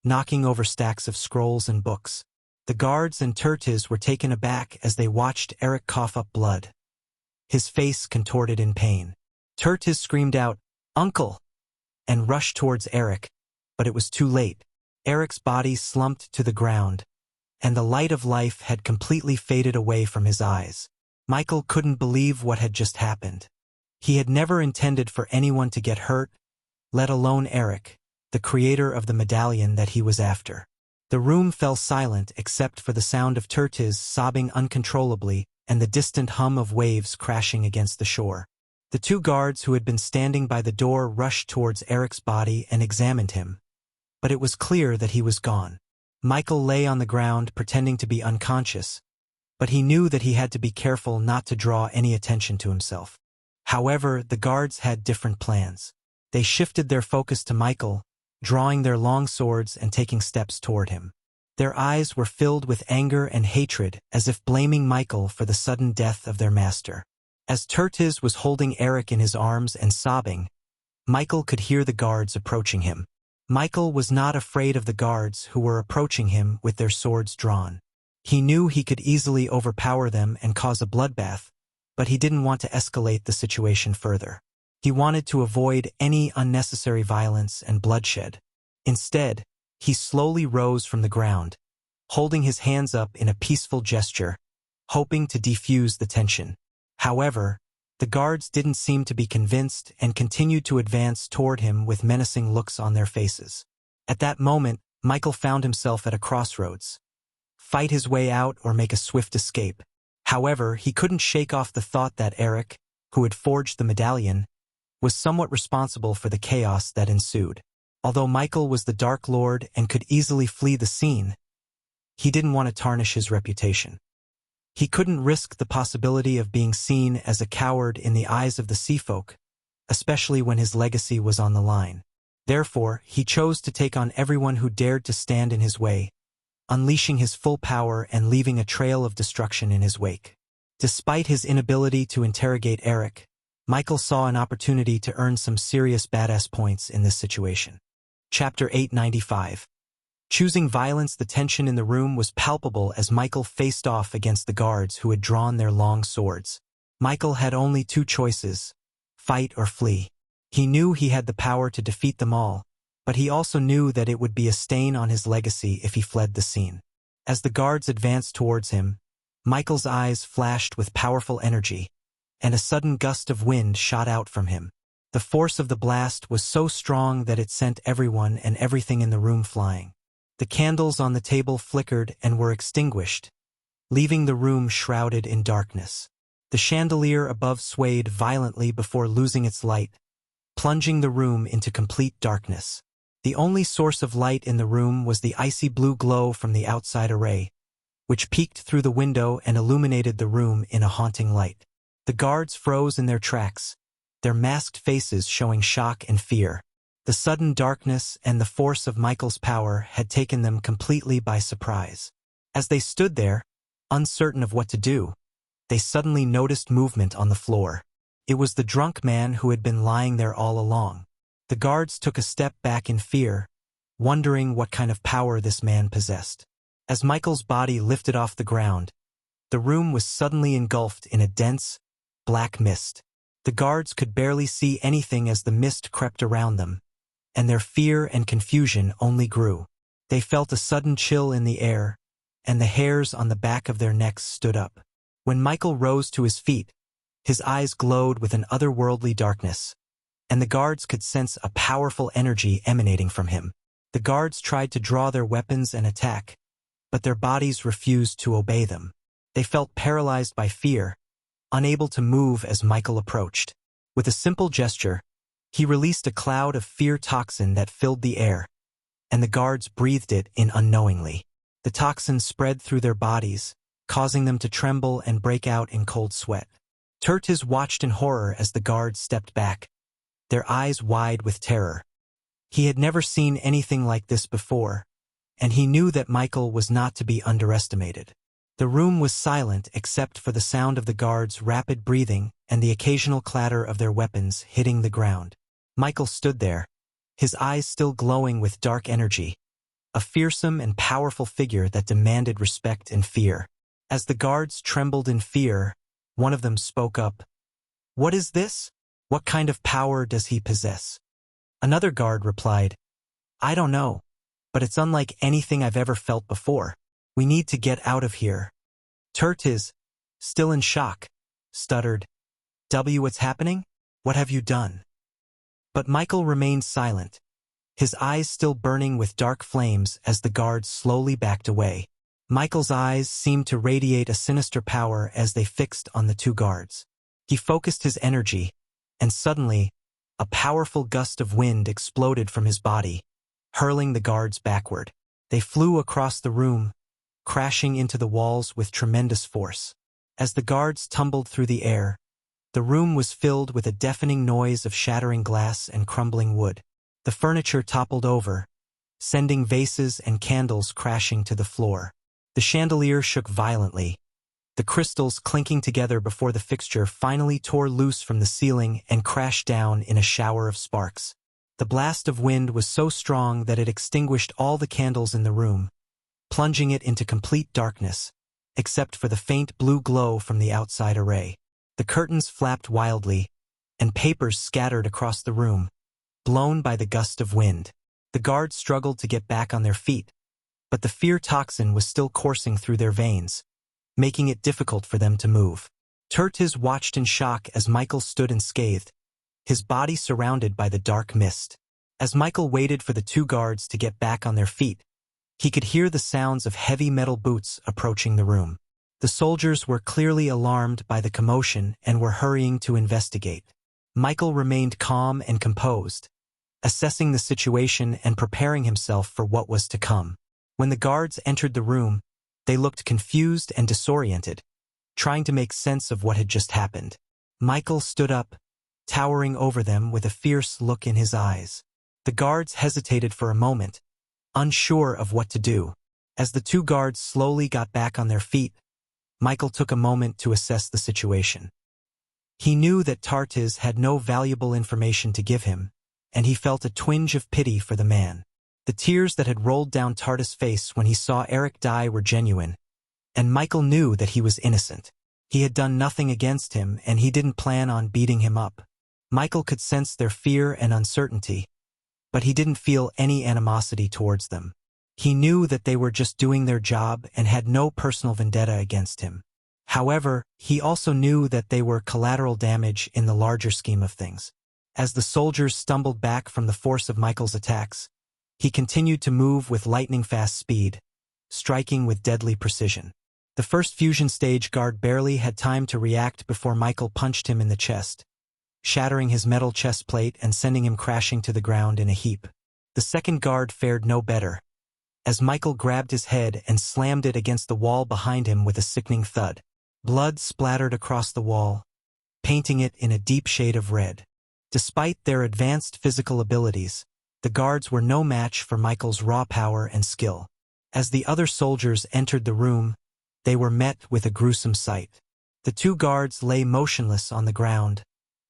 knocking over stacks of scrolls and books. The guards and Tertiz were taken aback as they watched Eric cough up blood. His face contorted in pain. Tertiz screamed out, "Uncle!" and rushed towards Eric, but it was too late. Eric's body slumped to the ground, and the light of life had completely faded away from his eyes. Michael couldn't believe what had just happened. He had never intended for anyone to get hurt, let alone Eric, the creator of the medallion that he was after. The room fell silent except for the sound of Tertiz sobbing uncontrollably and the distant hum of waves crashing against the shore. The two guards who had been standing by the door rushed towards Eric's body and examined him, but it was clear that he was gone. Michael lay on the ground pretending to be unconscious, but he knew that he had to be careful not to draw any attention to himself. However, the guards had different plans. They shifted their focus to Michael, drawing their long swords and taking steps toward him. Their eyes were filled with anger and hatred, as if blaming Michael for the sudden death of their master. As Tertiz was holding Eric in his arms and sobbing, Michael could hear the guards approaching him. Michael was not afraid of the guards who were approaching him with their swords drawn. He knew he could easily overpower them and cause a bloodbath, but he didn't want to escalate the situation further. He wanted to avoid any unnecessary violence and bloodshed. Instead, he slowly rose from the ground, holding his hands up in a peaceful gesture, hoping to defuse the tension. However, the guards didn't seem to be convinced and continued to advance toward him with menacing looks on their faces. At that moment, Michael found himself at a crossroads. Fight his way out or make a swift escape. However, he couldn't shake off the thought that Eric, who had forged the medallion, was somewhat responsible for the chaos that ensued. Although Michael was the Dark Lord and could easily flee the scene, he didn't want to tarnish his reputation. He couldn't risk the possibility of being seen as a coward in the eyes of the sea folk, especially when his legacy was on the line. Therefore, he chose to take on everyone who dared to stand in his way, unleashing his full power and leaving a trail of destruction in his wake. Despite his inability to interrogate Eric, Michael saw an opportunity to earn some serious badass points in this situation. Chapter 895. Choosing violence. The tension in the room was palpable as Michael faced off against the guards who had drawn their long swords. Michael had only two choices: fight or flee. He knew he had the power to defeat them all, but he also knew that it would be a stain on his legacy if he fled the scene. As the guards advanced towards him, Michael's eyes flashed with powerful energy, and a sudden gust of wind shot out from him. The force of the blast was so strong that it sent everyone and everything in the room flying. The candles on the table flickered and were extinguished, leaving the room shrouded in darkness. The chandelier above swayed violently before losing its light, plunging the room into complete darkness. The only source of light in the room was the icy blue glow from the outside array, which peeked through the window and illuminated the room in a haunting light. The guards froze in their tracks, their masked faces showing shock and fear. The sudden darkness and the force of Michael's power had taken them completely by surprise. As they stood there, uncertain of what to do, they suddenly noticed movement on the floor. It was the drunk man who had been lying there all along. The guards took a step back in fear, wondering what kind of power this man possessed. As Michael's body lifted off the ground, the room was suddenly engulfed in a dense, black mist. The guards could barely see anything as the mist crept around them, and their fear and confusion only grew. They felt a sudden chill in the air, and the hairs on the back of their necks stood up. When Michael rose to his feet, his eyes glowed with an otherworldly darkness. and the guards could sense a powerful energy emanating from him. The guards tried to draw their weapons and attack, but their bodies refused to obey them. They felt paralyzed by fear, unable to move as Michael approached. With a simple gesture, he released a cloud of fear toxin that filled the air, and the guards breathed it in unknowingly. The toxin spread through their bodies, causing them to tremble and break out in cold sweat. Tertiz watched in horror as the guards stepped back, their eyes wide with terror. He had never seen anything like this before, and he knew that Michael was not to be underestimated. The room was silent except for the sound of the guards' rapid breathing and the occasional clatter of their weapons hitting the ground. Michael stood there, his eyes still glowing with dark energy, a fearsome and powerful figure that demanded respect and fear. As the guards trembled in fear, one of them spoke up. "What is this? What kind of power does he possess?" Another guard replied, "I don't know, but it's unlike anything I've ever felt before. We need to get out of here." Tertiz, still in shock, stuttered, "What's happening? What have you done?" But Michael remained silent, his eyes still burning with dark flames as the guards slowly backed away. Michael's eyes seemed to radiate a sinister power as they fixed on the two guards. He focused his energy, and suddenly, a powerful gust of wind exploded from his body, hurling the guards backward. They flew across the room, crashing into the walls with tremendous force. As the guards tumbled through the air, the room was filled with a deafening noise of shattering glass and crumbling wood. The furniture toppled over, sending vases and candles crashing to the floor. The chandelier shook violently, the crystals clinking together before the fixture finally tore loose from the ceiling and crashed down in a shower of sparks. The blast of wind was so strong that it extinguished all the candles in the room, plunging it into complete darkness, except for the faint blue glow from the outside array. The curtains flapped wildly, and papers scattered across the room, blown by the gust of wind. The guards struggled to get back on their feet, but the fear toxin was still coursing through their veins, making it difficult for them to move. Tertiz watched in shock as Michael stood unscathed, his body surrounded by the dark mist. As Michael waited for the two guards to get back on their feet, he could hear the sounds of heavy metal boots approaching the room. The soldiers were clearly alarmed by the commotion and were hurrying to investigate. Michael remained calm and composed, assessing the situation and preparing himself for what was to come. When the guards entered the room, they looked confused and disoriented, trying to make sense of what had just happened. Michael stood up, towering over them with a fierce look in his eyes. The guards hesitated for a moment, unsure of what to do. As the two guards slowly got back on their feet, Michael took a moment to assess the situation. He knew that Tertiz had no valuable information to give him, and he felt a twinge of pity for the man. The tears that had rolled down Tertiz's face when he saw Eric die were genuine, and Michael knew that he was innocent. He had done nothing against him, and he didn't plan on beating him up. Michael could sense their fear and uncertainty, but he didn't feel any animosity towards them. He knew that they were just doing their job and had no personal vendetta against him. However, he also knew that they were collateral damage in the larger scheme of things. As the soldiers stumbled back from the force of Michael's attacks, he continued to move with lightning-fast speed, striking with deadly precision. The first fusion stage guard barely had time to react before Michael punched him in the chest, shattering his metal chest plate and sending him crashing to the ground in a heap. The second guard fared no better, as Michael grabbed his head and slammed it against the wall behind him with a sickening thud. Blood splattered across the wall, painting it in a deep shade of red. Despite their advanced physical abilities, the guards were no match for Michael's raw power and skill. As the other soldiers entered the room, they were met with a gruesome sight. The two guards lay motionless on the ground,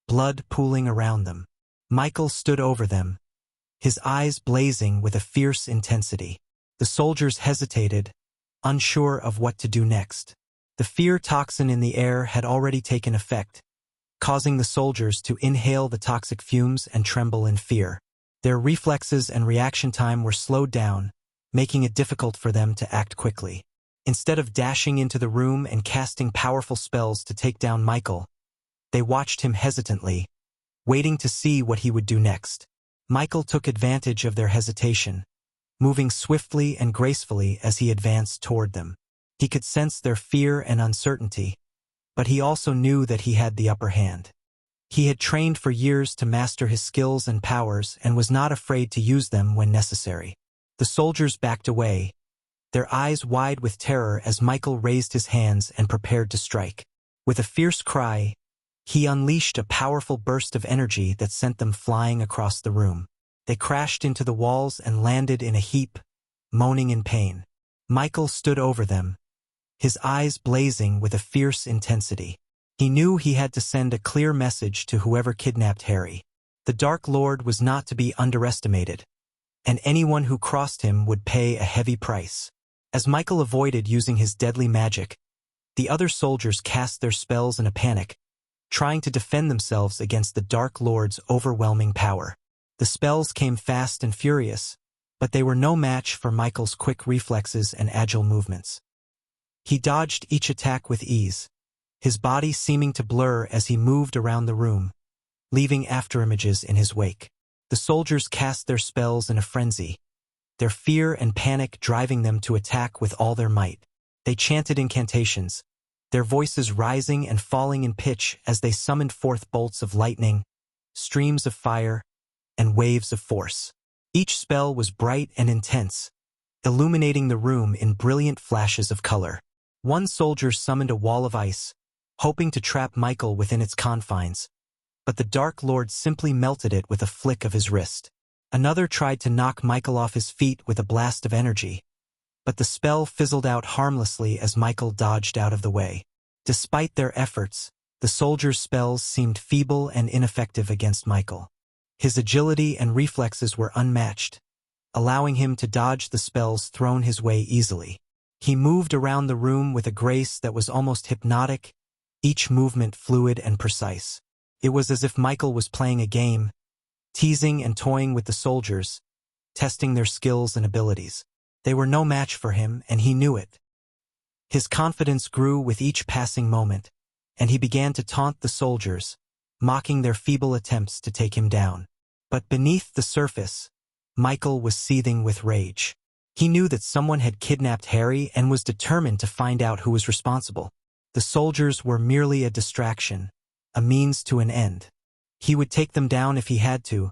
blood pooling around them. Michael stood over them, his eyes blazing with a fierce intensity. The soldiers hesitated, unsure of what to do next. The fear toxin in the air had already taken effect, causing the soldiers to inhale the toxic fumes and tremble in fear. Their reflexes and reaction time were slowed down, making it difficult for them to act quickly. Instead of dashing into the room and casting powerful spells to take down Michael, they watched him hesitantly, waiting to see what he would do next. Michael took advantage of their hesitation, moving swiftly and gracefully as he advanced toward them. He could sense their fear and uncertainty, but he also knew that he had the upper hand. He had trained for years to master his skills and powers and was not afraid to use them when necessary. The soldiers backed away, their eyes wide with terror as Michael raised his hands and prepared to strike. With a fierce cry, he unleashed a powerful burst of energy that sent them flying across the room. They crashed into the walls and landed in a heap, moaning in pain. Michael stood over them, his eyes blazing with a fierce intensity. He knew he had to send a clear message to whoever kidnapped Harry. The Dark Lord was not to be underestimated, and anyone who crossed him would pay a heavy price. As Michael avoided using his deadly magic, the other soldiers cast their spells in a panic, trying to defend themselves against the Dark Lord's overwhelming power. The spells came fast and furious, but they were no match for Michael's quick reflexes and agile movements. He dodged each attack with ease, his body seeming to blur as he moved around the room, leaving afterimages in his wake. The soldiers cast their spells in a frenzy, their fear and panic driving them to attack with all their might. They chanted incantations, their voices rising and falling in pitch as they summoned forth bolts of lightning, streams of fire, and waves of force. Each spell was bright and intense, illuminating the room in brilliant flashes of color. One soldier summoned a wall of ice, hoping to trap Michael within its confines, but the Dark Lord simply melted it with a flick of his wrist. Another tried to knock Michael off his feet with a blast of energy, but the spell fizzled out harmlessly as Michael dodged out of the way. Despite their efforts, the soldiers' spells seemed feeble and ineffective against Michael. His agility and reflexes were unmatched, allowing him to dodge the spells thrown his way easily. He moved around the room with a grace that was almost hypnotic, each movement fluid and precise. It was as if Michael was playing a game, teasing and toying with the soldiers, testing their skills and abilities. They were no match for him, and he knew it. His confidence grew with each passing moment, and he began to taunt the soldiers, mocking their feeble attempts to take him down. But beneath the surface, Michael was seething with rage. He knew that someone had kidnapped Harry and was determined to find out who was responsible. The soldiers were merely a distraction, a means to an end. He would take them down if he had to,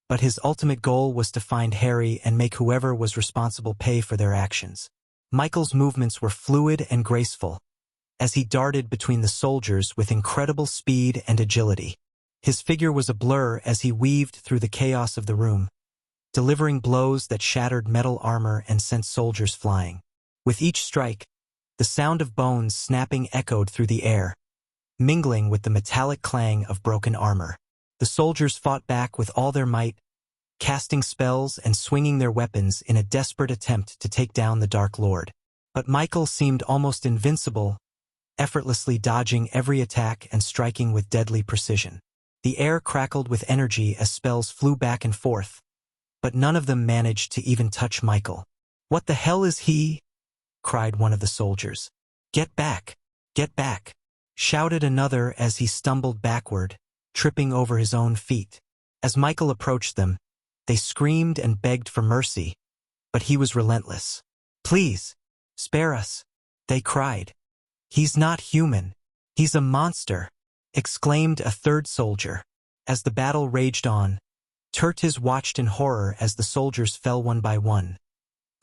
but his ultimate goal was to find Harry and make whoever was responsible pay for their actions. Michael's movements were fluid and graceful, as he darted between the soldiers with incredible speed and agility. His figure was a blur as he weaved through the chaos of the room, delivering blows that shattered metal armor and sent soldiers flying. With each strike, the sound of bones snapping echoed through the air, mingling with the metallic clang of broken armor. The soldiers fought back with all their might, casting spells and swinging their weapons in a desperate attempt to take down the Dark Lord. But Michael seemed almost invincible, effortlessly dodging every attack and striking with deadly precision. The air crackled with energy as spells flew back and forth, but none of them managed to even touch Michael. "What the hell is he?" cried one of the soldiers. "Get back! Get back!" shouted another as he stumbled backward, tripping over his own feet. As Michael approached them, they screamed and begged for mercy, but he was relentless. "Please, spare us," they cried. "He's not human. He's a monster," exclaimed a third soldier. As the battle raged on, Tertiz watched in horror as the soldiers fell one by one,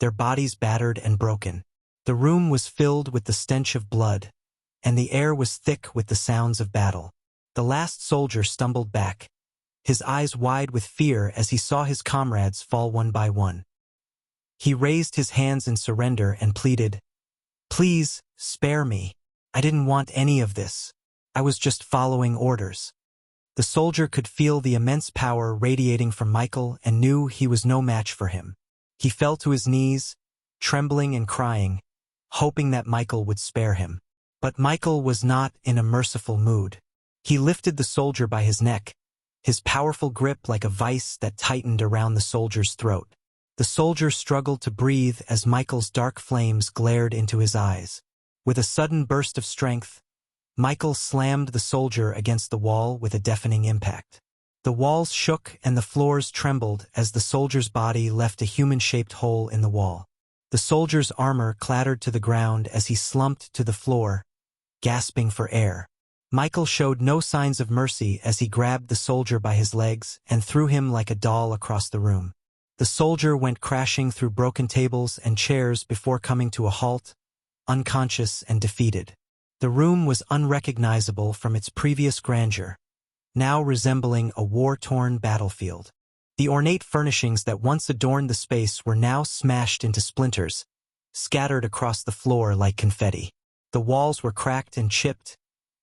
their bodies battered and broken. The room was filled with the stench of blood, and the air was thick with the sounds of battle. The last soldier stumbled back, his eyes wide with fear as he saw his comrades fall one by one. He raised his hands in surrender and pleaded, "Please, spare me. I didn't want any of this. I was just following orders." The soldier could feel the immense power radiating from Michael and knew he was no match for him. He fell to his knees, trembling and crying, hoping that Michael would spare him. But Michael was not in a merciful mood. He lifted the soldier by his neck, his powerful grip like a vice that tightened around the soldier's throat. The soldier struggled to breathe as Michael's dark flames glared into his eyes. With a sudden burst of strength, Michael slammed the soldier against the wall with a deafening impact. The walls shook and the floors trembled as the soldier's body left a human-shaped hole in the wall. The soldier's armor clattered to the ground as he slumped to the floor, gasping for air. Michael showed no signs of mercy as he grabbed the soldier by his legs and threw him like a doll across the room. The soldier went crashing through broken tables and chairs before coming to a halt, unconscious and defeated. The room was unrecognizable from its previous grandeur, now resembling a war-torn battlefield. The ornate furnishings that once adorned the space were now smashed into splinters, scattered across the floor like confetti. The walls were cracked and chipped,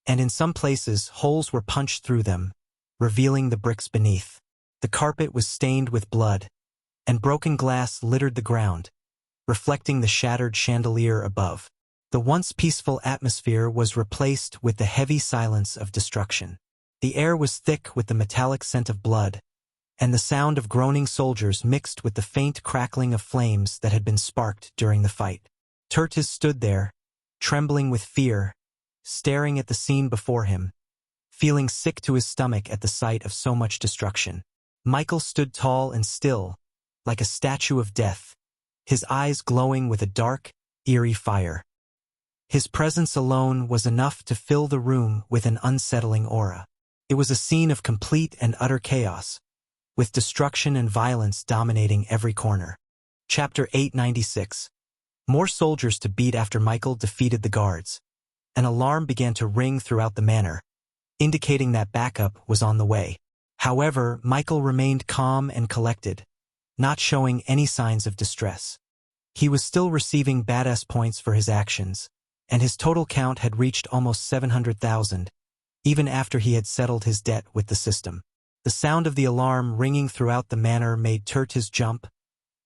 and in some places holes were punched through them, revealing the bricks beneath. The carpet was stained with blood, and broken glass littered the ground, reflecting the shattered chandelier above. The once peaceful atmosphere was replaced with the heavy silence of destruction. The air was thick with the metallic scent of blood, and the sound of groaning soldiers mixed with the faint crackling of flames that had been sparked during the fight. Tertiz stood there, trembling with fear, staring at the scene before him, feeling sick to his stomach at the sight of so much destruction. Michael stood tall and still, like a statue of death, his eyes glowing with a dark, eerie fire. His presence alone was enough to fill the room with an unsettling aura. It was a scene of complete and utter chaos, with destruction and violence dominating every corner. Chapter 896. More soldiers to beat after Michael defeated the guards. An alarm began to ring throughout the manor, indicating that backup was on the way. However, Michael remained calm and collected, not showing any signs of distress. He was still receiving badass points for his actions, and his total count had reached almost 700,000, even after he had settled his debt with the system. The sound of the alarm ringing throughout the manor made Tertiz jump,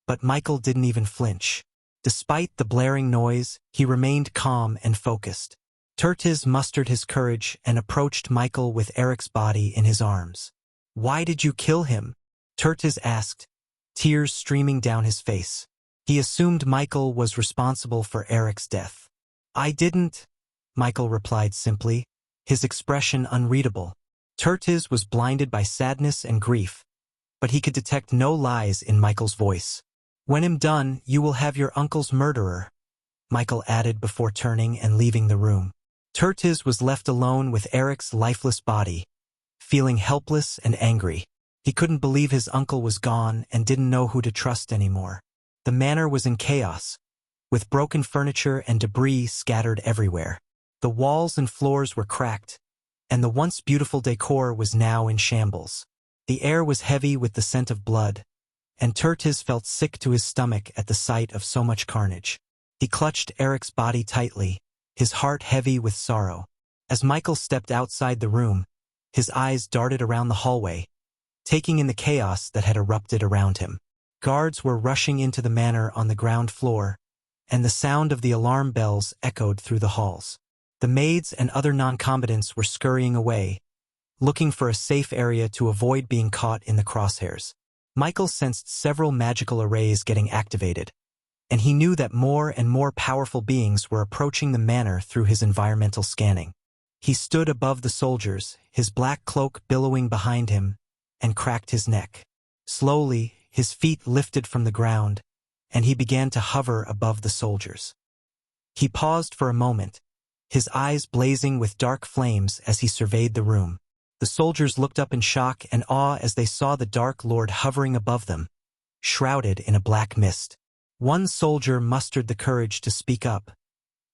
but Michael didn't even flinch. Despite the blaring noise, he remained calm and focused. Tertiz mustered his courage and approached Michael with Eric's body in his arms. "Why did you kill him?" Tertiz asked, tears streaming down his face. He assumed Michael was responsible for Eric's death. "I didn't," Michael replied simply, his expression unreadable. Tertiz was blinded by sadness and grief, but he could detect no lies in Michael's voice. "When I'm done, you will have your uncle's murderer," Michael added before turning and leaving the room. Tertiz was left alone with Eric's lifeless body, feeling helpless and angry. He couldn't believe his uncle was gone and didn't know who to trust anymore. The manor was in chaos, with broken furniture and debris scattered everywhere. The walls and floors were cracked, and the once beautiful decor was now in shambles. The air was heavy with the scent of blood, and Tertiz felt sick to his stomach at the sight of so much carnage. He clutched Eric's body tightly, his heart heavy with sorrow. As Michael stepped outside the room, his eyes darted around the hallway, taking in the chaos that had erupted around him. Guards were rushing into the manor on the ground floor, and the sound of the alarm bells echoed through the halls. The maids and other non-combatants were scurrying away, looking for a safe area to avoid being caught in the crosshairs. Michael sensed several magical arrays getting activated, and he knew that more and more powerful beings were approaching the manor through his environmental scanning. He stood above the soldiers, his black cloak billowing behind him, and cracked his neck. Slowly, his feet lifted from the ground, and he began to hover above the soldiers. He paused for a moment, his eyes blazing with dark flames as he surveyed the room. The soldiers looked up in shock and awe as they saw the Dark Lord hovering above them, shrouded in a black mist. One soldier mustered the courage to speak up,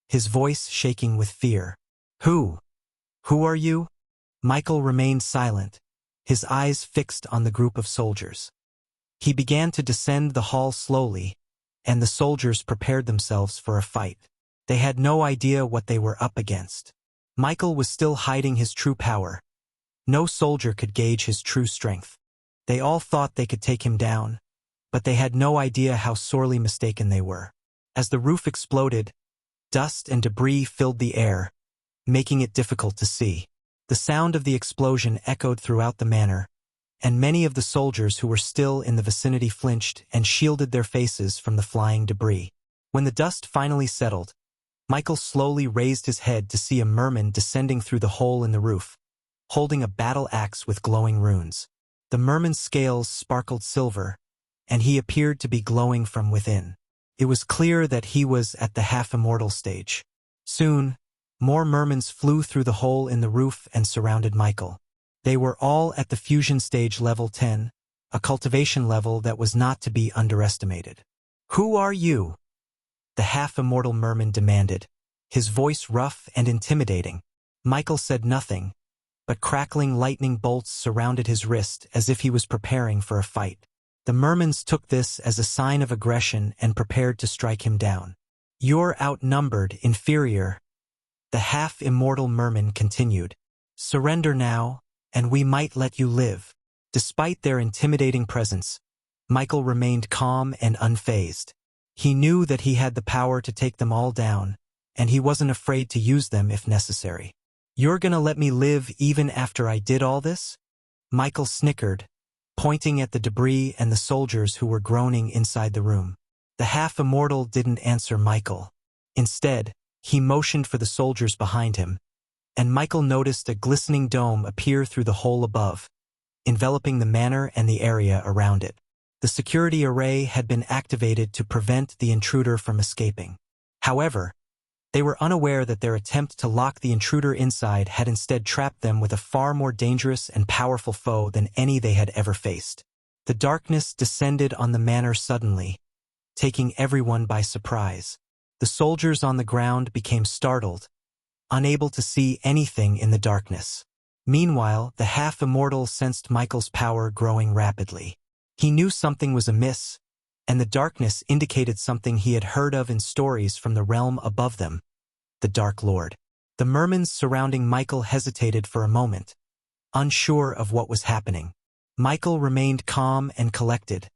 his voice shaking with fear. Who are you?" Michael remained silent, his eyes fixed on the group of soldiers. He began to descend the hall slowly, and the soldiers prepared themselves for a fight. They had no idea what they were up against. Michael was still hiding his true power. No soldier could gauge his true strength. They all thought they could take him down, but they had no idea how sorely mistaken they were. As the roof exploded, dust and debris filled the air, making it difficult to see. The sound of the explosion echoed throughout the manor, and many of the soldiers who were still in the vicinity flinched and shielded their faces from the flying debris. When the dust finally settled, Michael slowly raised his head to see a merman descending through the hole in the roof, holding a battle axe with glowing runes. The merman's scales sparkled silver, and he appeared to be glowing from within. It was clear that he was at the half-immortal stage. Soon, more mermans flew through the hole in the roof and surrounded Michael. They were all at the fusion stage level 10, a cultivation level that was not to be underestimated. "Who are you?" the half-immortal merman demanded, his voice rough and intimidating. Michael said nothing, but crackling lightning bolts surrounded his wrist as if he was preparing for a fight. The mermans took this as a sign of aggression and prepared to strike him down. "You're outnumbered, inferior," the half-immortal merman continued. "Surrender now, and we might let you live." Despite their intimidating presence, Michael remained calm and unfazed. He knew that he had the power to take them all down, and he wasn't afraid to use them if necessary. "You're gonna let me live even after I did all this?" Michael snickered, pointing at the debris and the soldiers who were groaning inside the room. The half-immortal didn't answer Michael. Instead, he motioned for the soldiers behind him, and Michael noticed a glistening dome appear through the hole above, enveloping the manor and the area around it. The security array had been activated to prevent the intruder from escaping. However, they were unaware that their attempt to lock the intruder inside had instead trapped them with a far more dangerous and powerful foe than any they had ever faced. The darkness descended on the manor suddenly, taking everyone by surprise. The soldiers on the ground became startled, unable to see anything in the darkness. Meanwhile, the half-immortal sensed Michael's power growing rapidly. He knew something was amiss, and the darkness indicated something he had heard of in stories from the realm above them, the Dark Lord. The mermans surrounding Michael hesitated for a moment, unsure of what was happening. Michael remained calm and collected,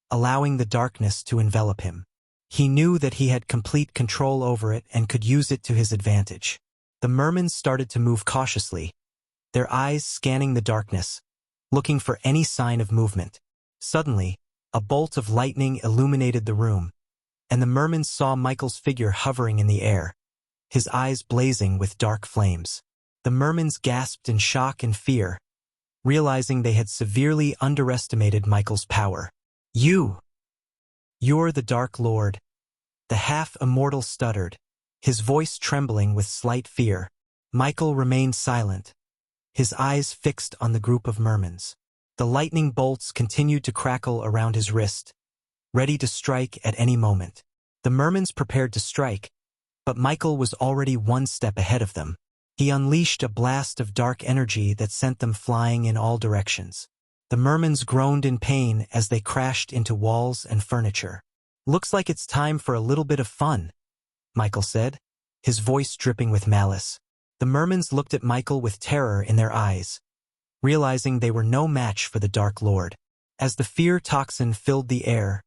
allowing the darkness to envelop him. He knew that he had complete control over it and could use it to his advantage. The mermans started to move cautiously, their eyes scanning the darkness, looking for any sign of movement. Suddenly, a bolt of lightning illuminated the room, and the mermans saw Michael's figure hovering in the air, his eyes blazing with dark flames. The mermans gasped in shock and fear, realizing they had severely underestimated Michael's power. "You're the Dark Lord," the half-immortal stuttered, his voice trembling with slight fear. Michael remained silent, his eyes fixed on the group of mermans. The lightning bolts continued to crackle around his wrist, ready to strike at any moment. The mermans prepared to strike, but Michael was already one step ahead of them. He unleashed a blast of dark energy that sent them flying in all directions. The mermans groaned in pain as they crashed into walls and furniture. "Looks like it's time for a little bit of fun," Michael said, his voice dripping with malice. The mermans looked at Michael with terror in their eyes, realizing they were no match for the Dark Lord. As the fear toxin filled the air,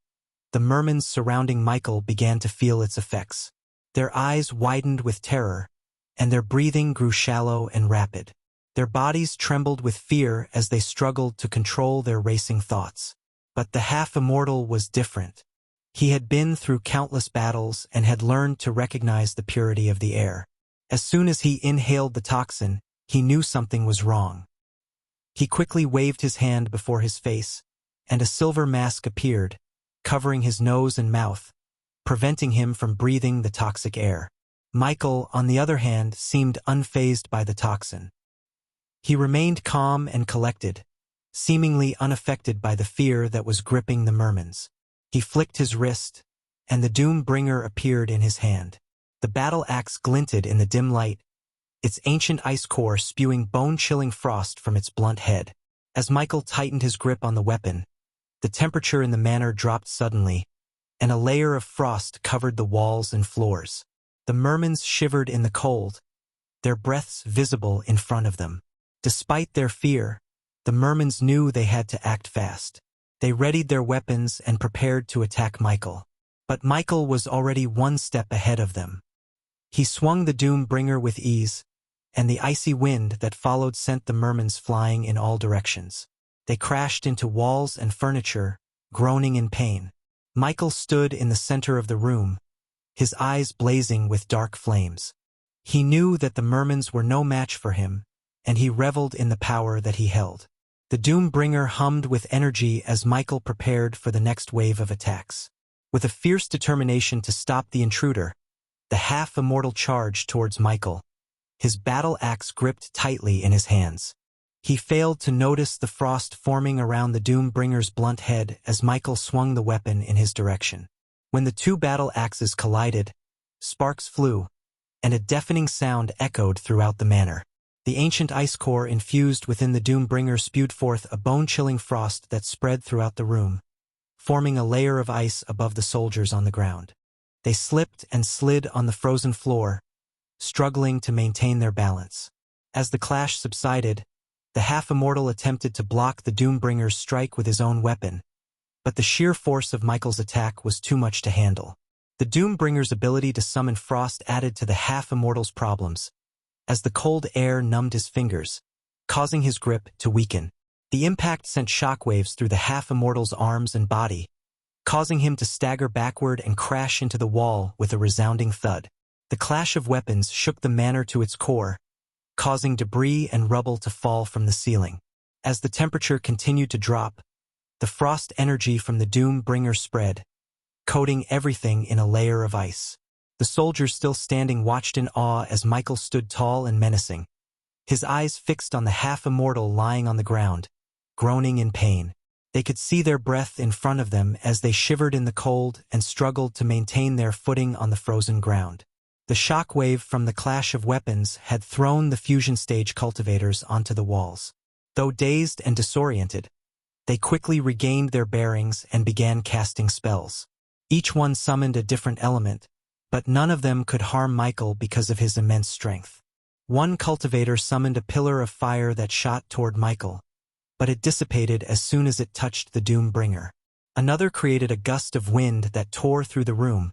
the mermans surrounding Michael began to feel its effects. Their eyes widened with terror, and their breathing grew shallow and rapid. Their bodies trembled with fear as they struggled to control their racing thoughts. But the half-immortal was different. He had been through countless battles and had learned to recognize the purity of the air. As soon as he inhaled the toxin, he knew something was wrong. He quickly waved his hand before his face, and a silver mask appeared, covering his nose and mouth, preventing him from breathing the toxic air. Michael, on the other hand, seemed unfazed by the toxin. He remained calm and collected, seemingly unaffected by the fear that was gripping the mermans. He flicked his wrist, and the Doom-bringer appeared in his hand. The battle axe glinted in the dim light, its ancient ice core spewing bone-chilling frost from its blunt head. As Michael tightened his grip on the weapon, the temperature in the manor dropped suddenly, and a layer of frost covered the walls and floors. The mermans shivered in the cold, their breaths visible in front of them. Despite their fear, the mermans knew they had to act fast. They readied their weapons and prepared to attack Michael. But Michael was already one step ahead of them. He swung the Doom-bringer with ease, and the icy wind that followed sent the mermans flying in all directions. They crashed into walls and furniture, groaning in pain. Michael stood in the center of the room, his eyes blazing with dark flames. He knew that the mermans were no match for him, and he reveled in the power that he held. The Doombringer hummed with energy as Michael prepared for the next wave of attacks. With a fierce determination to stop the intruder, the half-immortal charged towards Michael, his battle axe gripped tightly in his hands. He failed to notice the frost forming around the Doombringer's blunt head as Michael swung the weapon in his direction. When the two battle axes collided, sparks flew, and a deafening sound echoed throughout the manor. The ancient ice core infused within the Doombringer spewed forth a bone-chilling frost that spread throughout the room, forming a layer of ice above the soldiers on the ground. They slipped and slid on the frozen floor, struggling to maintain their balance. As the clash subsided, the half-immortal attempted to block the Doombringer's strike with his own weapon, but the sheer force of Michael's attack was too much to handle. The Doombringer's ability to summon frost added to the half-immortal's problems, as the cold air numbed his fingers, causing his grip to weaken. The impact sent shockwaves through the half-immortal's arms and body, causing him to stagger backward and crash into the wall with a resounding thud. The clash of weapons shook the manor to its core, causing debris and rubble to fall from the ceiling. As the temperature continued to drop, the frost energy from the Doombringer spread, coating everything in a layer of ice. The soldiers still standing watched in awe as Michael stood tall and menacing, his eyes fixed on the half-immortal lying on the ground, groaning in pain. They could see their breath in front of them as they shivered in the cold and struggled to maintain their footing on the frozen ground. The shockwave from the clash of weapons had thrown the fusion stage cultivators onto the walls. Though dazed and disoriented, they quickly regained their bearings and began casting spells. Each one summoned a different element, but none of them could harm Michael because of his immense strength. One cultivator summoned a pillar of fire that shot toward Michael, but it dissipated as soon as it touched the Doombringer. Another created a gust of wind that tore through the room,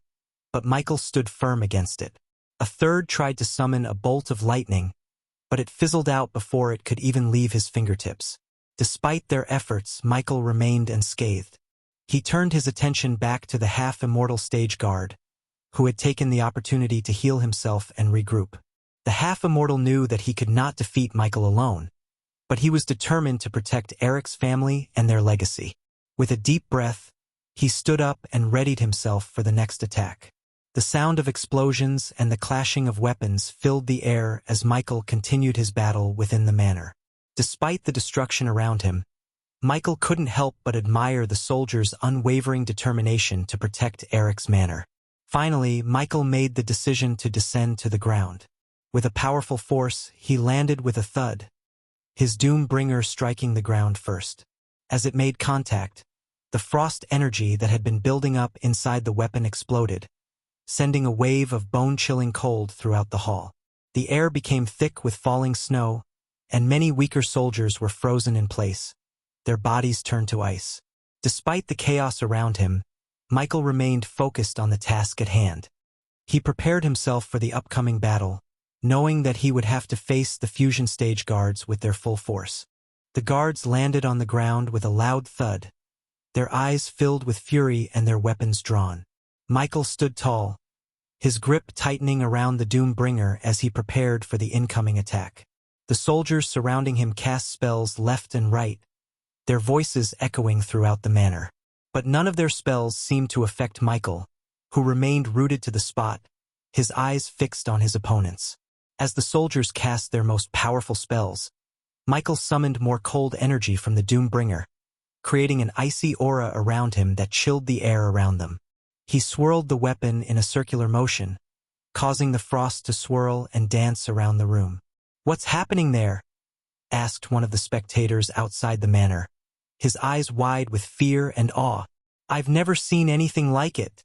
but Michael stood firm against it. A third tried to summon a bolt of lightning, but it fizzled out before it could even leave his fingertips. Despite their efforts, Michael remained unscathed. He turned his attention back to the half-immortal stage guard, who had taken the opportunity to heal himself and regroup. The half-immortal knew that he could not defeat Michael alone, but he was determined to protect Eric's family and their legacy. With a deep breath, he stood up and readied himself for the next attack. The sound of explosions and the clashing of weapons filled the air as Michael continued his battle within the manor. Despite the destruction around him, Michael couldn't help but admire the soldiers' unwavering determination to protect Eric's manor. Finally, Michael made the decision to descend to the ground. With a powerful force, he landed with a thud, his Doombringer striking the ground first. As it made contact, the frost energy that had been building up inside the weapon exploded, sending a wave of bone-chilling cold throughout the hall. The air became thick with falling snow, and many weaker soldiers were frozen in place, their bodies turned to ice. Despite the chaos around him, Michael remained focused on the task at hand. He prepared himself for the upcoming battle, knowing that he would have to face the fusion stage guards with their full force. The guards landed on the ground with a loud thud, their eyes filled with fury and their weapons drawn. Michael stood tall, his grip tightening around the Doombringer as he prepared for the incoming attack. The soldiers surrounding him cast spells left and right, their voices echoing throughout the manor. But none of their spells seemed to affect Michael, who remained rooted to the spot, his eyes fixed on his opponents. As the soldiers cast their most powerful spells, Michael summoned more cold energy from the Doombringer, creating an icy aura around him that chilled the air around them. He swirled the weapon in a circular motion, causing the frost to swirl and dance around the room. "What's happening there?" asked one of the spectators outside the manor, his eyes wide with fear and awe. "I've never seen anything like it,"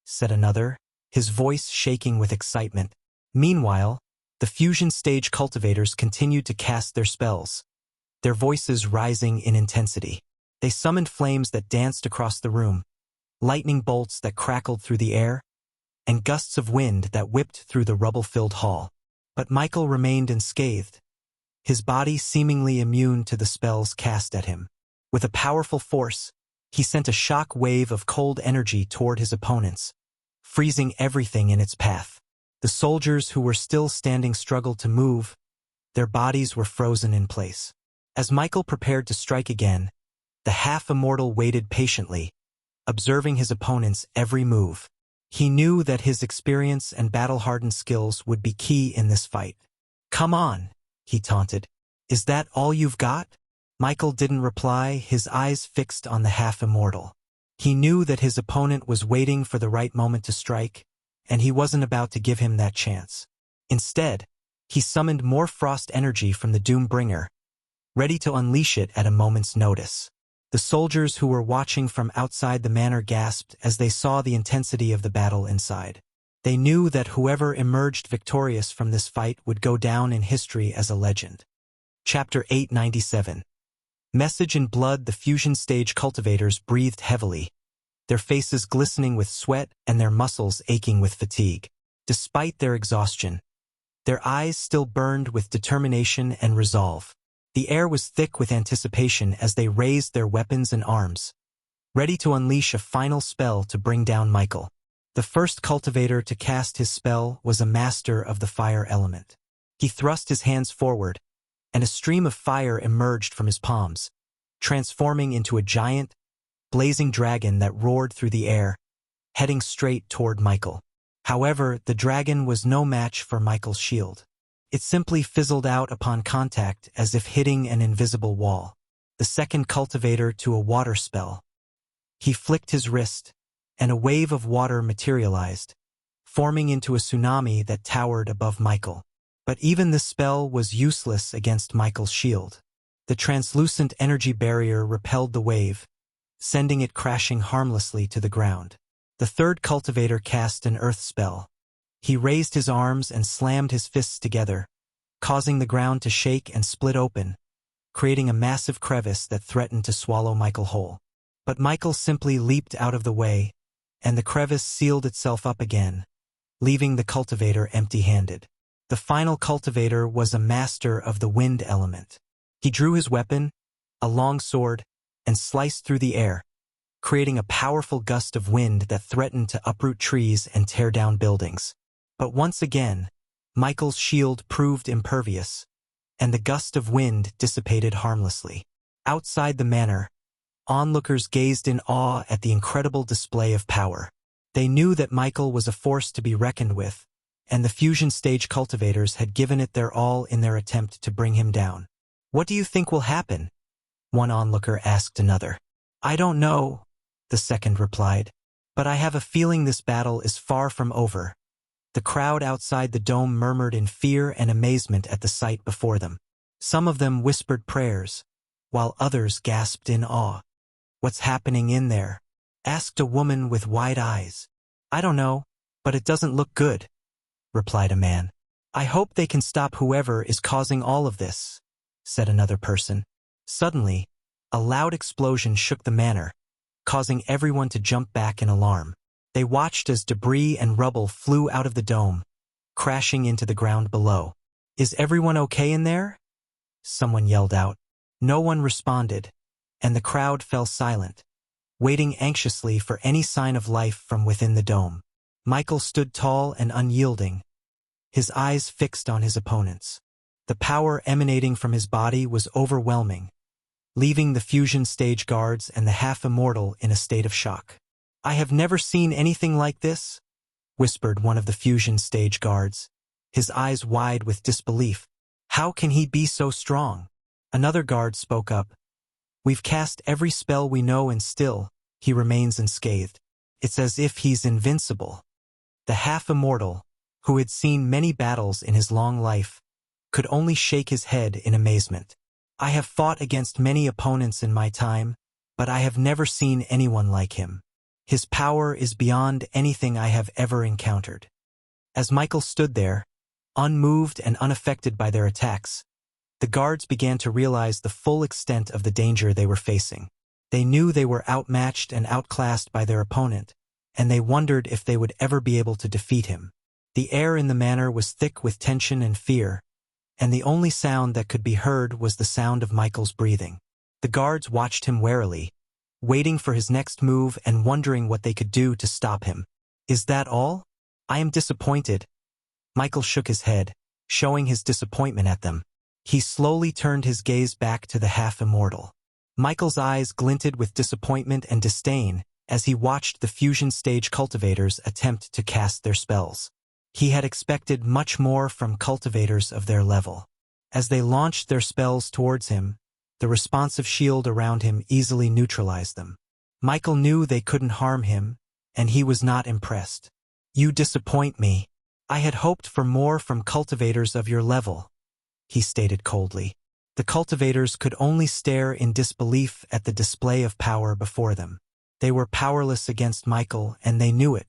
said another, his voice shaking with excitement. Meanwhile, the fusion stage cultivators continued to cast their spells, their voices rising in intensity. They summoned flames that danced across the room, lightning bolts that crackled through the air, and gusts of wind that whipped through the rubble-filled hall. But Michael remained unscathed, his body seemingly immune to the spells cast at him. With a powerful force, he sent a shock wave of cold energy toward his opponents, freezing everything in its path. The soldiers who were still standing struggled to move, their bodies were frozen in place. As Michael prepared to strike again, the half-immortal waited patiently, observing his opponent's every move. He knew that his experience and battle-hardened skills would be key in this fight. "Come on," he taunted. "Is that all you've got?" Michael didn't reply, his eyes fixed on the half-immortal. He knew that his opponent was waiting for the right moment to strike, and he wasn't about to give him that chance. Instead, he summoned more frost energy from the Doombringer, ready to unleash it at a moment's notice. The soldiers who were watching from outside the manor gasped as they saw the intensity of the battle inside. They knew that whoever emerged victorious from this fight would go down in history as a legend. Chapter 897. Message in blood. The fusion stage cultivators breathed heavily, their faces glistening with sweat and their muscles aching with fatigue. Despite their exhaustion, their eyes still burned with determination and resolve. The air was thick with anticipation as they raised their weapons and arms, ready to unleash a final spell to bring down Michael. The first cultivator to cast his spell was a master of the fire element. He thrust his hands forward, and a stream of fire emerged from his palms, transforming into a giant, blazing dragon that roared through the air, heading straight toward Michael. However, the dragon was no match for Michael's shield. It simply fizzled out upon contact as if hitting an invisible wall. The second cultivator to a water spell. He flicked his wrist, and a wave of water materialized, forming into a tsunami that towered above Michael. But even this spell was useless against Michael's shield. The translucent energy barrier repelled the wave, sending it crashing harmlessly to the ground. The third cultivator cast an earth spell. He raised his arms and slammed his fists together, causing the ground to shake and split open, creating a massive crevice that threatened to swallow Michael whole. But Michael simply leaped out of the way, and the crevice sealed itself up again, leaving the cultivator empty-handed. The final cultivator was a master of the wind element. He drew his weapon, a long sword, and sliced through the air, creating a powerful gust of wind that threatened to uproot trees and tear down buildings. But once again, Michael's shield proved impervious, and the gust of wind dissipated harmlessly. Outside the manor, onlookers gazed in awe at the incredible display of power. They knew that Michael was a force to be reckoned with, and the fusion stage cultivators had given it their all in their attempt to bring him down. "What do you think will happen?" one onlooker asked another. "I don't know," the second replied, "but I have a feeling this battle is far from over." The crowd outside the dome murmured in fear and amazement at the sight before them. Some of them whispered prayers, while others gasped in awe. "What's happening in there?" asked a woman with wide eyes. "I don't know, but it doesn't look good," replied a man. "I hope they can stop whoever is causing all of this," said another person. Suddenly, a loud explosion shook the manor, causing everyone to jump back in alarm. They watched as debris and rubble flew out of the dome, crashing into the ground below. "Is everyone okay in there?" someone yelled out. No one responded, and the crowd fell silent, waiting anxiously for any sign of life from within the dome. Michael stood tall and unyielding, his eyes fixed on his opponents. The power emanating from his body was overwhelming, leaving the fusion stage guards and the half-immortal in a state of shock. "I have never seen anything like this," whispered one of the fusion stage guards, his eyes wide with disbelief. "How can he be so strong?" Another guard spoke up. "We've cast every spell we know and still, he remains unscathed. It's as if he's invincible." The half-immortal, who had seen many battles in his long life, could only shake his head in amazement. "I have fought against many opponents in my time, but I have never seen anyone like him. His power is beyond anything I have ever encountered." As Michael stood there, unmoved and unaffected by their attacks, the guards began to realize the full extent of the danger they were facing. They knew they were outmatched and outclassed by their opponent, and they wondered if they would ever be able to defeat him. The air in the manor was thick with tension and fear, and the only sound that could be heard was the sound of Michael's breathing. The guards watched him warily, waiting for his next move and wondering what they could do to stop him. "Is that all? I am disappointed." Michael shook his head, showing his disappointment at them. He slowly turned his gaze back to the half-immortal. Michael's eyes glinted with disappointment and disdain as he watched the fusion stage cultivators attempt to cast their spells. He had expected much more from cultivators of their level. As they launched their spells towards him, the responsive shield around him easily neutralized them. Michael knew they couldn't harm him, and he was not impressed. "You disappoint me. I had hoped for more from cultivators of your level," he stated coldly. The cultivators could only stare in disbelief at the display of power before them. They were powerless against Michael, and they knew it.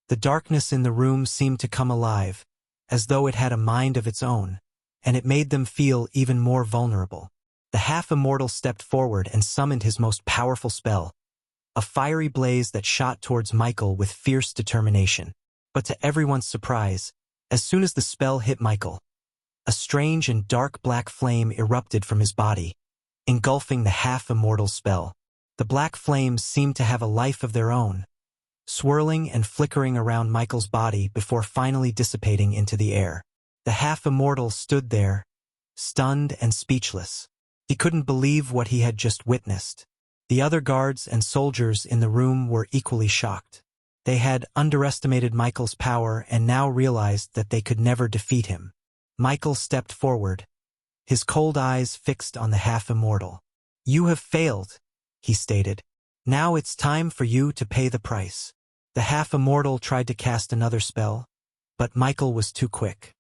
The darkness in the room seemed to come alive, as though it had a mind of its own, and it made them feel even more vulnerable. The half-immortal stepped forward and summoned his most powerful spell, a fiery blaze that shot towards Michael with fierce determination. But to everyone's surprise, as soon as the spell hit Michael, a strange and dark black flame erupted from his body, engulfing the half-immortal spell. The black flames seemed to have a life of their own, swirling and flickering around Michael's body before finally dissipating into the air. The half-immortal stood there, stunned and speechless. He couldn't believe what he had just witnessed. The other guards and soldiers in the room were equally shocked. They had underestimated Michael's power and now realized that they could never defeat him. Michael stepped forward, his cold eyes fixed on the half-immortal. "You have failed," he stated. "Now it's time for you to pay the price." The half-immortal tried to cast another spell, but Michael was too quick.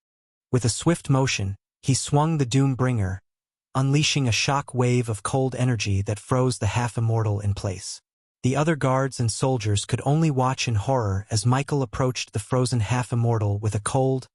With a swift motion, he swung the Doombringer, unleashing a shock wave of cold energy that froze the half-immortal in place. The other guards and soldiers could only watch in horror as Michael approached the frozen half-immortal with a cold,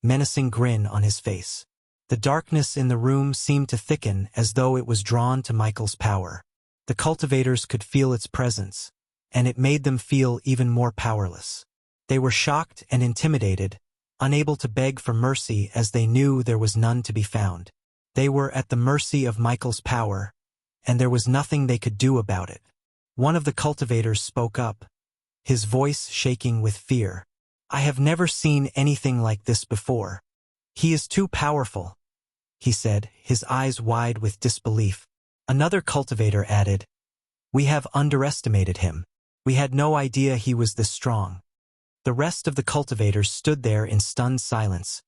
menacing grin on his face. The darkness in the room seemed to thicken as though it was drawn to Michael's power. The cultivators could feel its presence, and it made them feel even more powerless. They were shocked and intimidated, unable to beg for mercy as they knew there was none to be found. They were at the mercy of Michael's power, and there was nothing they could do about it. One of the cultivators spoke up, his voice shaking with fear. "I have never seen anything like this before. He is too powerful," he said, his eyes wide with disbelief. Another cultivator added, "We have underestimated him. We had no idea he was this strong." The rest of the cultivators stood there in stunned silence,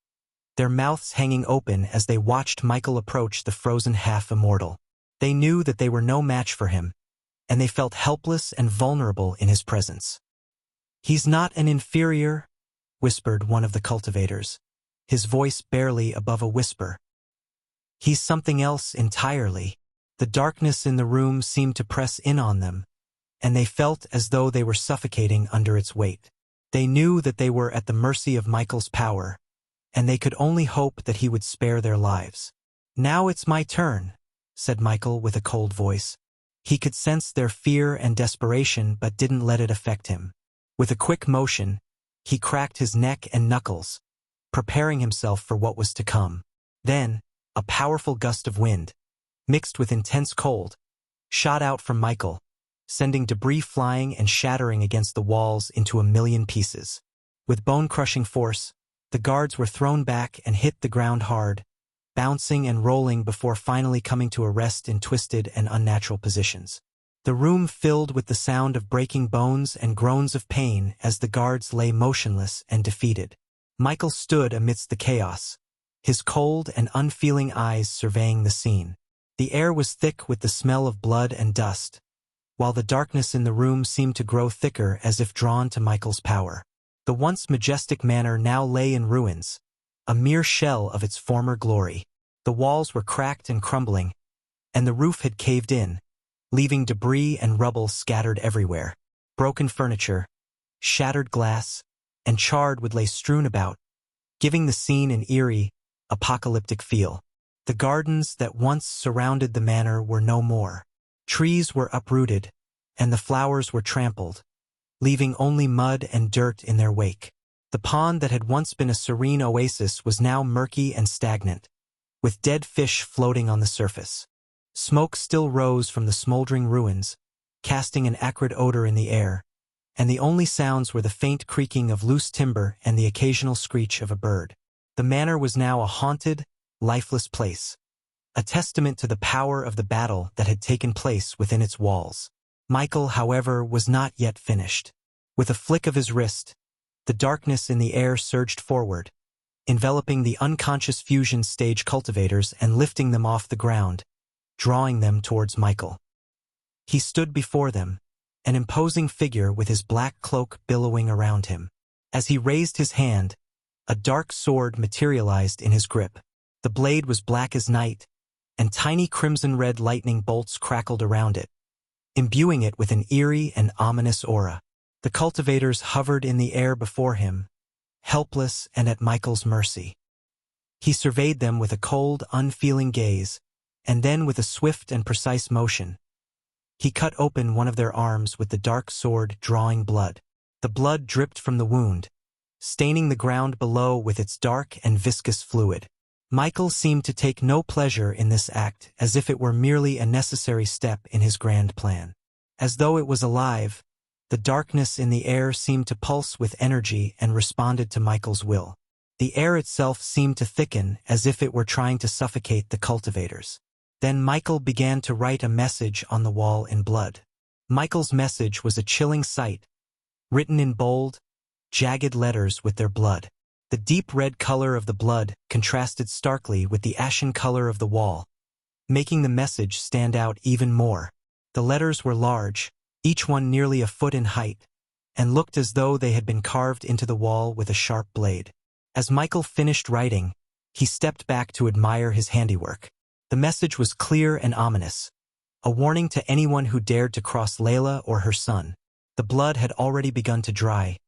their mouths hanging open as they watched Michael approach the frozen half-immortal. They knew that they were no match for him, and they felt helpless and vulnerable in his presence. "He's not an inferior," whispered one of the cultivators, his voice barely above a whisper. "He's something else entirely." The darkness in the room seemed to press in on them, and they felt as though they were suffocating under its weight. They knew that they were at the mercy of Michael's power, and they could only hope that he would spare their lives. "Now it's my turn," said Michael with a cold voice. He could sense their fear and desperation but didn't let it affect him. With a quick motion, he cracked his neck and knuckles, preparing himself for what was to come. Then, a powerful gust of wind, mixed with intense cold, shot out from Michael, sending debris flying and shattering against the walls into a million pieces. With bone-crushing force, the guards were thrown back and hit the ground hard, bouncing and rolling before finally coming to a rest in twisted and unnatural positions. The room filled with the sound of breaking bones and groans of pain as the guards lay motionless and defeated. Michael stood amidst the chaos, his cold and unfeeling eyes surveying the scene. The air was thick with the smell of blood and dust, while the darkness in the room seemed to grow thicker as if drawn to Michael's power. The once majestic manor now lay in ruins, a mere shell of its former glory. The walls were cracked and crumbling, and the roof had caved in, leaving debris and rubble scattered everywhere. Broken furniture, shattered glass, and charred wood lay strewn about, giving the scene an eerie, apocalyptic feel. The gardens that once surrounded the manor were no more. Trees were uprooted, and the flowers were trampled, leaving only mud and dirt in their wake. The pond that had once been a serene oasis was now murky and stagnant, with dead fish floating on the surface. Smoke still rose from the smoldering ruins, casting an acrid odor in the air, and the only sounds were the faint creaking of loose timber and the occasional screech of a bird. The manor was now a haunted, lifeless place. a testament to the power of the battle that had taken place within its walls. Michael, however, was not yet finished. With a flick of his wrist, the darkness in the air surged forward, enveloping the unconscious fusion stage cultivators and lifting them off the ground, drawing them towards Michael. He stood before them, an imposing figure with his black cloak billowing around him. As he raised his hand, a dark sword materialized in his grip. The blade was black as night, and tiny crimson-red lightning bolts crackled around it, imbuing it with an eerie and ominous aura. The cultivators hovered in the air before him, helpless and at Michael's mercy. He surveyed them with a cold, unfeeling gaze, and then with a swift and precise motion, he cut open one of their arms with the dark sword, drawing blood. The blood dripped from the wound, staining the ground below with its dark and viscous fluid. Michael seemed to take no pleasure in this act, as if it were merely a necessary step in his grand plan. As though it was alive, the darkness in the air seemed to pulse with energy and responded to Michael's will. The air itself seemed to thicken, as if it were trying to suffocate the cultivators. Then Michael began to write a message on the wall in blood. Michael's message was a chilling sight, written in bold, jagged letters with their blood. The deep red color of the blood contrasted starkly with the ashen color of the wall, making the message stand out even more. The letters were large, each one nearly a foot in height, and looked as though they had been carved into the wall with a sharp blade. As Michael finished writing, he stepped back to admire his handiwork. The message was clear and ominous, a warning to anyone who dared to cross Layla or her son. The blood had already begun to dry,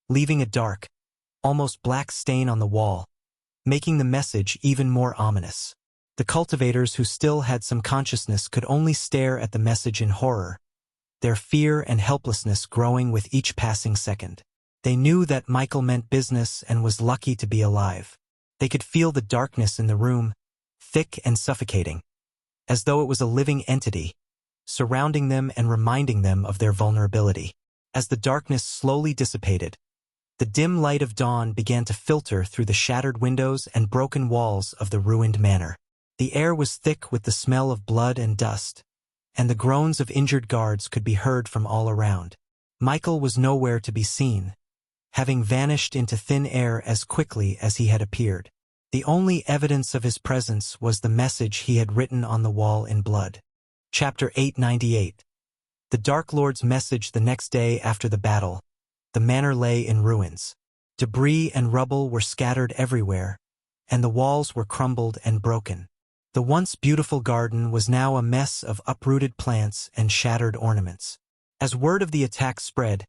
leaving a dark, almost black stain on the wall, making the message even more ominous. The cultivators who still had some consciousness could only stare at the message in horror, their fear and helplessness growing with each passing second. They knew that Michael meant business and was lucky to be alive. They could feel the darkness in the room, thick and suffocating, as though it was a living entity, surrounding them and reminding them of their vulnerability. As the darkness slowly dissipated, the dim light of dawn began to filter through the shattered windows and broken walls of the ruined manor. The air was thick with the smell of blood and dust, and the groans of injured guards could be heard from all around. Michael was nowhere to be seen, having vanished into thin air as quickly as he had appeared. The only evidence of his presence was the message he had written on the wall in blood. Chapter 898. The Dark Lord's message. The next day after the battle, the manor lay in ruins. Debris and rubble were scattered everywhere, and the walls were crumbled and broken. The once beautiful garden was now a mess of uprooted plants and shattered ornaments. As word of the attack spread,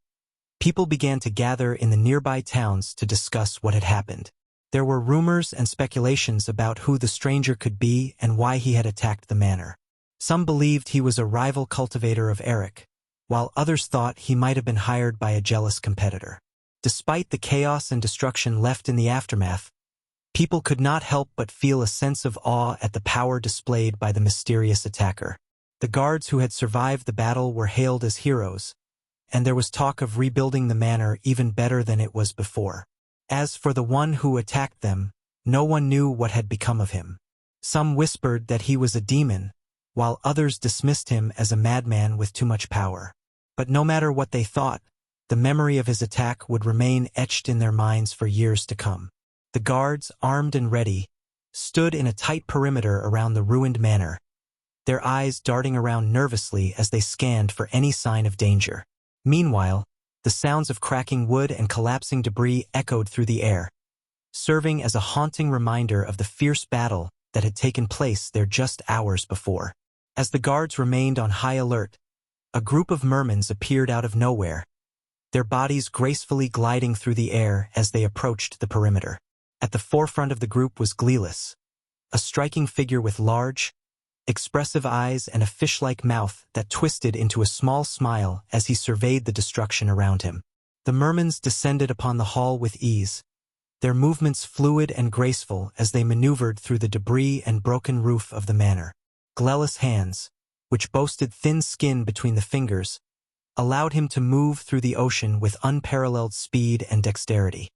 people began to gather in the nearby towns to discuss what had happened. There were rumors and speculations about who the stranger could be and why he had attacked the manor. Some believed he was a rival cultivator of Eric, while others thought he might have been hired by a jealous competitor. Despite the chaos and destruction left in the aftermath, people could not help but feel a sense of awe at the power displayed by the mysterious attacker. The guards who had survived the battle were hailed as heroes, and there was talk of rebuilding the manor even better than it was before. As for the one who attacked them, no one knew what had become of him. Some whispered that he was a demon, while others dismissed him as a madman with too much power. But no matter what they thought, the memory of his attack would remain etched in their minds for years to come. The guards, armed and ready, stood in a tight perimeter around the ruined manor, their eyes darting around nervously as they scanned for any sign of danger. Meanwhile, the sounds of cracking wood and collapsing debris echoed through the air, serving as a haunting reminder of the fierce battle that had taken place there just hours before. As the guards remained on high alert, a group of mermans appeared out of nowhere, their bodies gracefully gliding through the air as they approached the perimeter. At the forefront of the group was Gleelis, a striking figure with large, expressive eyes and a fish-like mouth that twisted into a small smile as he surveyed the destruction around him. The mermans descended upon the hall with ease, their movements fluid and graceful as they maneuvered through the debris and broken roof of the manor. Gleelis' hands, which boasted thin skin between the fingers, allowed him to move through the ocean with unparalleled speed and dexterity.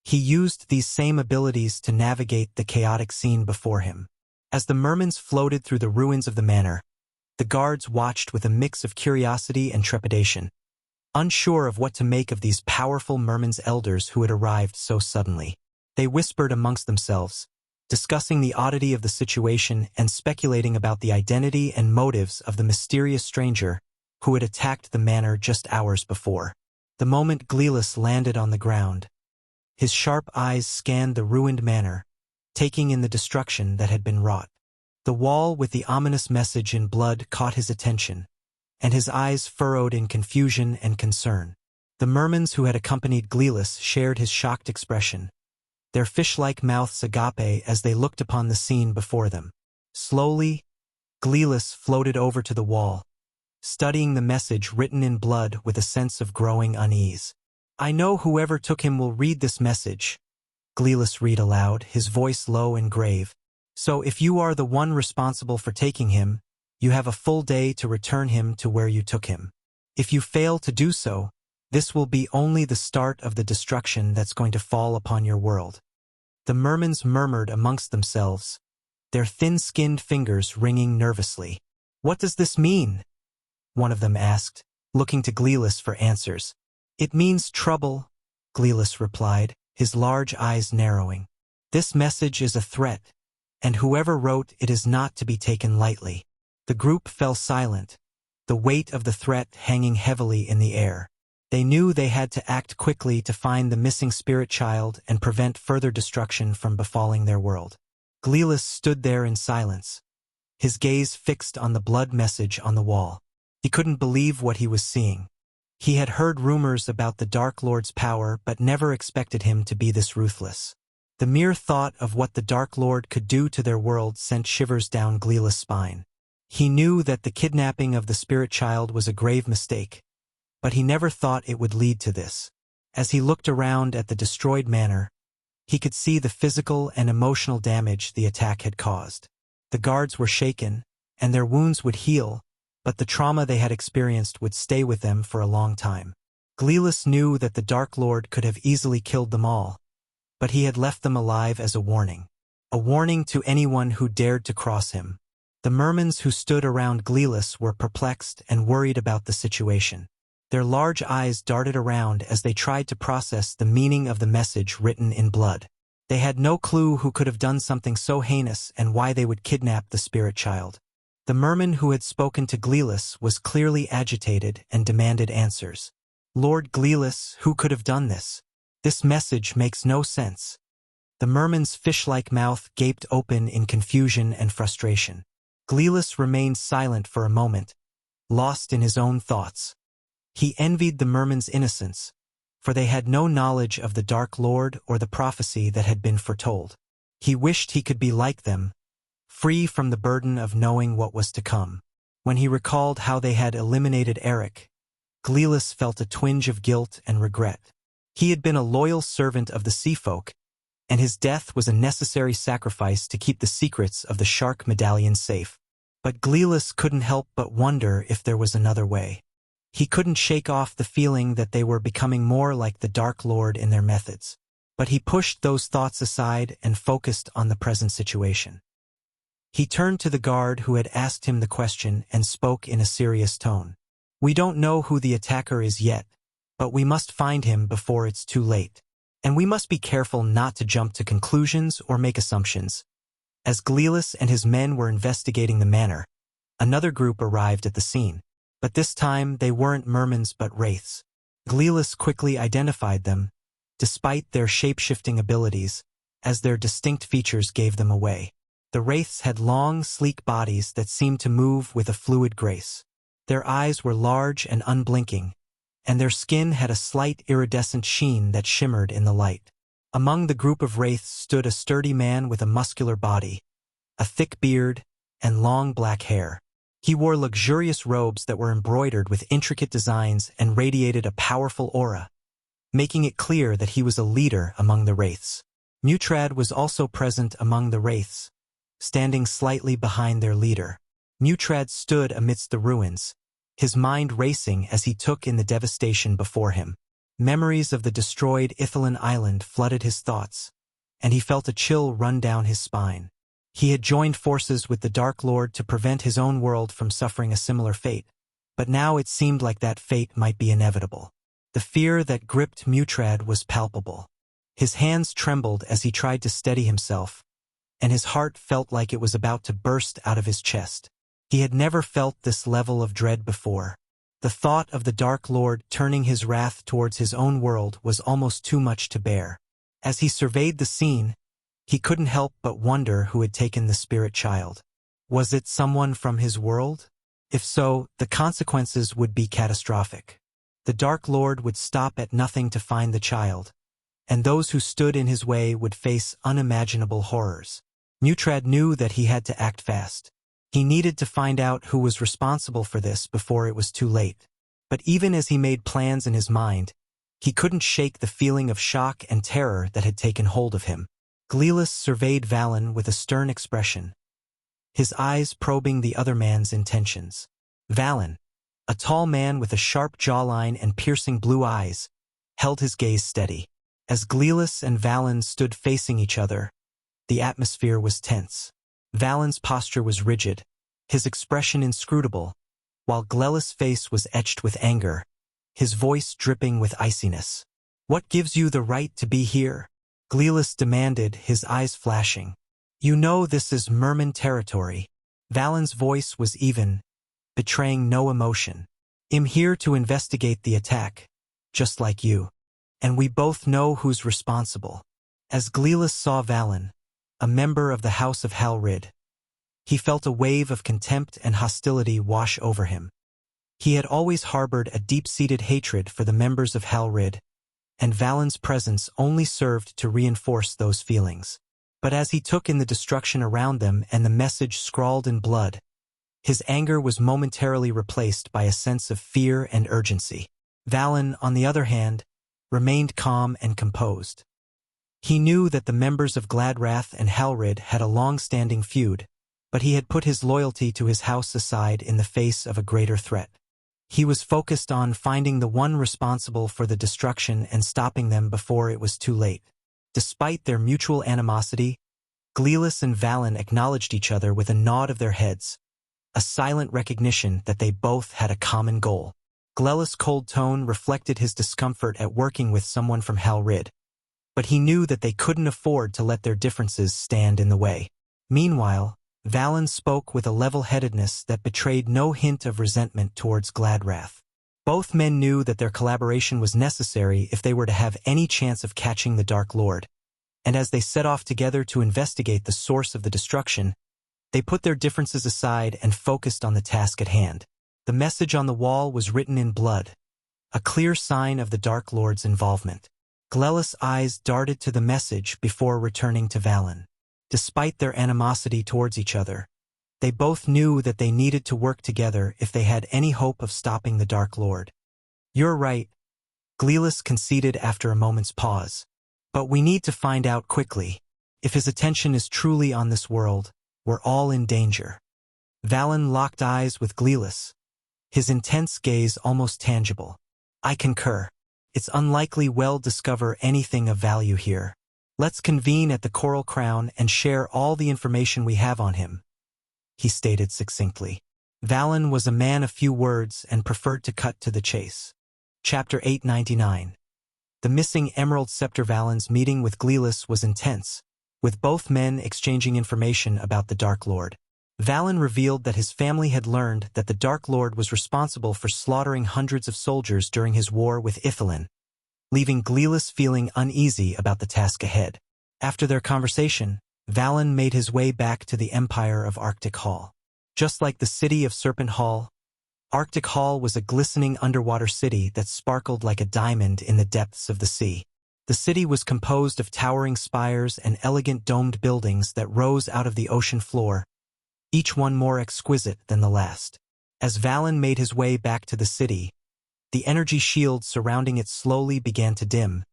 He used these same abilities to navigate the chaotic scene before him. As the mermans floated through the ruins of the manor, the guards watched with a mix of curiosity and trepidation, unsure of what to make of these powerful merman's elders who had arrived so suddenly. They whispered amongst themselves, discussing the oddity of the situation and speculating about the identity and motives of the mysterious stranger who had attacked the manor just hours before. The moment Gleelis landed on the ground, his sharp eyes scanned the ruined manor, taking in the destruction that had been wrought. The wall with the ominous message in blood caught his attention, and his eyes furrowed in confusion and concern. The mermans who had accompanied Gleelis shared his shocked expression, their fish-like mouths agape as they looked upon the scene before them. Slowly, Gleelis floated over to the wall, studying the message written in blood with a sense of growing unease. "I know whoever took him will read this message," Gleelis read aloud, his voice low and grave. "So if you are the one responsible for taking him, you have a full day to return him to where you took him. If you fail to do so, this will be only the start of the destruction that's going to fall upon your world." The mermans murmured amongst themselves, their thin-skinned fingers ringing nervously. "What does this mean?" one of them asked, looking to Gleelis for answers. "It means trouble," Gleelis replied, his large eyes narrowing. "This message is a threat, and whoever wrote it is not to be taken lightly." The group fell silent, the weight of the threat hanging heavily in the air. They knew they had to act quickly to find the missing spirit child and prevent further destruction from befalling their world. Gleelis stood there in silence, his gaze fixed on the blood message on the wall. He couldn't believe what he was seeing. He had heard rumors about the Dark Lord's power but never expected him to be this ruthless. The mere thought of what the Dark Lord could do to their world sent shivers down Gleelis' spine. He knew that the kidnapping of the spirit child was a grave mistake, but he never thought it would lead to this. As he looked around at the destroyed manor, he could see the physical and emotional damage the attack had caused. The guards were shaken, and their wounds would heal, but the trauma they had experienced would stay with them for a long time. Gleelis knew that the Dark Lord could have easily killed them all, but he had left them alive as a warning to anyone who dared to cross him. The mermans who stood around Gleelis were perplexed and worried about the situation. Their large eyes darted around as they tried to process the meaning of the message written in blood. They had no clue who could have done something so heinous and why they would kidnap the spirit child. The merman who had spoken to Gleelis was clearly agitated and demanded answers. "Lord Gleelis, who could have done this? This message makes no sense." The merman's fish-like mouth gaped open in confusion and frustration. Gleelis remained silent for a moment, lost in his own thoughts. He envied the merman's innocence, for they had no knowledge of the Dark Lord or the prophecy that had been foretold. He wished he could be like them, free from the burden of knowing what was to come. When he recalled how they had eliminated Eric, Gleelis felt a twinge of guilt and regret. He had been a loyal servant of the Sea Folk, and his death was a necessary sacrifice to keep the secrets of the Shark Medallion safe. But Gleelis couldn't help but wonder if there was another way. He couldn't shake off the feeling that they were becoming more like the Dark Lord in their methods. But he pushed those thoughts aside and focused on the present situation. He turned to the guard who had asked him the question and spoke in a serious tone. "We don't know who the attacker is yet, but we must find him before it's too late. And we must be careful not to jump to conclusions or make assumptions." As Gleelis and his men were investigating the manor, another group arrived at the scene. But this time they weren't mermans but wraiths. Gleelis quickly identified them, despite their shape-shifting abilities, as their distinct features gave them away. The wraiths had long, sleek bodies that seemed to move with a fluid grace. Their eyes were large and unblinking, and their skin had a slight iridescent sheen that shimmered in the light. Among the group of wraiths stood a sturdy man with a muscular body, a thick beard, and long black hair. He wore luxurious robes that were embroidered with intricate designs and radiated a powerful aura, making it clear that he was a leader among the wraiths. Mutrad was also present among the wraiths, standing slightly behind their leader. Mutrad stood amidst the ruins, his mind racing as he took in the devastation before him. Memories of the destroyed Ithalan island flooded his thoughts, and he felt a chill run down his spine. He had joined forces with the Dark Lord to prevent his own world from suffering a similar fate, but now it seemed like that fate might be inevitable. The fear that gripped Mutrad was palpable. His hands trembled as he tried to steady himself, and his heart felt like it was about to burst out of his chest. He had never felt this level of dread before. The thought of the Dark Lord turning his wrath towards his own world was almost too much to bear. As he surveyed the scene, he couldn't help but wonder who had taken the spirit child. Was it someone from his world? If so, the consequences would be catastrophic. The Dark Lord would stop at nothing to find the child, and those who stood in his way would face unimaginable horrors. Mutrad knew that he had to act fast. He needed to find out who was responsible for this before it was too late. But even as he made plans in his mind, he couldn't shake the feeling of shock and terror that had taken hold of him. Gleelis surveyed Valen with a stern expression, his eyes probing the other man's intentions. Valen, a tall man with a sharp jawline and piercing blue eyes, held his gaze steady. As Gleelis and Valen stood facing each other, the atmosphere was tense. Valen's posture was rigid, his expression inscrutable, while Gleelis' face was etched with anger, his voice dripping with iciness. "What gives you the right to be here?" Gleelis demanded, his eyes flashing. "You know this is Merman territory." Valen's voice was even, betraying no emotion. "I'm here to investigate the attack, just like you. And we both know who's responsible." As Gleelis saw Valen, a member of the House of Halrid, he felt a wave of contempt and hostility wash over him. He had always harbored a deep-seated hatred for the members of Halrid, and Valen's presence only served to reinforce those feelings. But as he took in the destruction around them and the message scrawled in blood, his anger was momentarily replaced by a sense of fear and urgency. Valen, on the other hand, remained calm and composed. He knew that the members of Gladrath and Halrid had a long-standing feud, but he had put his loyalty to his house aside in the face of a greater threat. He was focused on finding the one responsible for the destruction and stopping them before it was too late. Despite their mutual animosity, Gleelis and Valen acknowledged each other with a nod of their heads, a silent recognition that they both had a common goal. Gleelis' cold tone reflected his discomfort at working with someone from Halrid, but he knew that they couldn't afford to let their differences stand in the way. Meanwhile, Valen spoke with a level-headedness that betrayed no hint of resentment towards Gladrath. Both men knew that their collaboration was necessary if they were to have any chance of catching the Dark Lord, and as they set off together to investigate the source of the destruction, they put their differences aside and focused on the task at hand. The message on the wall was written in blood, a clear sign of the Dark Lord's involvement. Gleelis' eyes darted to the message before returning to Valen. Despite their animosity towards each other, they both knew that they needed to work together if they had any hope of stopping the Dark Lord. "You're right," Gleelis conceded after a moment's pause. "But we need to find out quickly. If his attention is truly on this world, we're all in danger." Valen locked eyes with Gleelis, his intense gaze almost tangible. "I concur. It's unlikely we'll discover anything of value here. Let's convene at the Coral Crown and share all the information we have on him," he stated succinctly. Valen was a man of few words and preferred to cut to the chase. Chapter 899. The missing Emerald Scepter. Valen's meeting with Gleelis was intense, with both men exchanging information about the Dark Lord. Valen revealed that his family had learned that the Dark Lord was responsible for slaughtering hundreds of soldiers during his war with Ithalin, leaving Gleelis feeling uneasy about the task ahead. After their conversation, Valen made his way back to the Empire of Arctic Hall. Just like the city of Serpent Hall, Arctic Hall was a glistening underwater city that sparkled like a diamond in the depths of the sea. The city was composed of towering spires and elegant domed buildings that rose out of the ocean floor, each one more exquisite than the last. As Valen made his way back to the city, the energy shield surrounding it slowly began to dim,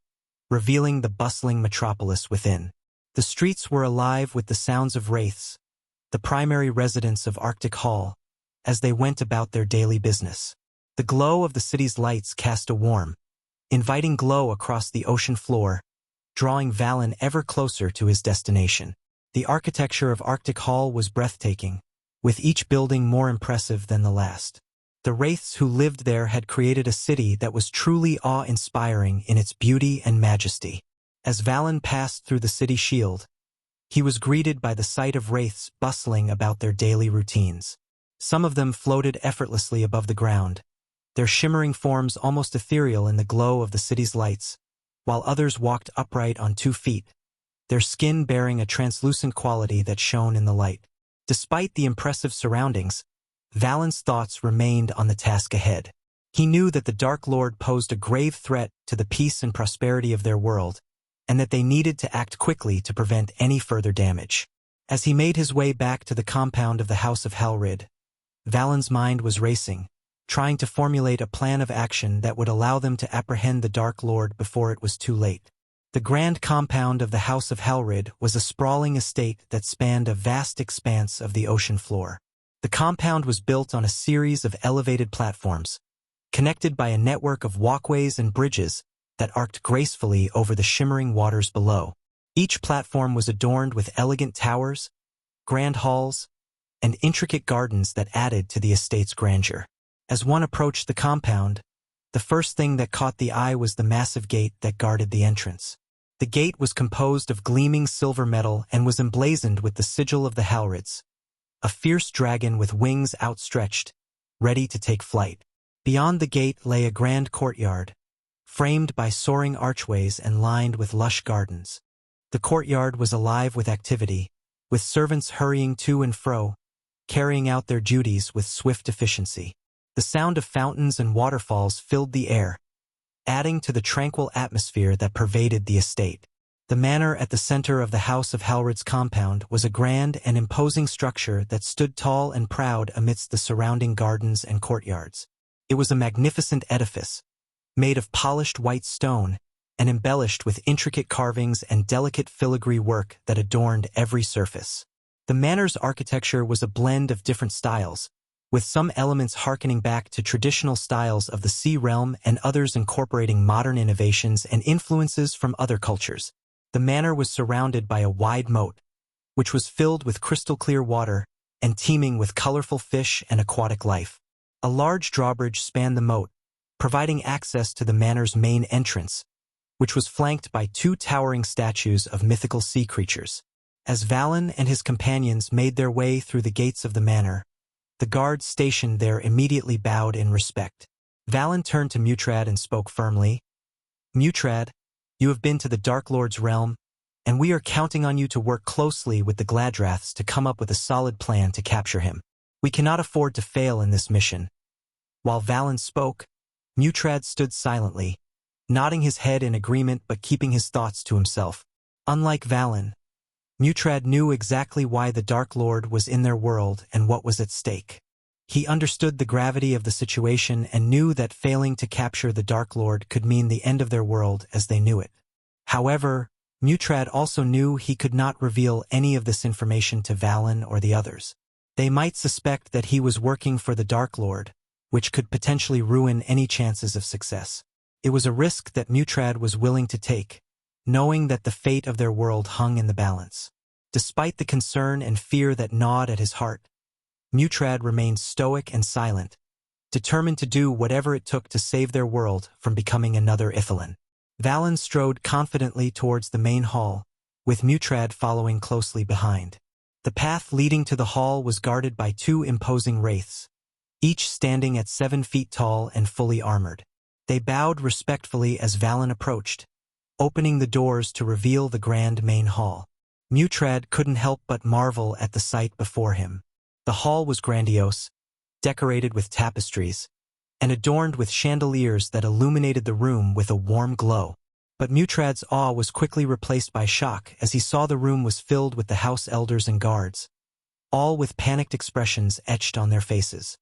revealing the bustling metropolis within. The streets were alive with the sounds of wraiths, the primary residents of Arctic Hall, as they went about their daily business. The glow of the city's lights cast a warm, inviting glow across the ocean floor, drawing Valen ever closer to his destination. The architecture of Arctic Hall was breathtaking, with each building more impressive than the last. The wraiths who lived there had created a city that was truly awe-inspiring in its beauty and majesty. As Valen passed through the city shield, he was greeted by the sight of wraiths bustling about their daily routines. Some of them floated effortlessly above the ground, their shimmering forms almost ethereal in the glow of the city's lights, while others walked upright on 2 feet, their skin bearing a translucent quality that shone in the light. Despite the impressive surroundings, Valen's thoughts remained on the task ahead. He knew that the Dark Lord posed a grave threat to the peace and prosperity of their world, and that they needed to act quickly to prevent any further damage. As he made his way back to the compound of the House of Halrid, Valen's mind was racing, trying to formulate a plan of action that would allow them to apprehend the Dark Lord before it was too late. The grand compound of the House of Halrid was a sprawling estate that spanned a vast expanse of the ocean floor. The compound was built on a series of elevated platforms, connected by a network of walkways and bridges that arced gracefully over the shimmering waters below. Each platform was adorned with elegant towers, grand halls, and intricate gardens that added to the estate's grandeur. As one approached the compound, the first thing that caught the eye was the massive gate that guarded the entrance. The gate was composed of gleaming silver metal and was emblazoned with the sigil of the Halrids, a fierce dragon with wings outstretched, ready to take flight. Beyond the gate lay a grand courtyard, framed by soaring archways and lined with lush gardens. The courtyard was alive with activity, with servants hurrying to and fro, carrying out their duties with swift efficiency. The sound of fountains and waterfalls filled the air, adding to the tranquil atmosphere that pervaded the estate. The manor at the center of the House of Halrid's compound was a grand and imposing structure that stood tall and proud amidst the surrounding gardens and courtyards. It was a magnificent edifice, made of polished white stone and embellished with intricate carvings and delicate filigree work that adorned every surface. The manor's architecture was a blend of different styles, with some elements harkening back to traditional styles of the Sea Realm and others incorporating modern innovations and influences from other cultures. The manor was surrounded by a wide moat, which was filled with crystal-clear water and teeming with colorful fish and aquatic life. A large drawbridge spanned the moat, providing access to the manor's main entrance, which was flanked by 2 towering statues of mythical sea creatures. As Valen and his companions made their way through the gates of the manor, the guards stationed there immediately bowed in respect. Valen turned to Mutrad and spoke firmly. "Mutrad, you have been to the Dark Lord's realm, and we are counting on you to work closely with the Gladraths to come up with a solid plan to capture him. We cannot afford to fail in this mission." While Valen spoke, Mutrad stood silently, nodding his head in agreement but keeping his thoughts to himself. Unlike Valen, Mutrad knew exactly why the Dark Lord was in their world and what was at stake. He understood the gravity of the situation and knew that failing to capture the Dark Lord could mean the end of their world as they knew it. However, Mutrad also knew he could not reveal any of this information to Valen or the others. They might suspect that he was working for the Dark Lord, which could potentially ruin any chances of success. It was a risk that Mutrad was willing to take, knowing that the fate of their world hung in the balance. Despite the concern and fear that gnawed at his heart, Mutrad remained stoic and silent, determined to do whatever it took to save their world from becoming another Ithilien. Valen strode confidently towards the main hall, with Mutrad following closely behind. The path leading to the hall was guarded by 2 imposing wraiths, each standing at 7 feet tall and fully armored. They bowed respectfully as Valen approached, opening the doors to reveal the grand main hall. Mutrad couldn't help but marvel at the sight before him. The hall was grandiose, decorated with tapestries, and adorned with chandeliers that illuminated the room with a warm glow. But Mutrad's awe was quickly replaced by shock as he saw the room was filled with the house elders and guards, all with panicked expressions etched on their faces.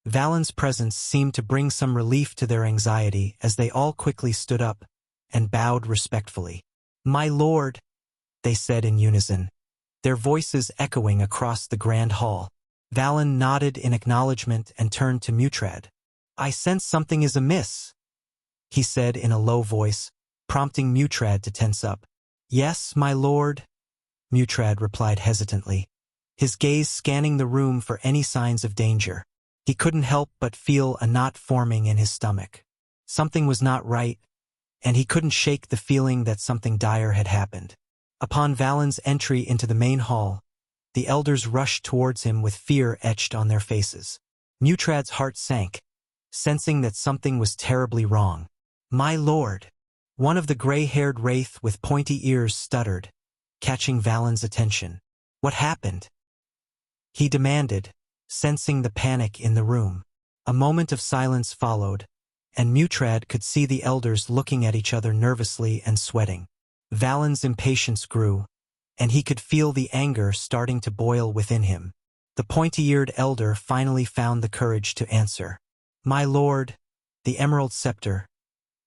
Valen's presence seemed to bring some relief to their anxiety as they all quickly stood up and bowed respectfully. "My lord," they said in unison, their voices echoing across the grand hall. Valen nodded in acknowledgement and turned to Mutrad. "I sense something is amiss," he said in a low voice, prompting Mutrad to tense up. "Yes, my lord," Mutrad replied hesitantly, his gaze scanning the room for any signs of danger. He couldn't help but feel a knot forming in his stomach. Something was not right, and he couldn't shake the feeling that something dire had happened. Upon Valen's entry into the main hall, the elders rushed towards him with fear etched on their faces. Mutrad's heart sank, sensing that something was terribly wrong. "My lord!" One of the gray-haired wraith with pointy ears stuttered, catching Valen's attention. "What happened?" he demanded, sensing the panic in the room. A moment of silence followed, and Mutrad could see the elders looking at each other nervously and sweating. Valen's impatience grew, and he could feel the anger starting to boil within him. The pointy-eared elder finally found the courage to answer. "My lord, the Emerald Scepter.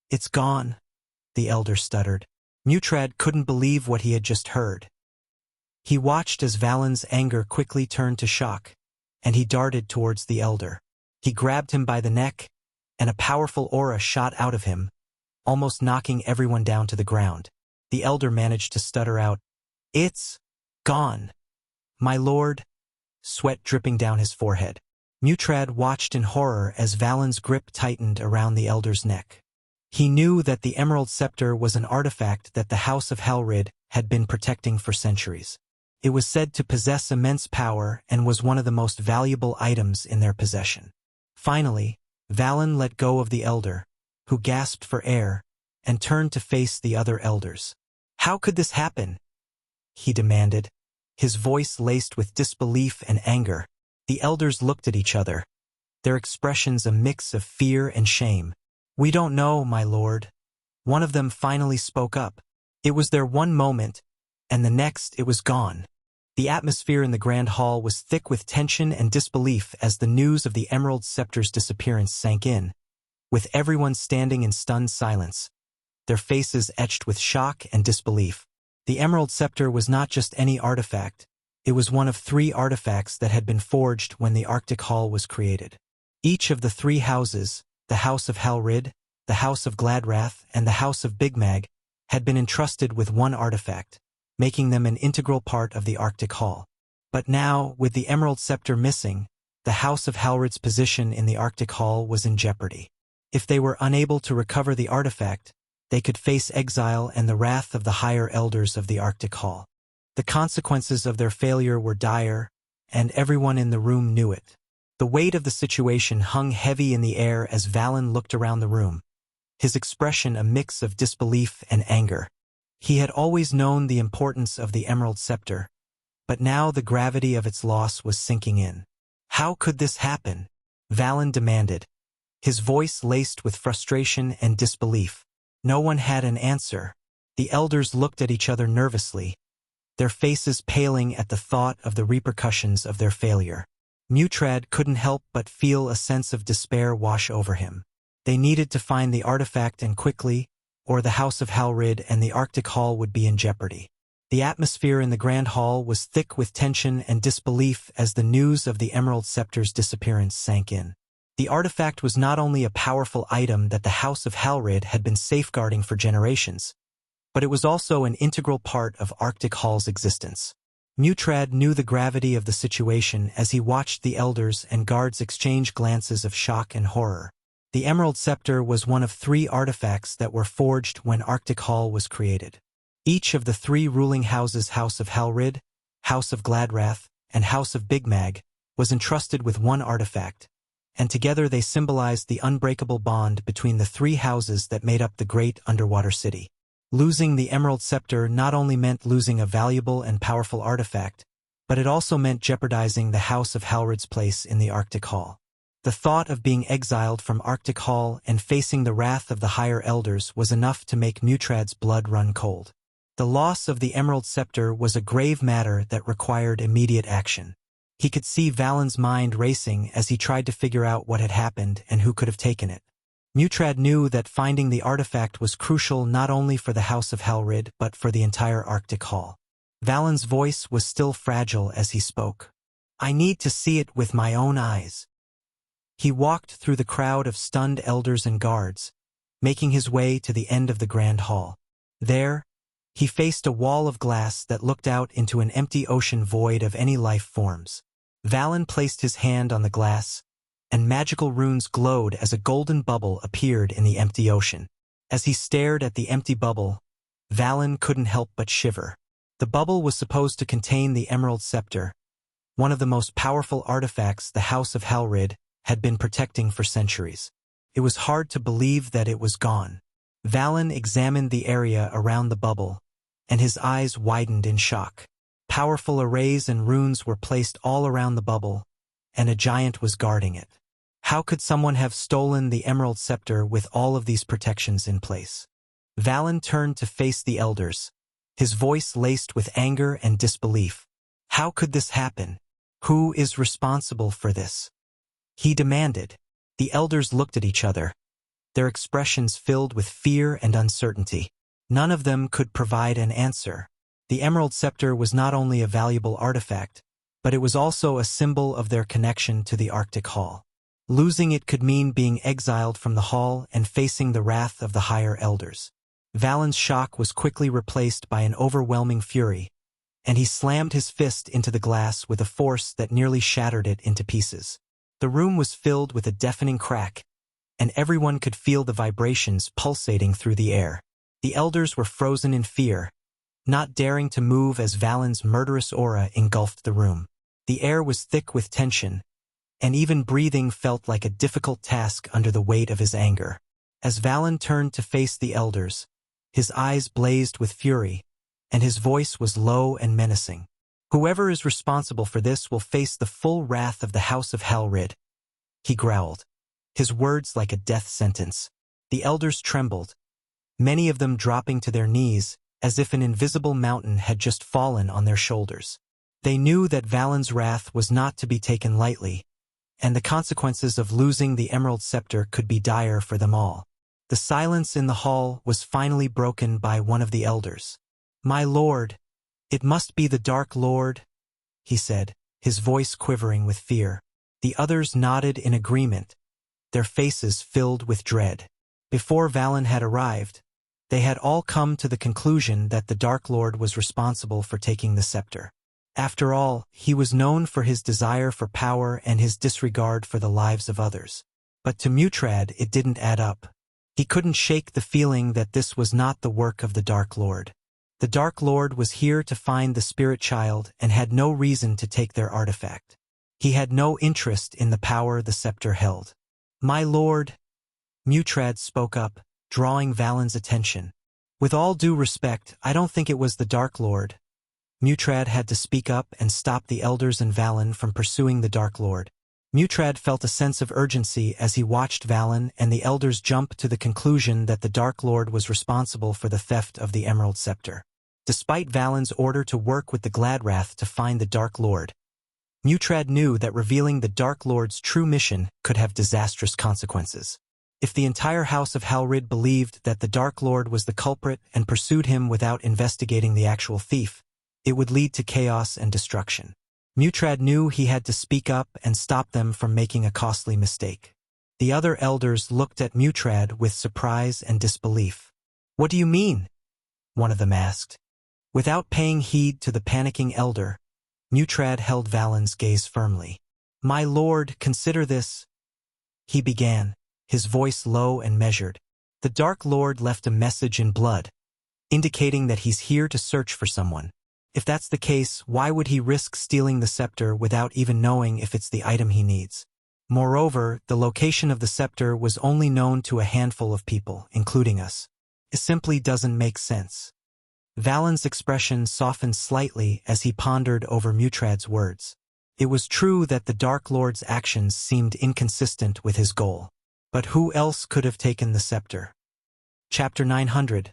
It's gone," the elder stuttered. Mutrad couldn't believe what he had just heard. He watched as Valen's anger quickly turned to shock, and he darted towards the elder. He grabbed him by the neck, and a powerful aura shot out of him, almost knocking everyone down to the ground. The elder managed to stutter out, "It's gone, my lord," sweat dripping down his forehead. Mutrad watched in horror as Valen's grip tightened around the elder's neck. He knew that the Emerald Scepter was an artifact that the House of Halrid had been protecting for centuries. It was said to possess immense power and was one of the most valuable items in their possession. Finally, Valen let go of the elder, who gasped for air, and turned to face the other elders. "How could this happen?" he demanded, his voice laced with disbelief and anger. The elders looked at each other, their expressions a mix of fear and shame. "We don't know, my lord." One of them finally spoke up. It was their one moment, and the next it was gone. The atmosphere in the grand hall was thick with tension and disbelief as the news of the Emerald Scepter's disappearance sank in, with everyone standing in stunned silence, their faces etched with shock and disbelief. The Emerald Scepter was not just any artifact, it was one of 3 artifacts that had been forged when the Arctic Hall was created. Each of the 3 houses, the House of Halrid, the House of Gladrath, and the House of Bigmag, had been entrusted with one artifact, making them an integral part of the Arctic Hall. But now, with the Emerald Scepter missing, the House of Halrid's position in the Arctic Hall was in jeopardy. If they were unable to recover the artifact, they could face exile and the wrath of the higher elders of the Arctic Hall. The consequences of their failure were dire, and everyone in the room knew it. The weight of the situation hung heavy in the air as Valen looked around the room, his expression a mix of disbelief and anger. He had always known the importance of the Emerald Scepter, but now the gravity of its loss was sinking in. "How could this happen?" Valen demanded, his voice laced with frustration and disbelief. No one had an answer. The elders looked at each other nervously, their faces paling at the thought of the repercussions of their failure. Mutrad couldn't help but feel a sense of despair wash over him. They needed to find the artifact and quickly, or the House of Halrid and the Arctic Hall would be in jeopardy. The atmosphere in the Grand Hall was thick with tension and disbelief as the news of the Emerald Scepter's disappearance sank in. The artifact was not only a powerful item that the House of Halrid had been safeguarding for generations, but it was also an integral part of Arctic Hall's existence. Mutrad knew the gravity of the situation as he watched the elders and guards exchange glances of shock and horror. The Emerald Scepter was one of 3 artifacts that were forged when Arctic Hall was created. Each of the 3 ruling houses, House of Halrid, House of Gladrath, and House of Bigmag, was entrusted with one artifact, and together they symbolized the unbreakable bond between the 3 houses that made up the great underwater city. Losing the Emerald Scepter not only meant losing a valuable and powerful artifact, but it also meant jeopardizing the House of Halrid's place in the Arctic Hall. The thought of being exiled from Arctic Hall and facing the wrath of the higher elders was enough to make Mutrad's blood run cold. The loss of the Emerald Scepter was a grave matter that required immediate action. He could see Valen's mind racing as he tried to figure out what had happened and who could have taken it. Mutrad knew that finding the artifact was crucial not only for the House of Halrid but for the entire Arctic Hall. Valen's voice was still fragile as he spoke. "I need to see it with my own eyes." He walked through the crowd of stunned elders and guards, making his way to the end of the Grand Hall. There, He faced a wall of glass that looked out into an empty ocean void of any life forms. Valen placed his hand on the glass, and magical runes glowed as a golden bubble appeared in the empty ocean. As he stared at the empty bubble, Valen couldn't help but shiver. The bubble was supposed to contain the Emerald Scepter, one of the most powerful artifacts the House of Halrid had been protecting for centuries. It was hard to believe that it was gone. Valen examined the area around the bubble, and his eyes widened in shock. Powerful arrays and runes were placed all around the bubble, and a giant was guarding it. How could someone have stolen the Emerald Scepter with all of these protections in place? Valen turned to face the elders, his voice laced with anger and disbelief. How could this happen? Who is responsible for this? He demanded. The elders looked at each other, their expressions filled with fear and uncertainty. None of them could provide an answer. The Emerald Scepter was not only a valuable artifact, but it was also a symbol of their connection to the Arctic Hall. Losing it could mean being exiled from the hall and facing the wrath of the higher elders. Valen's shock was quickly replaced by an overwhelming fury, and he slammed his fist into the glass with a force that nearly shattered it into pieces. The room was filled with a deafening crack, and everyone could feel the vibrations pulsating through the air. The elders were frozen in fear, not daring to move as Valen's murderous aura engulfed the room. The air was thick with tension, and even breathing felt like a difficult task under the weight of his anger. As Valen turned to face the elders, his eyes blazed with fury, and his voice was low and menacing. Whoever is responsible for this will face the full wrath of the House of Halrid, he growled, his words like a death sentence. The elders trembled, many of them dropping to their knees as if an invisible mountain had just fallen on their shoulders. They knew that Valen's wrath was not to be taken lightly, and the consequences of losing the Emerald Scepter could be dire for them all. The silence in the hall was finally broken by one of the elders. "My lord, it must be the Dark Lord," he said, his voice quivering with fear. The others nodded in agreement, their faces filled with dread. Before Valen had arrived, they had all come to the conclusion that the Dark Lord was responsible for taking the scepter. After all, he was known for his desire for power and his disregard for the lives of others. But to Mutrad it didn't add up. He couldn't shake the feeling that this was not the work of the Dark Lord. The Dark Lord was here to find the Spirit Child and had no reason to take their artifact. He had no interest in the power the scepter held. "My lord," Mutrad spoke up, drawing Valen's attention. "With all due respect, I don't think it was the Dark Lord." Mutrad had to speak up and stop the elders and Valen from pursuing the Dark Lord. Mutrad felt a sense of urgency as he watched Valen and the elders jump to the conclusion that the Dark Lord was responsible for the theft of the Emerald Scepter. Despite Valen's order to work with the Gladrath to find the Dark Lord, Mutrad knew that revealing the Dark Lord's true mission could have disastrous consequences. If the entire House of Halrid believed that the Dark Lord was the culprit and pursued him without investigating the actual thief, it would lead to chaos and destruction. Mutrad knew he had to speak up and stop them from making a costly mistake. The other elders looked at Mutrad with surprise and disbelief. "What do you mean?" one of them asked. Without paying heed to the panicking elder, Mutrad held Valen's gaze firmly. "My lord, consider this," he began, his voice low and measured. "The Dark Lord left a message in blood, indicating that he's here to search for someone. If that's the case, why would he risk stealing the scepter without even knowing if it's the item he needs? Moreover, the location of the scepter was only known to a handful of people, including us. It simply doesn't make sense." Valen's expression softened slightly as he pondered over Mutrad's words. It was true that the Dark Lord's actions seemed inconsistent with his goal. But who else could have taken the scepter? Chapter 900.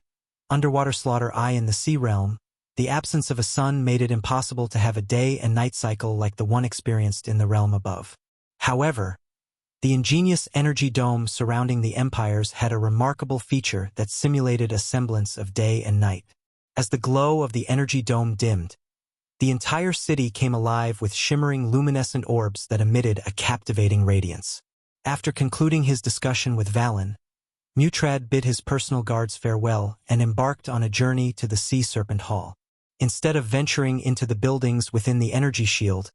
Underwater Slaughter. In the Sea Realm, the absence of a sun made it impossible to have a day and night cycle like the one experienced in the realm above. However, the ingenious energy dome surrounding the empires had a remarkable feature that simulated a semblance of day and night. As the glow of the energy dome dimmed, the entire city came alive with shimmering luminescent orbs that emitted a captivating radiance. After concluding his discussion with Valen, Mutrad bid his personal guards farewell and embarked on a journey to the Sea Serpent Hall. Instead of venturing into the buildings within the energy shield,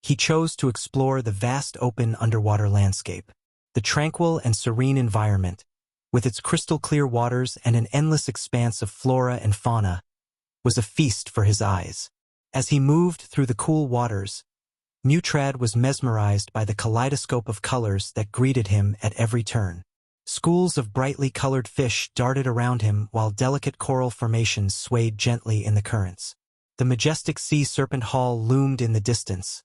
he chose to explore the vast open underwater landscape. The tranquil and serene environment, with its crystal-clear waters and an endless expanse of flora and fauna, was a feast for his eyes. As he moved through the cool waters, Mutrad was mesmerized by the kaleidoscope of colors that greeted him at every turn. Schools of brightly colored fish darted around him while delicate coral formations swayed gently in the currents. The majestic Sea Serpent Hall loomed in the distance,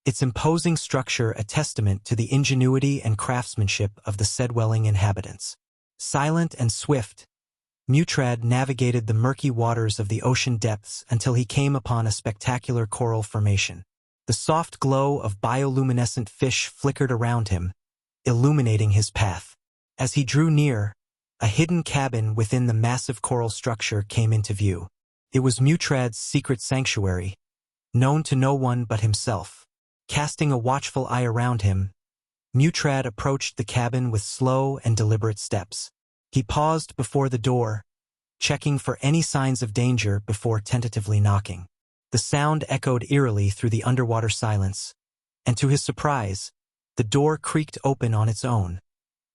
its imposing structure a testament to the ingenuity and craftsmanship of the Sedwelling inhabitants. Silent and swift, Mutrad navigated the murky waters of the ocean depths until he came upon a spectacular coral formation. The soft glow of bioluminescent fish flickered around him, illuminating his path. As he drew near, a hidden cabin within the massive coral structure came into view. It was Mutrad's secret sanctuary, known to no one but himself. Casting a watchful eye around him, Mutrad approached the cabin with slow and deliberate steps. He paused before the door, checking for any signs of danger before tentatively knocking. The sound echoed eerily through the underwater silence, and to his surprise, the door creaked open on its own,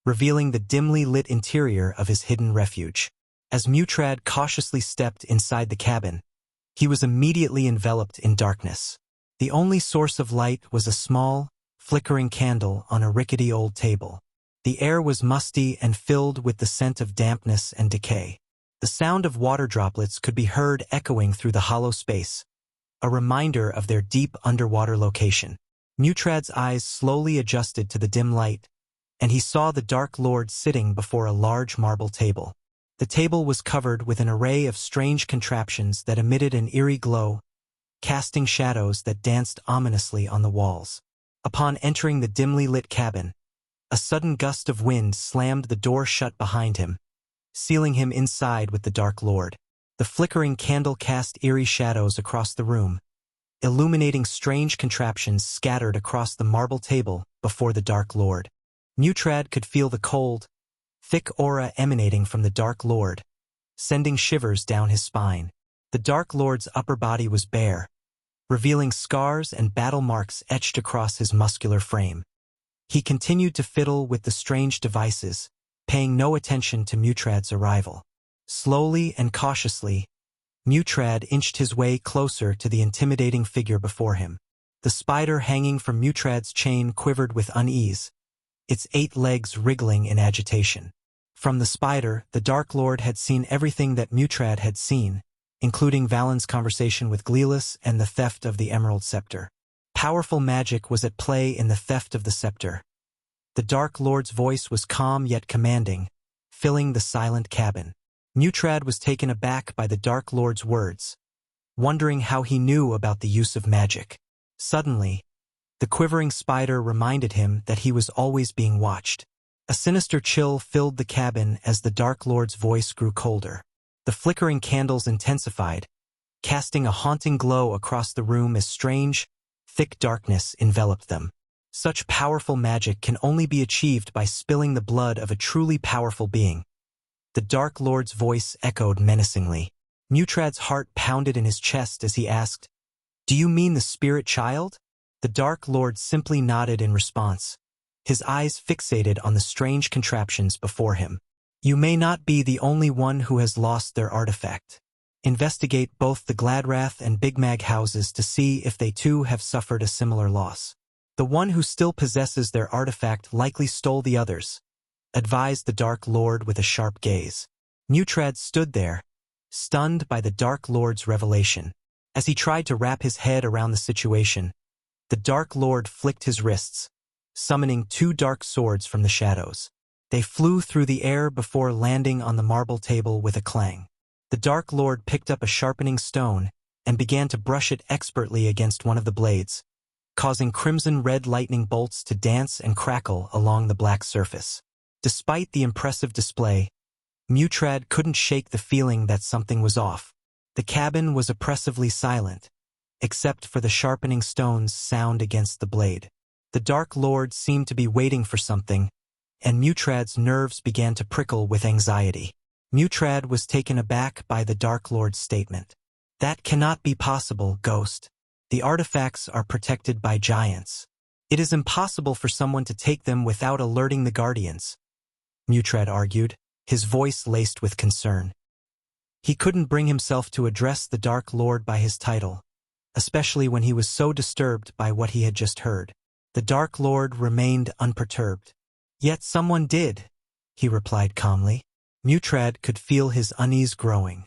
revealing the dimly lit interior of his hidden refuge. As Mutrad cautiously stepped inside the cabin, he was immediately enveloped in darkness. The only source of light was a small, flickering candle on a rickety old table. The air was musty and filled with the scent of dampness and decay. The sound of water droplets could be heard echoing through the hollow space, a reminder of their deep underwater location. Mutrad's eyes slowly adjusted to the dim light, and he saw the Dark Lord sitting before a large marble table. The table was covered with an array of strange contraptions that emitted an eerie glow, casting shadows that danced ominously on the walls. Upon entering the dimly lit cabin, a sudden gust of wind slammed the door shut behind him, sealing him inside with the Dark Lord. The flickering candle cast eerie shadows across the room, illuminating strange contraptions scattered across the marble table before the Dark Lord. Mutrad could feel the cold, thick aura emanating from the Dark Lord, sending shivers down his spine. The Dark Lord's upper body was bare, revealing scars and battle marks etched across his muscular frame. He continued to fiddle with the strange devices, paying no attention to Mutrad's arrival. Slowly and cautiously, Mutrad inched his way closer to the intimidating figure before him. The spider hanging from Mutrad's chain quivered with unease, its 8 legs wriggling in agitation. From the spider, the Dark Lord had seen everything that Mutrad had seen, including Valen's conversation with Gleelis and the theft of the Emerald Scepter. Powerful magic was at play in the theft of the scepter. The Dark Lord's voice was calm yet commanding, filling the silent cabin. Mutrad was taken aback by the Dark Lord's words, wondering how he knew about the use of magic. Suddenly, the quivering spider reminded him that he was always being watched. A sinister chill filled the cabin as the Dark Lord's voice grew colder. The flickering candles intensified, casting a haunting glow across the room as strange, thick darkness enveloped them. Such powerful magic can only be achieved by spilling the blood of a truly powerful being. The Dark Lord's voice echoed menacingly. Mutrad's heart pounded in his chest as he asked, "Do you mean the spirit child?" The Dark Lord simply nodded in response, his eyes fixated on the strange contraptions before him. "You may not be the only one who has lost their artifact. Investigate both the Gladrath and Big Mag houses to see if they too have suffered a similar loss. The one who still possesses their artifact likely stole the others," advised the Dark Lord with a sharp gaze. Mutrad stood there, stunned by the Dark Lord's revelation. As he tried to wrap his head around the situation, the Dark Lord flicked his wrists, summoning 2 dark swords from the shadows. They flew through the air before landing on the marble table with a clang. The Dark Lord picked up a sharpening stone and began to brush it expertly against one of the blades, causing crimson-red lightning bolts to dance and crackle along the black surface. Despite the impressive display, Mutrad couldn't shake the feeling that something was off. The cabin was oppressively silent, except for the sharpening stone's sound against the blade. The Dark Lord seemed to be waiting for something, and Mutrad's nerves began to prickle with anxiety. Mutrad was taken aback by the Dark Lord's statement. "That cannot be possible, Ghost. The artifacts are protected by giants. It is impossible for someone to take them without alerting the Guardians," Mutrad argued, his voice laced with concern. He couldn't bring himself to address the Dark Lord by his title, especially when he was so disturbed by what he had just heard. The Dark Lord remained unperturbed. "Yet someone did," he replied calmly. Mutrad could feel his unease growing.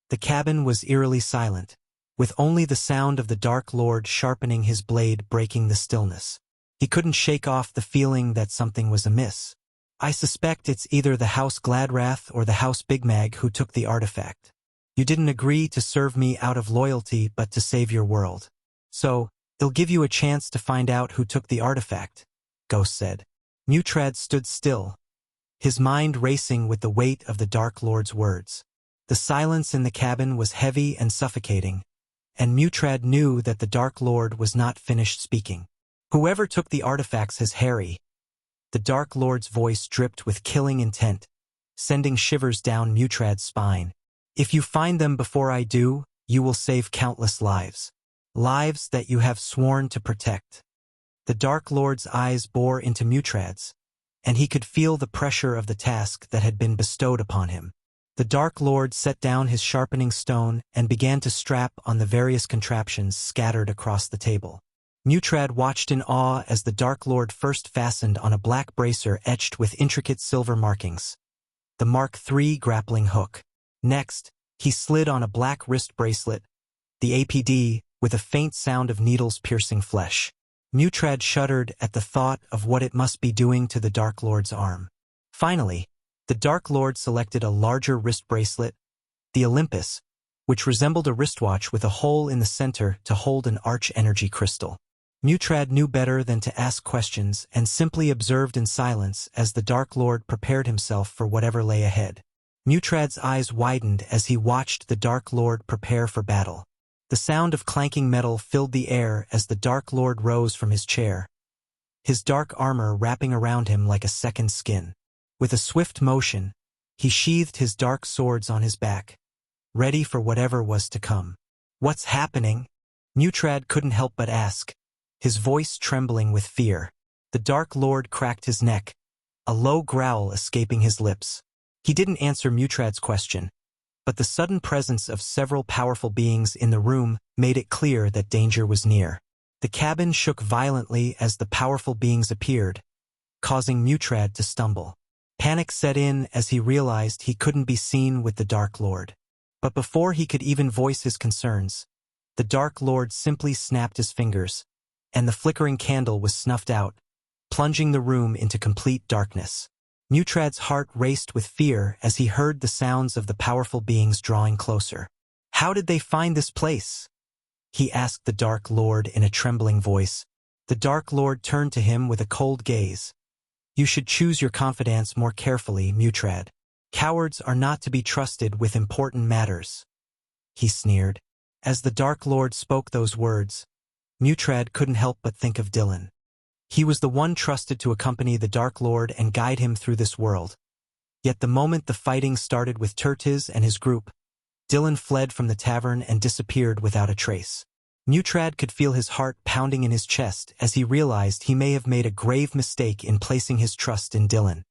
The cabin was eerily silent, with only the sound of the Dark Lord sharpening his blade breaking the stillness. He couldn't shake off the feeling that something was amiss. "I suspect it's either the House Gladrath or the House Big Mag who took the artifact. You didn't agree to serve me out of loyalty but to save your world. So, it'll give you a chance to find out who took the artifact," Ghost said. Mutrad stood still, his mind racing with the weight of the Dark Lord's words. The silence in the cabin was heavy and suffocating, and Mutrad knew that the Dark Lord was not finished speaking. "Whoever took the artifacts has Harry." The Dark Lord's voice dripped with killing intent, sending shivers down Mutrad's spine. "If you find them before I do, you will save countless lives. Lives that you have sworn to protect." The Dark Lord's eyes bore into Mutrad's, and he could feel the pressure of the task that had been bestowed upon him. The Dark Lord set down his sharpening stone and began to strap on the various contraptions scattered across the table. Mutrad watched in awe as the Dark Lord first fastened on a black bracer etched with intricate silver markings, the Mark III grappling hook. Next, he slid on a black wrist bracelet, the APD, with a faint sound of needles piercing flesh. Mutrad shuddered at the thought of what it must be doing to the Dark Lord's arm. Finally, the Dark Lord selected a larger wrist bracelet, the Olympus, which resembled a wristwatch with a hole in the center to hold an arch-energy crystal. Mutrad knew better than to ask questions and simply observed in silence as the Dark Lord prepared himself for whatever lay ahead. Mutrad's eyes widened as he watched the Dark Lord prepare for battle. The sound of clanking metal filled the air as the Dark Lord rose from his chair, his dark armor wrapping around him like a second skin. With a swift motion, he sheathed his dark swords on his back, ready for whatever was to come. "What's happening?" Mutrad couldn't help but ask, his voice trembling with fear. The Dark Lord cracked his neck, a low growl escaping his lips. He didn't answer Mutrad's question, but the sudden presence of several powerful beings in the room made it clear that danger was near. The cabin shook violently as the powerful beings appeared, causing Mutrad to stumble. Panic set in as he realized he couldn't be seen with the Dark Lord. But before he could even voice his concerns, the Dark Lord simply snapped his fingers, and the flickering candle was snuffed out, plunging the room into complete darkness. Mutrad's heart raced with fear as he heard the sounds of the powerful beings drawing closer. "How did they find this place?" he asked the Dark Lord in a trembling voice. The Dark Lord turned to him with a cold gaze. "You should choose your confidants more carefully, Mutrad. Cowards are not to be trusted with important matters," he sneered. As the Dark Lord spoke those words, Mutrad couldn't help but think of Dylan. He was the one trusted to accompany the Dark Lord and guide him through this world. Yet the moment the fighting started with Tertiz and his group, Dylan fled from the tavern and disappeared without a trace. Mutrad could feel his heart pounding in his chest as he realized he may have made a grave mistake in placing his trust in Dylan.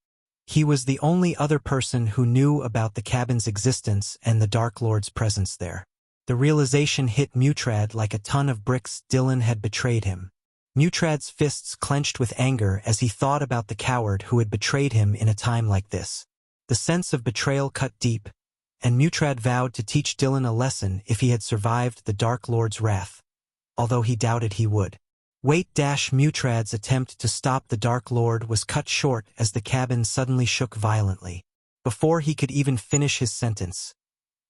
He was the only other person who knew about the cabin's existence and the Dark Lord's presence there. The realization hit Mutrad like a ton of bricks. Dylan had betrayed him. Mutrad's fists clenched with anger as he thought about the coward who had betrayed him in a time like this. The sense of betrayal cut deep, and Mutrad vowed to teach Dylan a lesson if he had survived the Dark Lord's wrath, although he doubted he would. Mutrad's attempt to stop the Dark Lord was cut short as the cabin suddenly shook violently. Before he could even finish his sentence,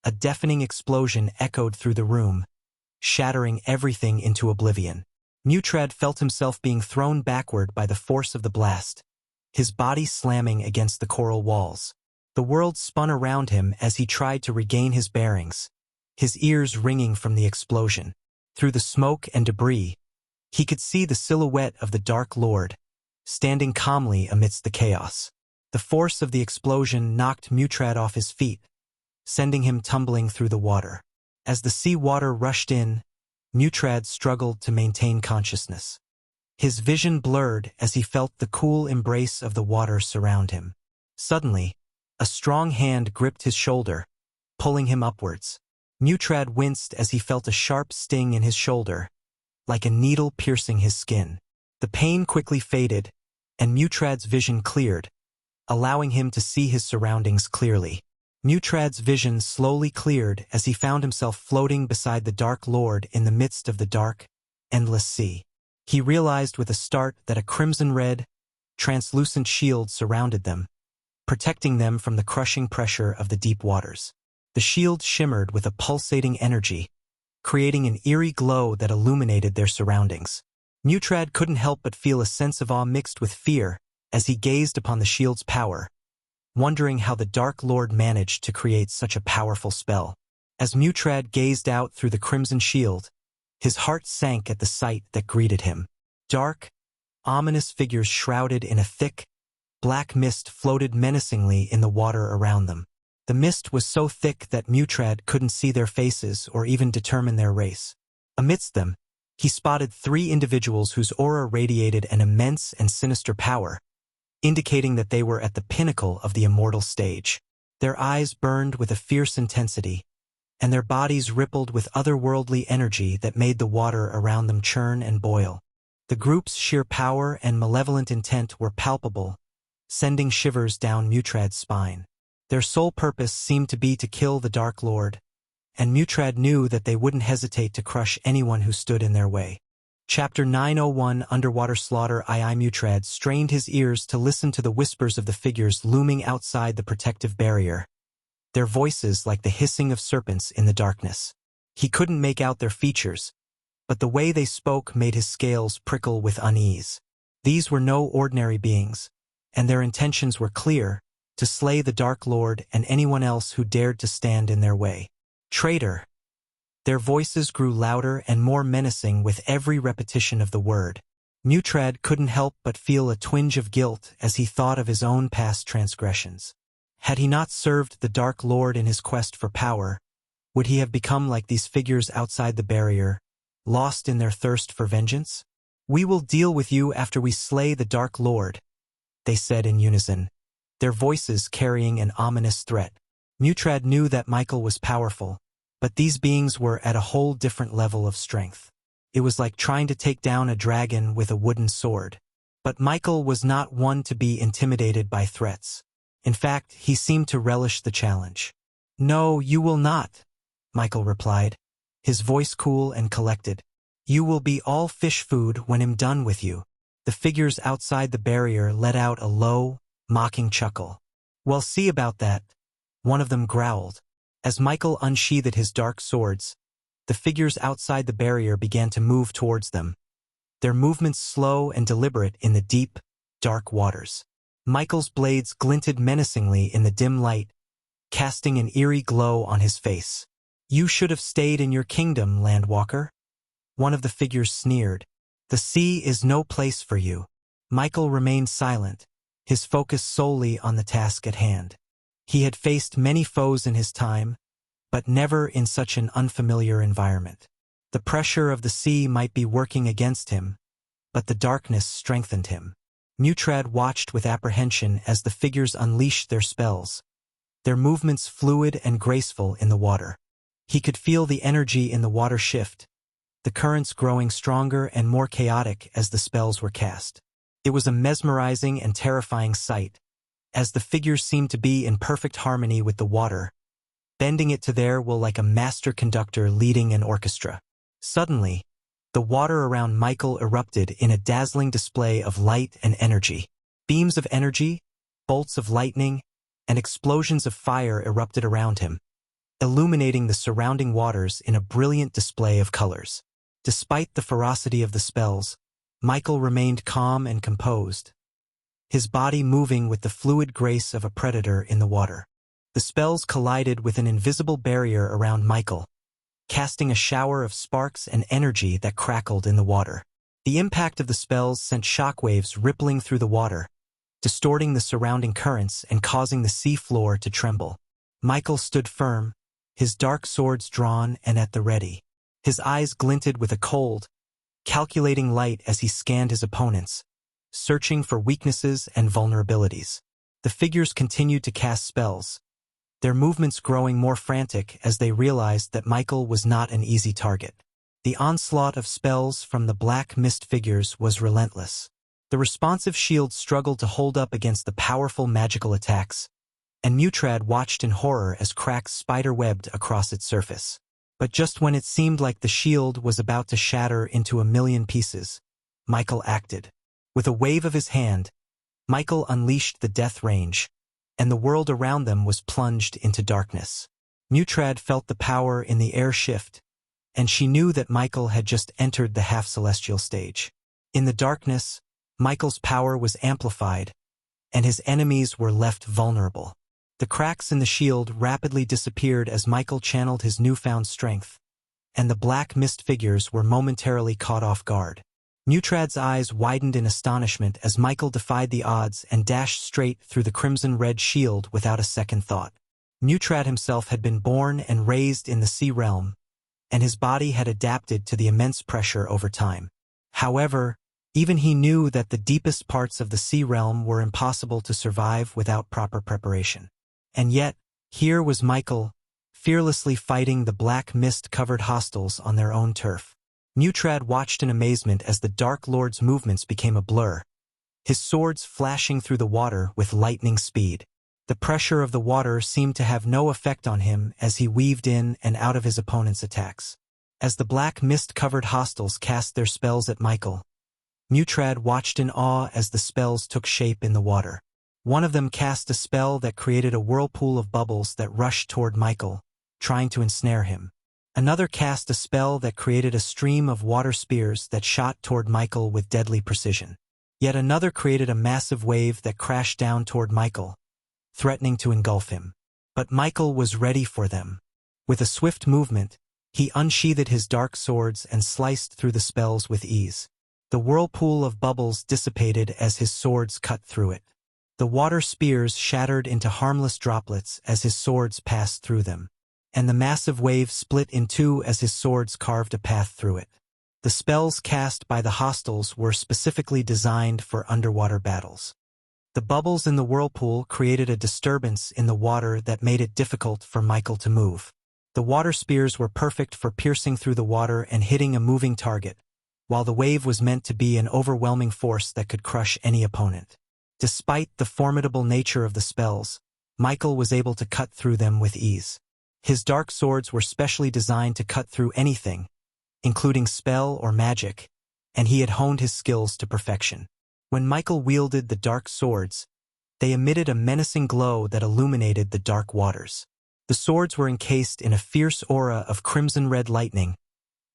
a deafening explosion echoed through the room, shattering everything into oblivion. Mutrad felt himself being thrown backward by the force of the blast, his body slamming against the coral walls. The world spun around him as he tried to regain his bearings, his ears ringing from the explosion. Through the smoke and debris, he could see the silhouette of the Dark Lord, standing calmly amidst the chaos. The force of the explosion knocked Mutrad off his feet, sending him tumbling through the water. As the sea water rushed in, Mutrad struggled to maintain consciousness. His vision blurred as he felt the cool embrace of the water surround him. Suddenly, a strong hand gripped his shoulder, pulling him upwards. Mutrad winced as he felt a sharp sting in his shoulder, like a needle piercing his skin. The pain quickly faded, and Mutrad's vision cleared, allowing him to see his surroundings clearly. Mutrad's vision slowly cleared as he found himself floating beside the Dark Lord in the midst of the dark, endless sea. He realized with a start that a crimson-red, translucent shield surrounded them, protecting them from the crushing pressure of the deep waters. The shield shimmered with a pulsating energy, creating an eerie glow that illuminated their surroundings. Mutrad couldn't help but feel a sense of awe mixed with fear as he gazed upon the shield's power, wondering how the Dark Lord managed to create such a powerful spell. As Mutrad gazed out through the crimson shield, his heart sank at the sight that greeted him. Dark, ominous figures shrouded in a thick, black mist floated menacingly in the water around them. The mist was so thick that Mutrad couldn't see their faces or even determine their race. Amidst them, he spotted 3 individuals whose aura radiated an immense and sinister power, indicating that they were at the pinnacle of the immortal stage. Their eyes burned with a fierce intensity, and their bodies rippled with otherworldly energy that made the water around them churn and boil. The group's sheer power and malevolent intent were palpable, sending shivers down Mutrad's spine. Their sole purpose seemed to be to kill the Dark Lord, and Mutrad knew that they wouldn't hesitate to crush anyone who stood in their way. Chapter 901 Underwater Slaughter. Mutrad strained his ears to listen to the whispers of the figures looming outside the protective barrier, their voices like the hissing of serpents in the darkness. He couldn't make out their features, but the way they spoke made his scales prickle with unease. These were no ordinary beings, and their intentions were clear: to slay the Dark Lord and anyone else who dared to stand in their way. Traitor! Their voices grew louder and more menacing with every repetition of the word. Mutrad couldn't help but feel a twinge of guilt as he thought of his own past transgressions. Had he not served the Dark Lord in his quest for power, would he have become like these figures outside the barrier, lost in their thirst for vengeance? "We will deal with you after we slay the Dark Lord," they said in unison, their voices carrying an ominous threat. Mutrad knew that Michael was powerful, but these beings were at a whole different level of strength. It was like trying to take down a dragon with a wooden sword. But Michael was not one to be intimidated by threats. In fact, he seemed to relish the challenge. "No, you will not," Michael replied, his voice cool and collected. "You will be all fish food when I'm done with you." The figures outside the barrier let out a low, mocking chuckle. "Well, see about that," one of them growled. As Michael unsheathed his dark swords, the figures outside the barrier began to move towards them, their movements slow and deliberate in the deep, dark waters. Michael's blades glinted menacingly in the dim light, casting an eerie glow on his face. "You should have stayed in your kingdom, Landwalker," one of the figures sneered. "The sea is no place for you." Michael remained silent, his focus solely on the task at hand. He had faced many foes in his time, but never in such an unfamiliar environment. The pressure of the sea might be working against him, but the darkness strengthened him. Mutrad watched with apprehension as the figures unleashed their spells, their movements fluid and graceful in the water. He could feel the energy in the water shift, the currents growing stronger and more chaotic as the spells were cast. It was a mesmerizing and terrifying sight, as the figures seemed to be in perfect harmony with the water, bending it to their will like a master conductor leading an orchestra. Suddenly, the water around Michael erupted in a dazzling display of light and energy. Beams of energy, bolts of lightning, and explosions of fire erupted around him, illuminating the surrounding waters in a brilliant display of colors. Despite the ferocity of the spells, Michael remained calm and composed, his body moving with the fluid grace of a predator in the water. The spells collided with an invisible barrier around Michael, casting a shower of sparks and energy that crackled in the water. The impact of the spells sent shockwaves rippling through the water, distorting the surrounding currents and causing the sea floor to tremble. Michael stood firm, his dark swords drawn and at the ready. His eyes glinted with a cold, calculating light as he scanned his opponents, searching for weaknesses and vulnerabilities. The figures continued to cast spells, their movements growing more frantic as they realized that Michael was not an easy target. The onslaught of spells from the black mist figures was relentless. The responsive shield struggled to hold up against the powerful magical attacks, and Mutrad watched in horror as cracks spider-webbed across its surface. But just when it seemed like the shield was about to shatter into a million pieces, Michael acted. With a wave of his hand, Michael unleashed the death range, and the world around them was plunged into darkness. Mutrad felt the power in the air shift, and she knew that Michael had just entered the half-celestial stage. In the darkness, Michael's power was amplified, and his enemies were left vulnerable. The cracks in the shield rapidly disappeared as Michael channeled his newfound strength, and the black mist figures were momentarily caught off guard. Mutrad's eyes widened in astonishment as Michael defied the odds and dashed straight through the crimson-red shield without a second thought. Mutrad himself had been born and raised in the sea realm, and his body had adapted to the immense pressure over time. However, even he knew that the deepest parts of the sea realm were impossible to survive without proper preparation. And yet, here was Michael, fearlessly fighting the black mist-covered hostiles on their own turf. Mutrad watched in amazement as the Dark Lord's movements became a blur, his swords flashing through the water with lightning speed. The pressure of the water seemed to have no effect on him as he weaved in and out of his opponent's attacks. As the black mist-covered hostiles cast their spells at Michael, Mutrad watched in awe as the spells took shape in the water. One of them cast a spell that created a whirlpool of bubbles that rushed toward Michael, trying to ensnare him. Another cast a spell that created a stream of water spears that shot toward Michael with deadly precision. Yet another created a massive wave that crashed down toward Michael, threatening to engulf him. But Michael was ready for them. With a swift movement, he unsheathed his dark swords and sliced through the spells with ease. The whirlpool of bubbles dissipated as his swords cut through it. The water spears shattered into harmless droplets as his swords passed through them, and the massive wave split in two as his swords carved a path through it. The spells cast by the hostiles were specifically designed for underwater battles. The bubbles in the whirlpool created a disturbance in the water that made it difficult for Michael to move. The water spears were perfect for piercing through the water and hitting a moving target, while the wave was meant to be an overwhelming force that could crush any opponent. Despite the formidable nature of the spells, Michael was able to cut through them with ease. His dark swords were specially designed to cut through anything, including spell or magic, and he had honed his skills to perfection. When Michael wielded the dark swords, they emitted a menacing glow that illuminated the dark waters. The swords were encased in a fierce aura of crimson-red lightning,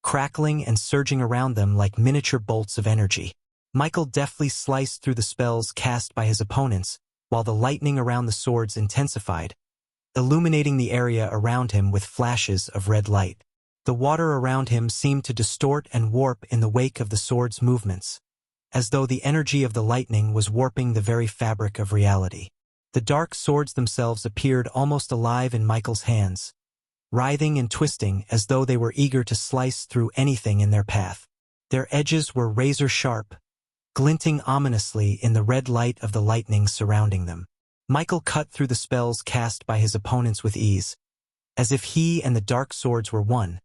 crackling and surging around them like miniature bolts of energy. Michael deftly sliced through the spells cast by his opponents, while the lightning around the swords intensified, illuminating the area around him with flashes of red light. The water around him seemed to distort and warp in the wake of the sword's movements, as though the energy of the lightning was warping the very fabric of reality. The dark swords themselves appeared almost alive in Michael's hands, writhing and twisting as though they were eager to slice through anything in their path. Their edges were razor-sharp, glinting ominously in the red light of the lightning surrounding them. Michael cut through the spells cast by his opponents with ease, as if he and the dark swords were one,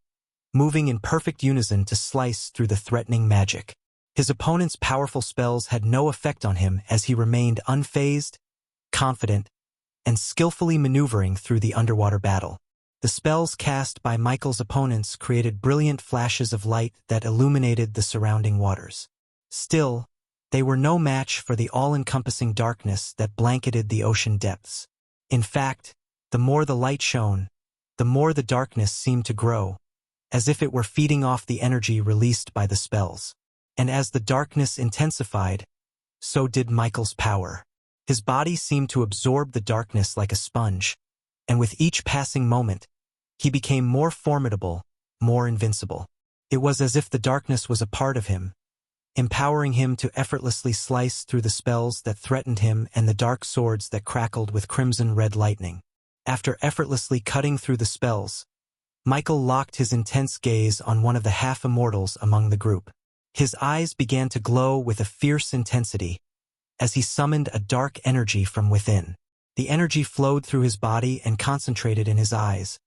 moving in perfect unison to slice through the threatening magic. His opponent's powerful spells had no effect on him as he remained unfazed, confident, and skillfully maneuvering through the underwater battle. The spells cast by Michael's opponents created brilliant flashes of light that illuminated the surrounding waters. Still, they were no match for the all-encompassing darkness that blanketed the ocean depths. In fact, the more the light shone, the more the darkness seemed to grow, as if it were feeding off the energy released by the spells. And as the darkness intensified, so did Michael's power. His body seemed to absorb the darkness like a sponge, and with each passing moment, he became more formidable, more invincible. It was as if the darkness was a part of him, empowering him to effortlessly slice through the spells that threatened him and the dark swords that crackled with crimson-red lightning. After effortlessly cutting through the spells, Michael locked his intense gaze on one of the half-immortals among the group. His eyes began to glow with a fierce intensity as he summoned a dark energy from within. The energy flowed through his body and concentrated in his eyes,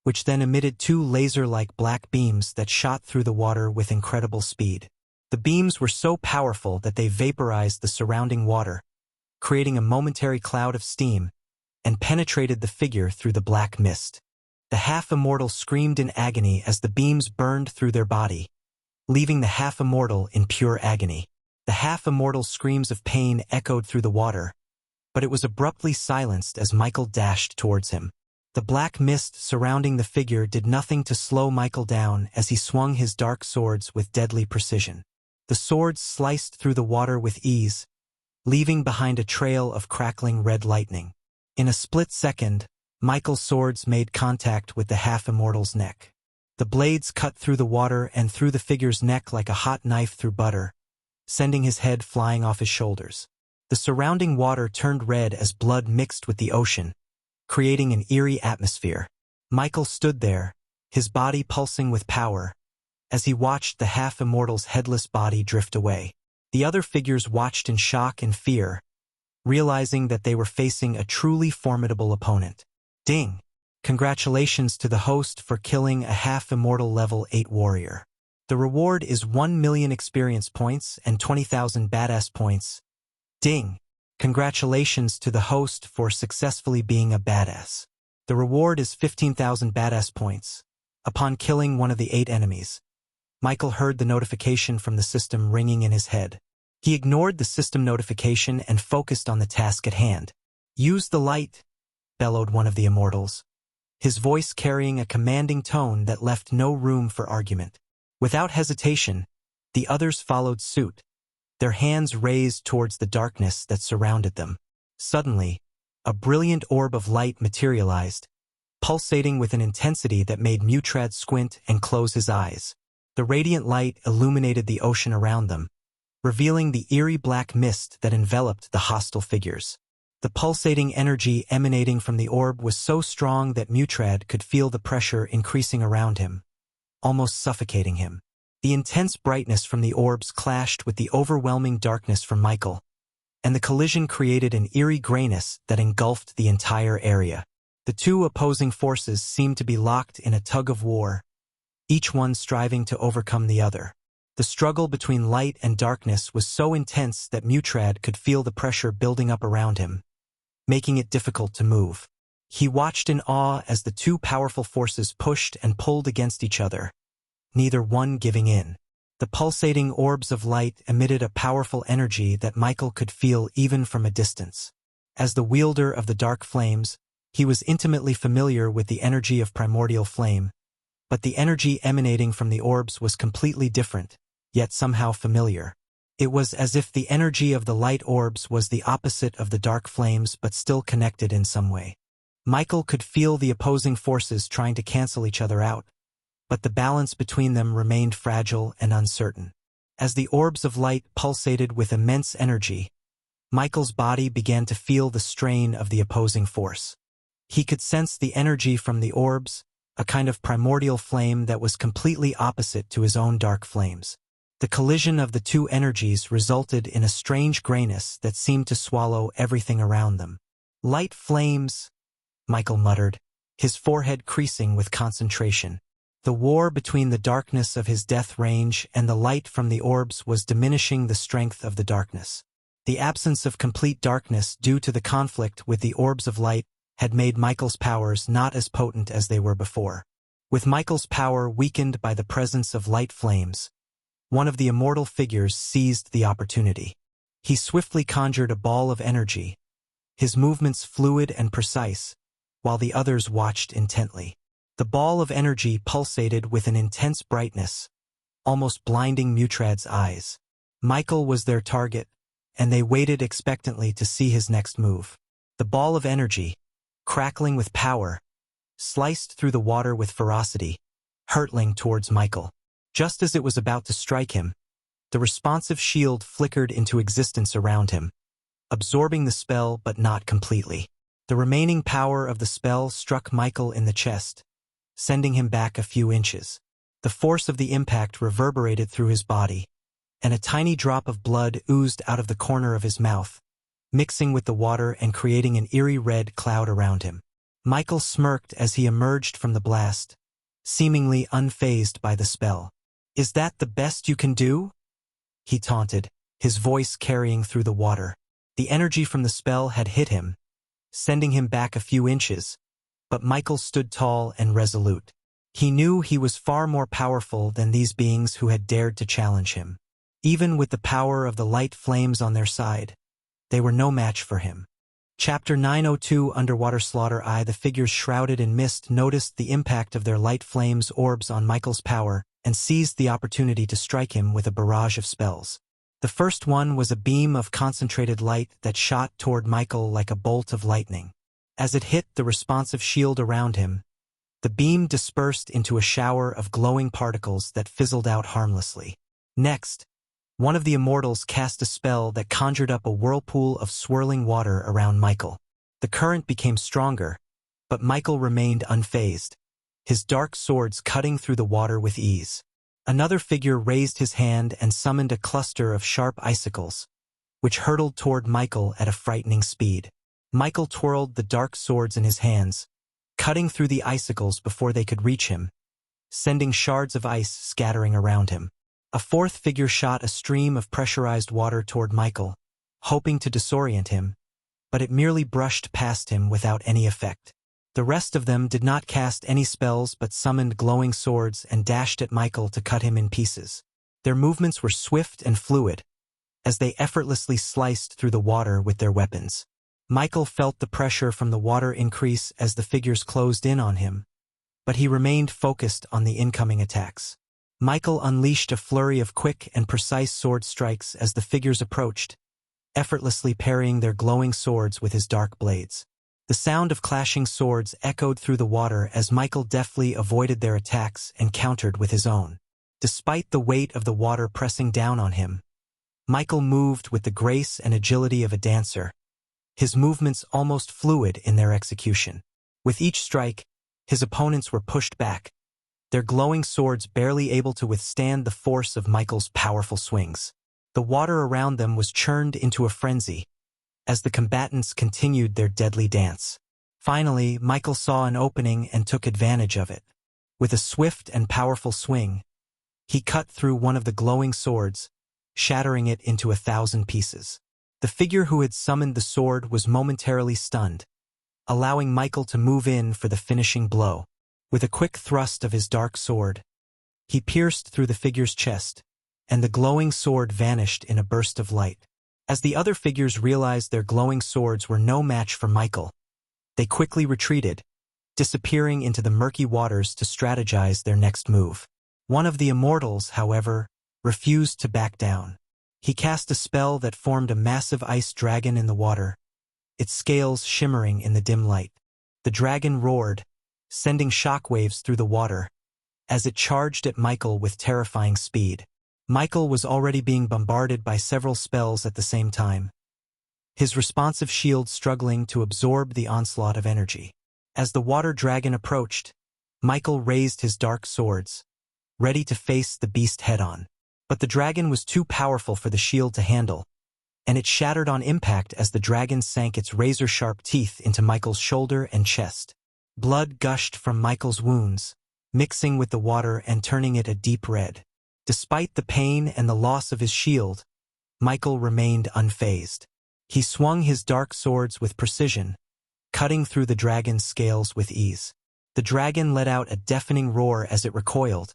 which then emitted two laser-like black beams that shot through the water with incredible speed. The beams were so powerful that they vaporized the surrounding water, creating a momentary cloud of steam, and penetrated the figure through the black mist. The half-immortal screamed in agony as the beams burned through their body, leaving the half-immortal in pure agony. The half-immortal's screams of pain echoed through the water, but it was abruptly silenced as Michael dashed towards him. The black mist surrounding the figure did nothing to slow Michael down as he swung his dark swords with deadly precision. The swords sliced through the water with ease, leaving behind a trail of crackling red lightning. In a split second, Michael's swords made contact with the half-immortal's neck. The blades cut through the water and through the figure's neck like a hot knife through butter, sending his head flying off his shoulders. The surrounding water turned red as blood mixed with the ocean, creating an eerie atmosphere. Michael stood there, his body pulsing with power, as he watched the half-immortal's headless body drift away. The other figures watched in shock and fear, realizing that they were facing a truly formidable opponent. Ding! Congratulations to the host for killing a half-immortal level 8 warrior. The reward is 1 million experience points and 20,000 badass points. Ding! Congratulations to the host for successfully being a badass. The reward is 15,000 badass points. Upon killing one of the 8 enemies, Michael heard the notification from the system ringing in his head. He ignored the system notification and focused on the task at hand. Use the light, bellowed one of the immortals, his voice carrying a commanding tone that left no room for argument. Without hesitation, the others followed suit, their hands raised towards the darkness that surrounded them. Suddenly, a brilliant orb of light materialized, pulsating with an intensity that made Mutrad squint and close his eyes. The radiant light illuminated the ocean around them, revealing the eerie black mist that enveloped the hostile figures. The pulsating energy emanating from the orb was so strong that Mutrad could feel the pressure increasing around him, almost suffocating him. The intense brightness from the orbs clashed with the overwhelming darkness from Michael, and the collision created an eerie grayness that engulfed the entire area. The two opposing forces seemed to be locked in a tug-of-war, each one striving to overcome the other. The struggle between light and darkness was so intense that Mutrad could feel the pressure building up around him, making it difficult to move. He watched in awe as the two powerful forces pushed and pulled against each other, neither one giving in. The pulsating orbs of light emitted a powerful energy that Michael could feel even from a distance. As the wielder of the dark flames, he was intimately familiar with the energy of primordial flame, but the energy emanating from the orbs was completely different, yet somehow familiar. It was as if the energy of the light orbs was the opposite of the dark flames but still connected in some way. Michael could feel the opposing forces trying to cancel each other out, but the balance between them remained fragile and uncertain. As the orbs of light pulsated with immense energy, Michael's body began to feel the strain of the opposing force. He could sense the energy from the orbs, a kind of primordial flame that was completely opposite to his own dark flames. The collision of the two energies resulted in a strange grayness that seemed to swallow everything around them. Light flames, Michael muttered, his forehead creasing with concentration. The war between the darkness of his death range and the light from the orbs was diminishing the strength of the darkness. The absence of complete darkness due to the conflict with the orbs of light had made Michael's powers not as potent as they were before. With Michael's power weakened by the presence of light flames, one of the immortal figures seized the opportunity. He swiftly conjured a ball of energy, his movements fluid and precise, while the others watched intently. The ball of energy pulsated with an intense brightness, almost blinding Mutrad's eyes. Michael was their target, and they waited expectantly to see his next move. The ball of energy, crackling with power, sliced through the water with ferocity, hurtling towards Michael. Just as it was about to strike him, The responsive shield flickered into existence around him, absorbing the spell but not completely. The remaining power of the spell struck Michael in the chest, sending him back a few inches. The force of the impact reverberated through his body, and a tiny drop of blood oozed out of the corner of his mouth, mixing with the water and creating an eerie red cloud around him. Michael smirked as he emerged from the blast, seemingly unfazed by the spell. "Is that the best you can do?" he taunted, his voice carrying through the water. The energy from the spell had hit him, sending him back a few inches, but Michael stood tall and resolute. He knew he was far more powerful than these beings who had dared to challenge him. Even with the power of the light flames on their side, they were no match for him. Chapter 902 Underwater Slaughter. The figures shrouded in mist noticed the impact of their light flames orbs on Michael's power and seized the opportunity to strike him with a barrage of spells. The first one was a beam of concentrated light that shot toward Michael like a bolt of lightning. As it hit the responsive shield around him, the beam dispersed into a shower of glowing particles that fizzled out harmlessly. Next, one of the immortals cast a spell that conjured up a whirlpool of swirling water around Michael. The current became stronger, but Michael remained unfazed, his dark swords cutting through the water with ease. Another figure raised his hand and summoned a cluster of sharp icicles, which hurtled toward Michael at a frightening speed. Michael twirled the dark swords in his hands, cutting through the icicles before they could reach him, sending shards of ice scattering around him. A fourth figure shot a stream of pressurized water toward Michael, hoping to disorient him, but it merely brushed past him without any effect. The rest of them did not cast any spells but summoned glowing swords and dashed at Michael to cut him in pieces. Their movements were swift and fluid, as they effortlessly sliced through the water with their weapons. Michael felt the pressure from the water increase as the figures closed in on him, but he remained focused on the incoming attacks. Michael unleashed a flurry of quick and precise sword strikes as the figures approached, effortlessly parrying their glowing swords with his dark blades. The sound of clashing swords echoed through the water as Michael deftly avoided their attacks and countered with his own. Despite the weight of the water pressing down on him, Michael moved with the grace and agility of a dancer, his movements almost fluid in their execution. With each strike, his opponents were pushed back, their glowing swords barely able to withstand the force of Michael's powerful swings. The water around them was churned into a frenzy as the combatants continued their deadly dance. Finally, Michael saw an opening and took advantage of it. With a swift and powerful swing, he cut through one of the glowing swords, shattering it into 1,000 pieces. The figure who had summoned the sword was momentarily stunned, allowing Michael to move in for the finishing blow. With a quick thrust of his dark sword, he pierced through the figure's chest, and the glowing sword vanished in a burst of light. As the other figures realized their glowing swords were no match for Michael, they quickly retreated, disappearing into the murky waters to strategize their next move. One of the immortals, however, refused to back down. He cast a spell that formed a massive ice dragon in the water, its scales shimmering in the dim light. The dragon roared, sending shockwaves through the water, as it charged at Michael with terrifying speed. Michael was already being bombarded by several spells at the same time, his responsive shield struggling to absorb the onslaught of energy. As the water dragon approached, Michael raised his dark swords, ready to face the beast head-on. But the dragon was too powerful for the shield to handle, and it shattered on impact as the dragon sank its razor-sharp teeth into Michael's shoulder and chest. Blood gushed from Michael's wounds, mixing with the water and turning it a deep red. Despite the pain and the loss of his shield, Michael remained unfazed. He swung his dark swords with precision, cutting through the dragon's scales with ease. The dragon let out a deafening roar as it recoiled,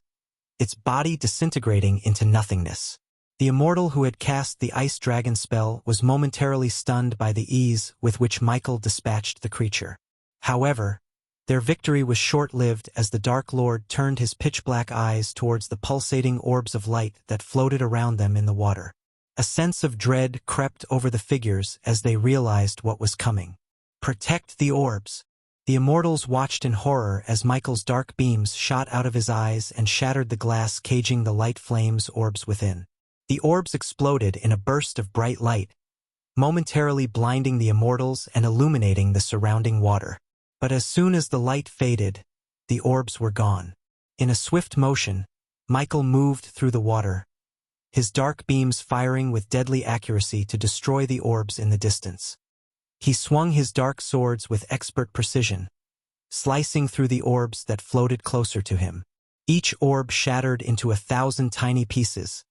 its body disintegrating into nothingness. The immortal who had cast the ice dragon spell was momentarily stunned by the ease with which Michael dispatched the creature. However, their victory was short-lived as the Dark Lord turned his pitch-black eyes towards the pulsating orbs of light that floated around them in the water. A sense of dread crept over the figures as they realized what was coming. Protect the orbs. The immortals watched in horror as Michael's dark beams shot out of his eyes and shattered the glass caging the light flames orbs within. The orbs exploded in a burst of bright light, momentarily blinding the immortals and illuminating the surrounding water. But as soon as the light faded, the orbs were gone. In a swift motion, Michael moved through the water, his dark beams firing with deadly accuracy to destroy the orbs in the distance. He swung his dark swords with expert precision, slicing through the orbs that floated closer to him. Each orb shattered into 1,000 tiny pieces,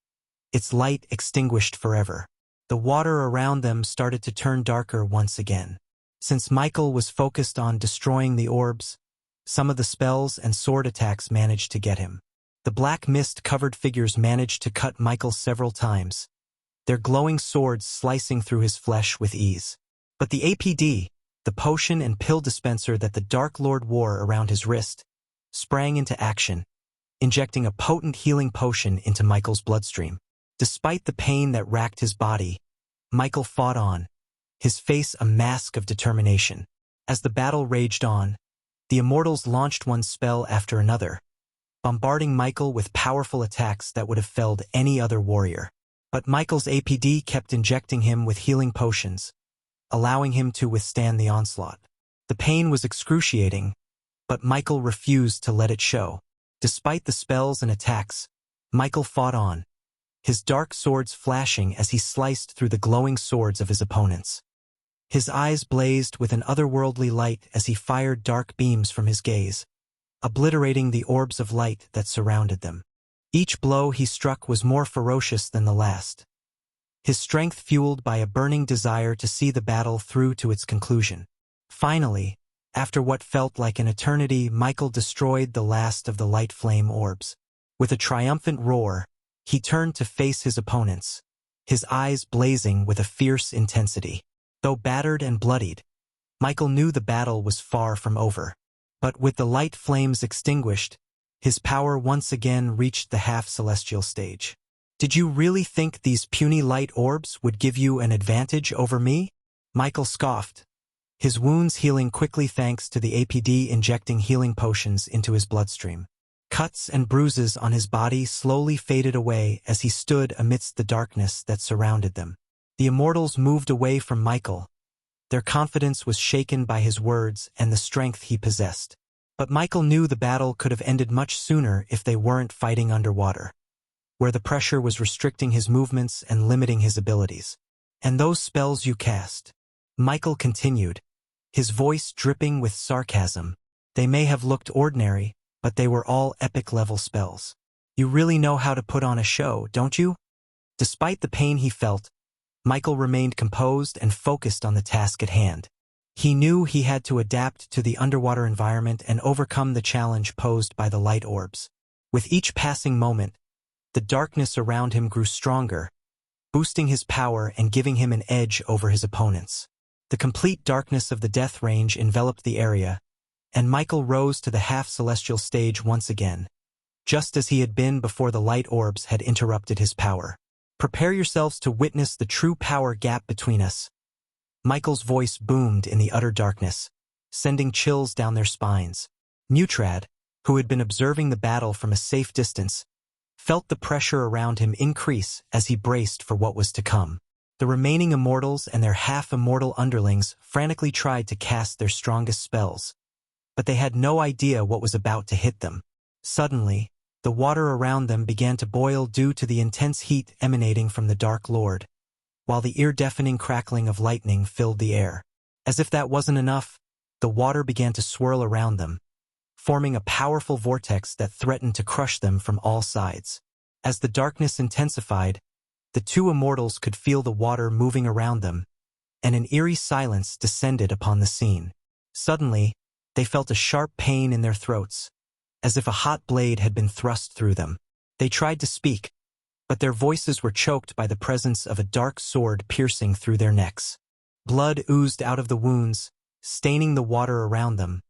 its light extinguished forever. The water around them started to turn darker once again. Since Michael was focused on destroying the orbs, some of the spells and sword attacks managed to get him. The black mist-covered figures managed to cut Michael several times, their glowing swords slicing through his flesh with ease. But the APD, the potion and pill dispenser that the Dark Lord wore around his wrist, sprang into action, injecting a potent healing potion into Michael's bloodstream. Despite the pain that racked his body, Michael fought on, his face a mask of determination. As the battle raged on, the immortals launched one spell after another, bombarding Michael with powerful attacks that would have felled any other warrior. But Michael's APD kept injecting him with healing potions, allowing him to withstand the onslaught. The pain was excruciating, but Michael refused to let it show. Despite the spells and attacks, Michael fought on, his dark swords flashing as he sliced through the glowing swords of his opponents. His eyes blazed with an otherworldly light as he fired dark beams from his gaze, obliterating the orbs of light that surrounded them. Each blow he struck was more ferocious than the last, his strength fueled by a burning desire to see the battle through to its conclusion. Finally, after what felt like an eternity, Michael destroyed the last of the light flame orbs. With a triumphant roar, he turned to face his opponents, his eyes blazing with a fierce intensity. Though battered and bloodied, Michael knew the battle was far from over. But with the light flames extinguished, his power once again reached the half-celestial stage. "Did you really think these puny light orbs would give you an advantage over me?" Michael scoffed, his wounds healing quickly thanks to the APD injecting healing potions into his bloodstream. Cuts and bruises on his body slowly faded away as he stood amidst the darkness that surrounded them. The immortals moved away from Michael. Their confidence was shaken by his words and the strength he possessed. But Michael knew the battle could have ended much sooner if they weren't fighting underwater, where the pressure was restricting his movements and limiting his abilities. "And those spells you cast," Michael continued, his voice dripping with sarcasm, "they may have looked ordinary, but they were all epic-level spells. You really know how to put on a show, don't you?" Despite the pain he felt, Michael remained composed and focused on the task at hand. He knew he had to adapt to the underwater environment and overcome the challenge posed by the light orbs. With each passing moment, the darkness around him grew stronger, boosting his power and giving him an edge over his opponents. The complete darkness of the death range enveloped the area, and Michael rose to the half-celestial stage once again, just as he had been before the light orbs had interrupted his power. "Prepare yourselves to witness the true power gap between us." Michael's voice boomed in the utter darkness, sending chills down their spines. Mutrad, who had been observing the battle from a safe distance, felt the pressure around him increase as he braced for what was to come. The remaining immortals and their half-immortal underlings frantically tried to cast their strongest spells, but they had no idea what was about to hit them. Suddenly, the water around them began to boil due to the intense heat emanating from the Dark Lord, while the ear-deafening crackling of lightning filled the air. As if that wasn't enough, the water began to swirl around them, forming a powerful vortex that threatened to crush them from all sides. As the darkness intensified, the two immortals could feel the water moving around them, and an eerie silence descended upon the scene. Suddenly, they felt a sharp pain in their throats, as if a hot blade had been thrust through them. They tried to speak, but their voices were choked by the presence of a dark sword piercing through their necks. Blood oozed out of the wounds, staining the water around them,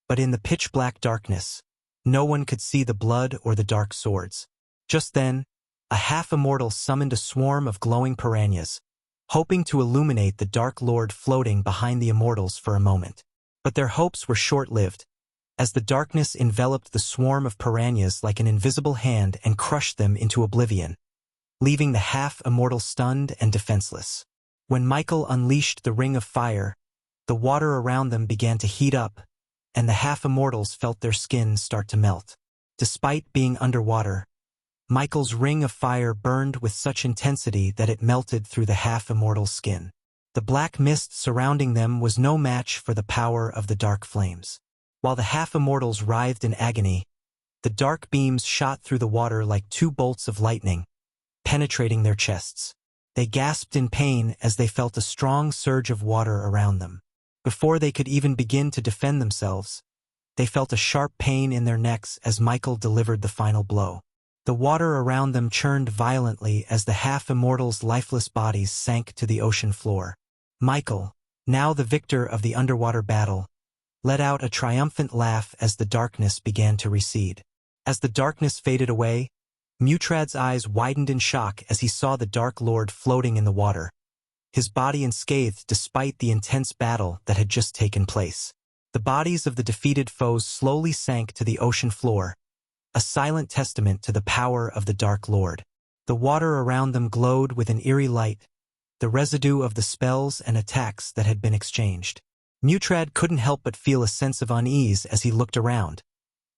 but in the pitch-black darkness, no one could see the blood or the dark swords. Just then, a half-immortal summoned a swarm of glowing piranhas, hoping to illuminate the Dark Lord floating behind the immortals for a moment. But their hopes were short-lived, as the darkness enveloped the swarm of piranhas like an invisible hand and crushed them into oblivion. leaving the half-immortal stunned and defenseless. When Michael unleashed the ring of fire, the water around them began to heat up, and the half-immortals felt their skin start to melt. Despite being underwater, Michael's ring of fire burned with such intensity that it melted through the half-immortal's skin. The black mist surrounding them was no match for the power of the dark flames. While the half-immortals writhed in agony, the dark beams shot through the water like two bolts of lightning, penetrating their chests. They gasped in pain as they felt a strong surge of water around them. Before they could even begin to defend themselves, they felt a sharp pain in their necks as Michael delivered the final blow. The water around them churned violently as the half-immortals' lifeless bodies sank to the ocean floor. Michael, now the victor of the underwater battle, let out a triumphant laugh as the darkness began to recede. As the darkness faded away, Mutrad's eyes widened in shock as he saw the Dark Lord floating in the water, his body unscathed despite the intense battle that had just taken place. The bodies of the defeated foes slowly sank to the ocean floor, a silent testament to the power of the Dark Lord. The water around them glowed with an eerie light, the residue of the spells and attacks that had been exchanged. Mutrad couldn't help but feel a sense of unease as he looked around,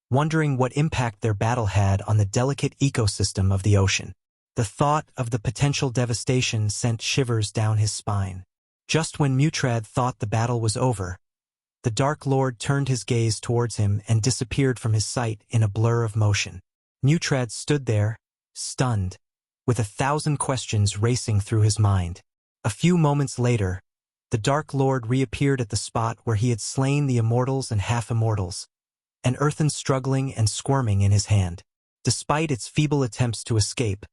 wondering what impact their battle had on the delicate ecosystem of the ocean. The thought of the potential devastation sent shivers down his spine. Just when Mutrad thought the battle was over, the Dark Lord turned his gaze towards him and disappeared from his sight in a blur of motion. Mutrad stood there, stunned, with 1,000 questions racing through his mind. A few moments later, the Dark Lord reappeared at the spot where he had slain the immortals and half-immortals, an earthen struggling and squirming in his hand. Despite its feeble attempts to escape,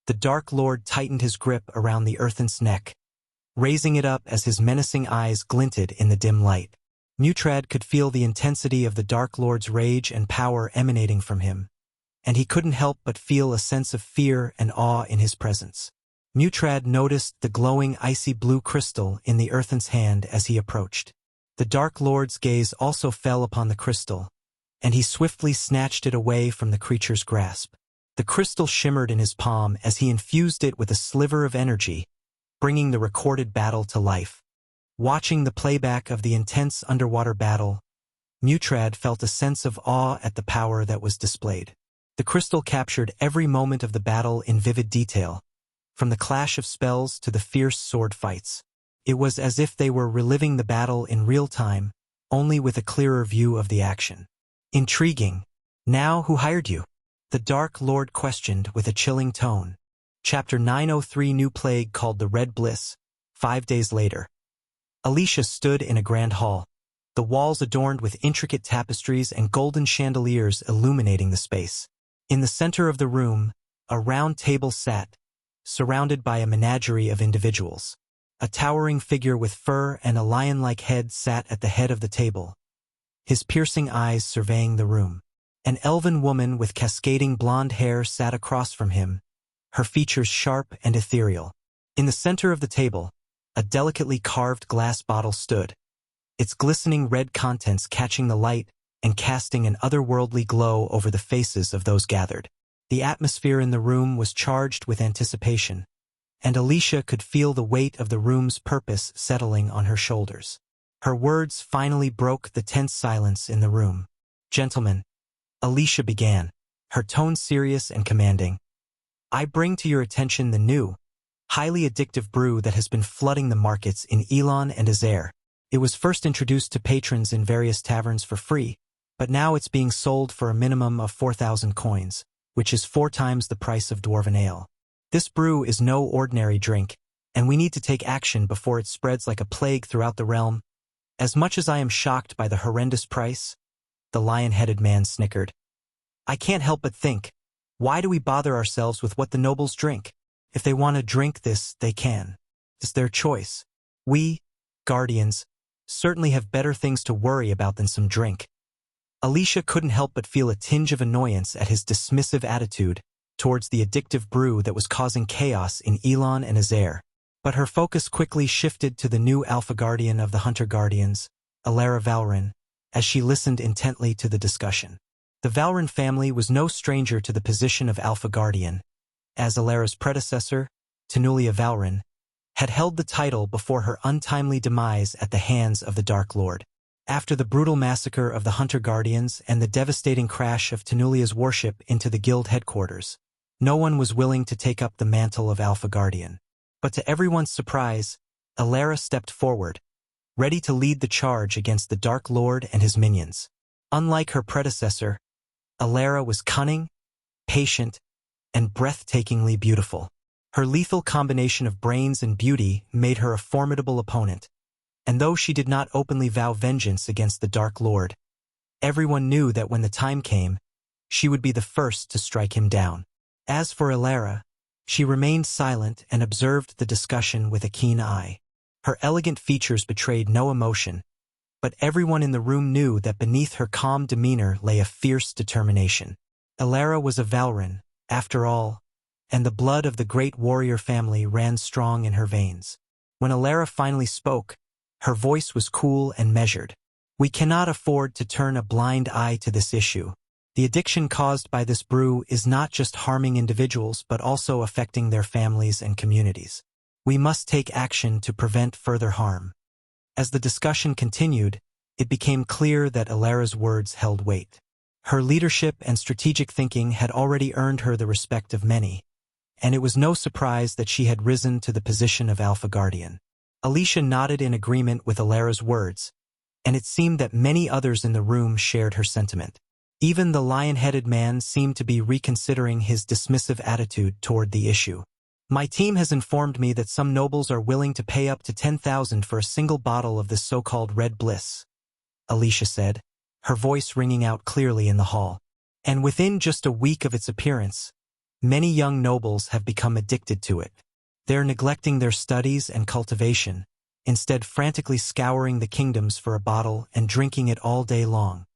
the Dark Lord tightened his grip around the earthen's neck, raising it up as his menacing eyes glinted in the dim light. Mutrad could feel the intensity of the Dark Lord's rage and power emanating from him, and he couldn't help but feel a sense of fear and awe in his presence. Mutrad noticed the glowing icy blue crystal in the earthen's hand as he approached. The Dark Lord's gaze also fell upon the crystal, and he swiftly snatched it away from the creature's grasp. The crystal shimmered in his palm as he infused it with a sliver of energy, bringing the recorded battle to life. Watching the playback of the intense underwater battle, Mutrad felt a sense of awe at the power that was displayed. The crystal captured every moment of the battle in vivid detail, from the clash of spells to the fierce sword fights. It was as if they were reliving the battle in real time, only with a clearer view of the action. Intriguing. Now who hired you? The Dark Lord questioned with a chilling tone. Chapter 903 New Plague called the Red Bliss. 5 days later. Alicia stood in a grand hall, the walls adorned with intricate tapestries and golden chandeliers illuminating the space. In the center of the room, a round table sat, surrounded by a menagerie of individuals. A towering figure with fur and a lion-like head sat at the head of the table, his piercing eyes surveying the room. An elven woman with cascading blonde hair sat across from him, her features sharp and ethereal. In the center of the table, a delicately carved glass bottle stood, its glistening red contents catching the light and casting an otherworldly glow over the faces of those gathered. The atmosphere in the room was charged with anticipation, and Alicia could feel the weight of the room's purpose settling on her shoulders. Her words finally broke the tense silence in the room. "Gentlemen," Alicia began, her tone serious and commanding, "I bring to your attention the new, highly addictive brew that has been flooding the markets in Elon and Azair. It was first introduced to patrons in various taverns for free, but now it's being sold for a minimum of 4,000 coins, which is 4 times the price of dwarven ale. This brew is no ordinary drink, and we need to take action before it spreads like a plague throughout the realm. As much as I am shocked by the horrendous price," the lion-headed man snickered, "I can't help but think, why do we bother ourselves with what the nobles drink? If they want to drink this, they can. It's their choice. We, guardians, certainly have better things to worry about than some drink." Alicia couldn't help but feel a tinge of annoyance at his dismissive attitude towards the addictive brew that was causing chaos in Elon and Azair. But her focus quickly shifted to the new Alpha Guardian of the Hunter Guardians, Alara Valrin, as she listened intently to the discussion. The Valrin family was no stranger to the position of Alpha Guardian, as Alara's predecessor, Tanulia Valrin, had held the title before her untimely demise at the hands of the Dark Lord. After the brutal massacre of the Hunter Guardians and the devastating crash of Tanulia's warship into the guild headquarters, no one was willing to take up the mantle of Alpha Guardian. But to everyone's surprise, Alara stepped forward, ready to lead the charge against the Dark Lord and his minions. Unlike her predecessor, Alara was cunning, patient, and breathtakingly beautiful. Her lethal combination of brains and beauty made her a formidable opponent, and though she did not openly vow vengeance against the Dark Lord, everyone knew that when the time came, she would be the first to strike him down. As for Alara, she remained silent and observed the discussion with a keen eye. Her elegant features betrayed no emotion, but everyone in the room knew that beneath her calm demeanor lay a fierce determination. Alara was a Valrin, after all, and the blood of the great warrior family ran strong in her veins. When Alara finally spoke, her voice was cool and measured. "We cannot afford to turn a blind eye to this issue. The addiction caused by this brew is not just harming individuals but also affecting their families and communities. We must take action to prevent further harm." As the discussion continued, it became clear that Alara's words held weight. Her leadership and strategic thinking had already earned her the respect of many, and it was no surprise that she had risen to the position of Alpha Guardian. Alicia nodded in agreement with Alara's words, and it seemed that many others in the room shared her sentiment. Even the lion-headed man seemed to be reconsidering his dismissive attitude toward the issue. "My team has informed me that some nobles are willing to pay up to 10,000 for a single bottle of this so-called red bliss," Alicia said, her voice ringing out clearly in the hall. "And within just a week of its appearance, many young nobles have become addicted to it. They're neglecting their studies and cultivation, instead frantically scouring the kingdoms for a bottle and drinking it all day long."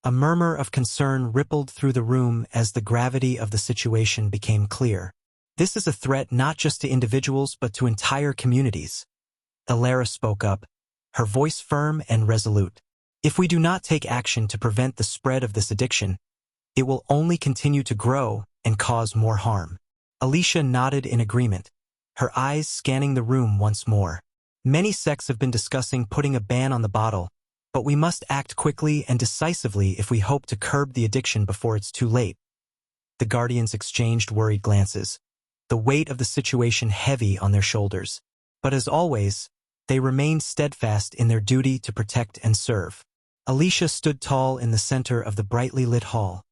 A murmur of concern rippled through the room as the gravity of the situation became clear. "This is a threat not just to individuals but to entire communities." Alara spoke up, her voice firm and resolute. "If we do not take action to prevent the spread of this addiction, it will only continue to grow and cause more harm." Alicia nodded in agreement, her eyes scanning the room once more. "Many sects have been discussing putting a ban on the bottle, but we must act quickly and decisively if we hope to curb the addiction before it's too late." The Guardians exchanged worried glances, the weight of the situation heavy on their shoulders. But as always, they remained steadfast in their duty to protect and serve. Alicia stood tall in the center of the brightly lit hall,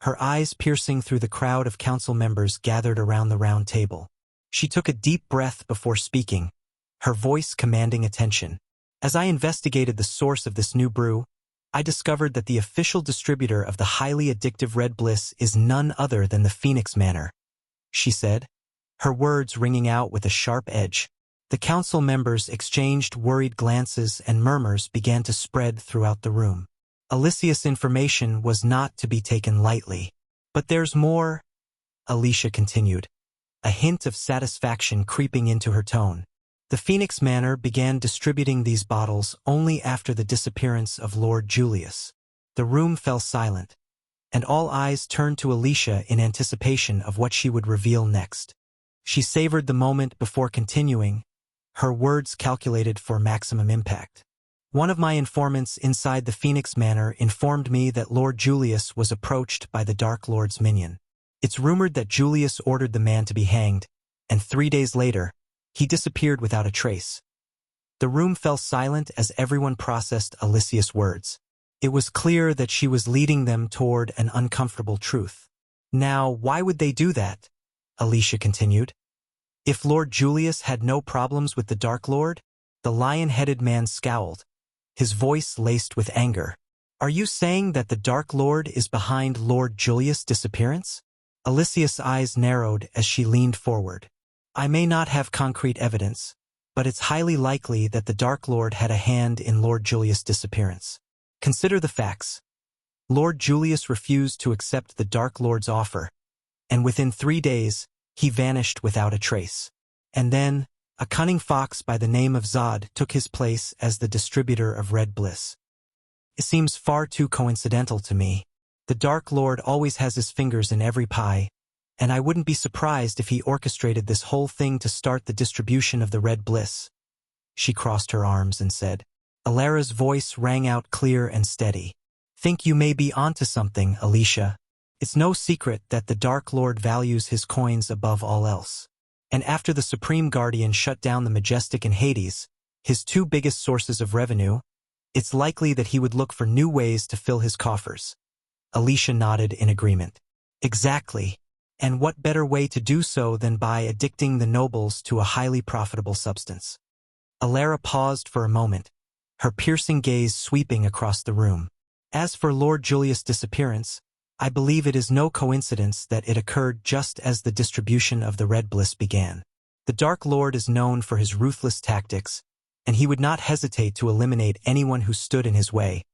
her eyes piercing through the crowd of council members gathered around the round table. She took a deep breath before speaking, her voice commanding attention. "As I investigated the source of this new brew, I discovered that the official distributor of the highly addictive Red Bliss is none other than the Phoenix Manor," she said, her words ringing out with a sharp edge. The council members exchanged worried glances and murmurs began to spread throughout the room. Alicia's information was not to be taken lightly. "But there's more," Alicia continued, a hint of satisfaction creeping into her tone. "The Phoenix Manor began distributing these bottles only after the disappearance of Lord Julius." The room fell silent, and all eyes turned to Alicia in anticipation of what she would reveal next. She savored the moment before continuing, her words calculated for maximum impact. "One of my informants inside the Phoenix Manor informed me that Lord Julius was approached by the Dark Lord's minion. It's rumored that Julius ordered the man to be hanged, and 3 days later, he disappeared without a trace." The room fell silent as everyone processed Alicia's words. It was clear that she was leading them toward an uncomfortable truth. "Now, why would they do that?" Alicia continued. "If Lord Julius had no problems with the Dark Lord?" The lion-headed man scowled, his voice laced with anger. "Are you saying that the Dark Lord is behind Lord Julius' disappearance?" Alicia's eyes narrowed as she leaned forward. "I may not have concrete evidence, but it's highly likely that the Dark Lord had a hand in Lord Julius' disappearance. Consider the facts. Lord Julius refused to accept the Dark Lord's offer, and within 3 days, he vanished without a trace. And then, a cunning fox by the name of Zod took his place as the distributor of Red Bliss. It seems far too coincidental to me. The Dark Lord always has his fingers in every pie, and I wouldn't be surprised if he orchestrated this whole thing to start the distribution of the red bliss. She crossed her arms and said. Alara's voice rang out clear and steady. Think you may be onto something, Alicia. It's no secret that the Dark Lord values his coins above all else. And after the Supreme Guardian shut down the Majestic and Hades, his two biggest sources of revenue, it's likely that he would look for new ways to fill his coffers. Alicia nodded in agreement. Exactly. And what better way to do so than by addicting the nobles to a highly profitable substance? Alara paused for a moment, her piercing gaze sweeping across the room. As for Lord Julius' disappearance, I believe it is no coincidence that it occurred just as the distribution of the Red Bliss began. The Dark Lord is known for his ruthless tactics, and he would not hesitate to eliminate anyone who stood in his way.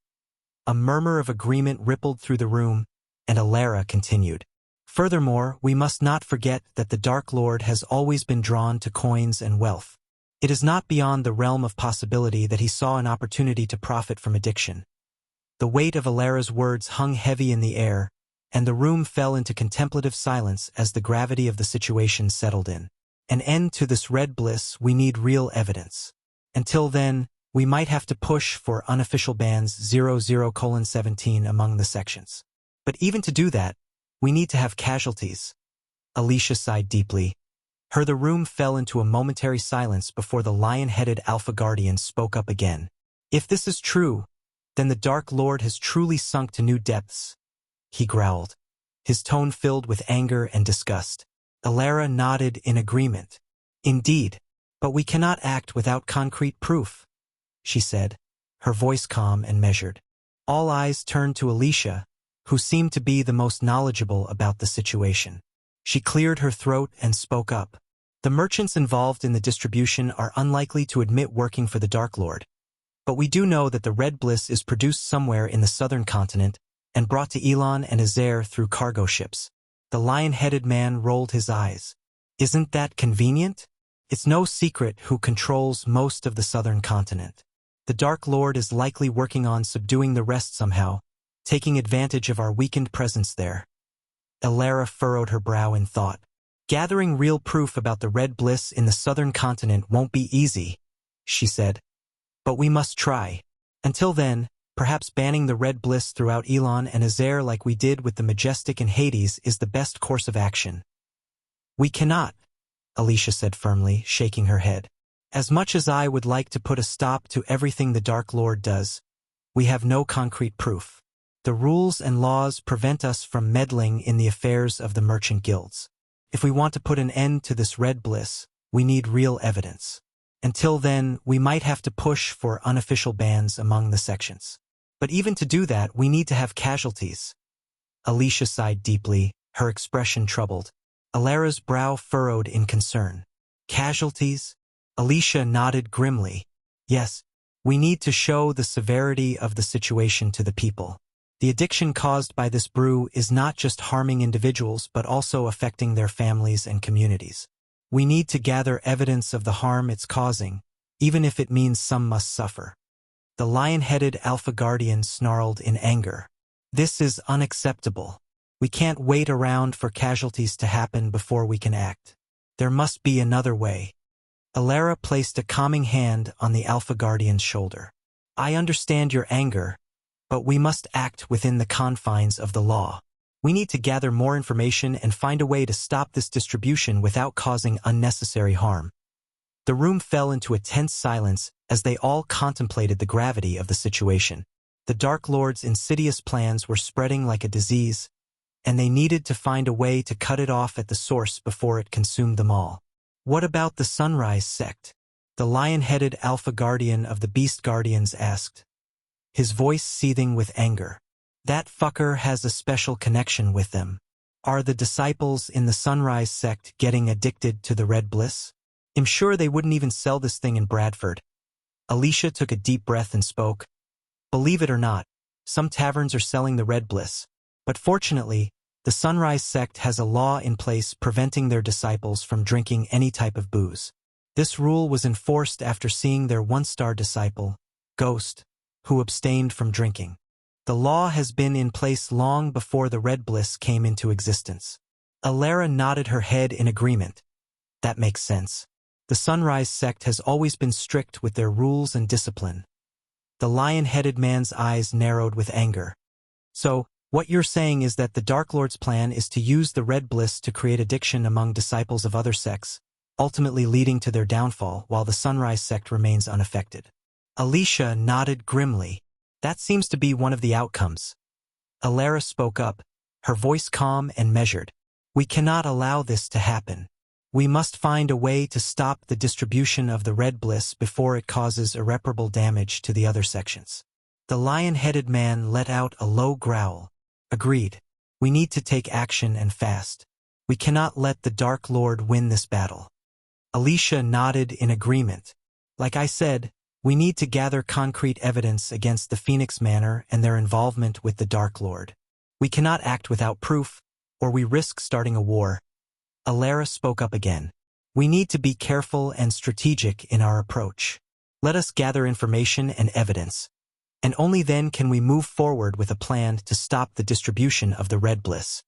A murmur of agreement rippled through the room, and Alara continued. Furthermore, we must not forget that the Dark Lord has always been drawn to coins and wealth. It is not beyond the realm of possibility that he saw an opportunity to profit from addiction. The weight of Alara's words hung heavy in the air, and the room fell into contemplative silence as the gravity of the situation settled in. An end to this red bliss, we need real evidence. Until then, we might have to push for unofficial bans 00:17 among the sections. But even to do that, we need to have casualties. Alicia sighed deeply. The room fell into a momentary silence before the lion-headed Alpha Guardian spoke up again. If this is true, then the Dark Lord has truly sunk to new depths, he growled, his tone filled with anger and disgust. Alara nodded in agreement. Indeed, but we cannot act without concrete proof, she said, her voice calm and measured. All eyes turned to Alicia, who seemed to be the most knowledgeable about the situation. She cleared her throat and spoke up. The merchants involved in the distribution are unlikely to admit working for the Dark Lord. But we do know that the Red Bliss is produced somewhere in the southern continent and brought to Elon and Azair through cargo ships. The lion-headed man rolled his eyes. Isn't that convenient? It's no secret who controls most of the southern continent. The Dark Lord is likely working on subduing the rest somehow, taking advantage of our weakened presence there. Alara furrowed her brow in thought. Gathering real proof about the Red Bliss in the southern continent won't be easy, she said. But we must try. Until then, perhaps banning the Red Bliss throughout Elon and Azair like we did with the Majestic and Hades is the best course of action. We cannot, Alicia said firmly, shaking her head. As much as I would like to put a stop to everything the Dark Lord does, we have no concrete proof. The rules and laws prevent us from meddling in the affairs of the merchant guilds. If we want to put an end to this Red Bliss, we need real evidence. Until then, we might have to push for unofficial bans among the sections. But even to do that, we need to have casualties. Alicia sighed deeply, her expression troubled. Alara's brow furrowed in concern. Casualties? Alicia nodded grimly. Yes, we need to show the severity of the situation to the people. The addiction caused by this brew is not just harming individuals but also affecting their families and communities. We need to gather evidence of the harm it's causing, even if it means some must suffer. The lion-headed Alpha Guardian snarled in anger. This is unacceptable. We can't wait around for casualties to happen before we can act. There must be another way. Alara placed a calming hand on the Alpha Guardian's shoulder. I understand your anger, but we must act within the confines of the law. We need to gather more information and find a way to stop this distribution without causing unnecessary harm. The room fell into a tense silence as they all contemplated the gravity of the situation. The Dark Lord's insidious plans were spreading like a disease, and they needed to find a way to cut it off at the source before it consumed them all. What about the Sunrise sect? The lion-headed Alpha Guardian of the Beast Guardians asked, his voice seething with anger. That fucker has a special connection with them. Are the disciples in the Sunrise sect getting addicted to the Red Bliss? I'm sure they wouldn't even sell this thing in Bradford. Alicia took a deep breath and spoke. Believe it or not, some taverns are selling the Red Bliss. But fortunately, the Sunrise sect has a law in place preventing their disciples from drinking any type of booze. This rule was enforced after seeing their one-star disciple, Ghost, who abstained from drinking. The law has been in place long before the Red Bliss came into existence. Alara nodded her head in agreement. That makes sense. The Sunrise sect has always been strict with their rules and discipline. The lion-headed man's eyes narrowed with anger. So, what you're saying is that the Dark Lord's plan is to use the red bliss to create addiction among disciples of other sects, ultimately leading to their downfall while the Sunrise sect remains unaffected. Alicia nodded grimly. That seems to be one of the outcomes. Alara spoke up, her voice calm and measured. We cannot allow this to happen. We must find a way to stop the distribution of the red bliss before it causes irreparable damage to the other sections. The lion-headed man let out a low growl. Agreed. We need to take action and fast. We cannot let the Dark Lord win this battle. Alicia nodded in agreement. Like I said, we need to gather concrete evidence against the Phoenix Manor and their involvement with the Dark Lord. We cannot act without proof, or we risk starting a war. Alara spoke up again. We need to be careful and strategic in our approach. Let us gather information and evidence, and only then can we move forward with a plan to stop the distribution of the red bliss.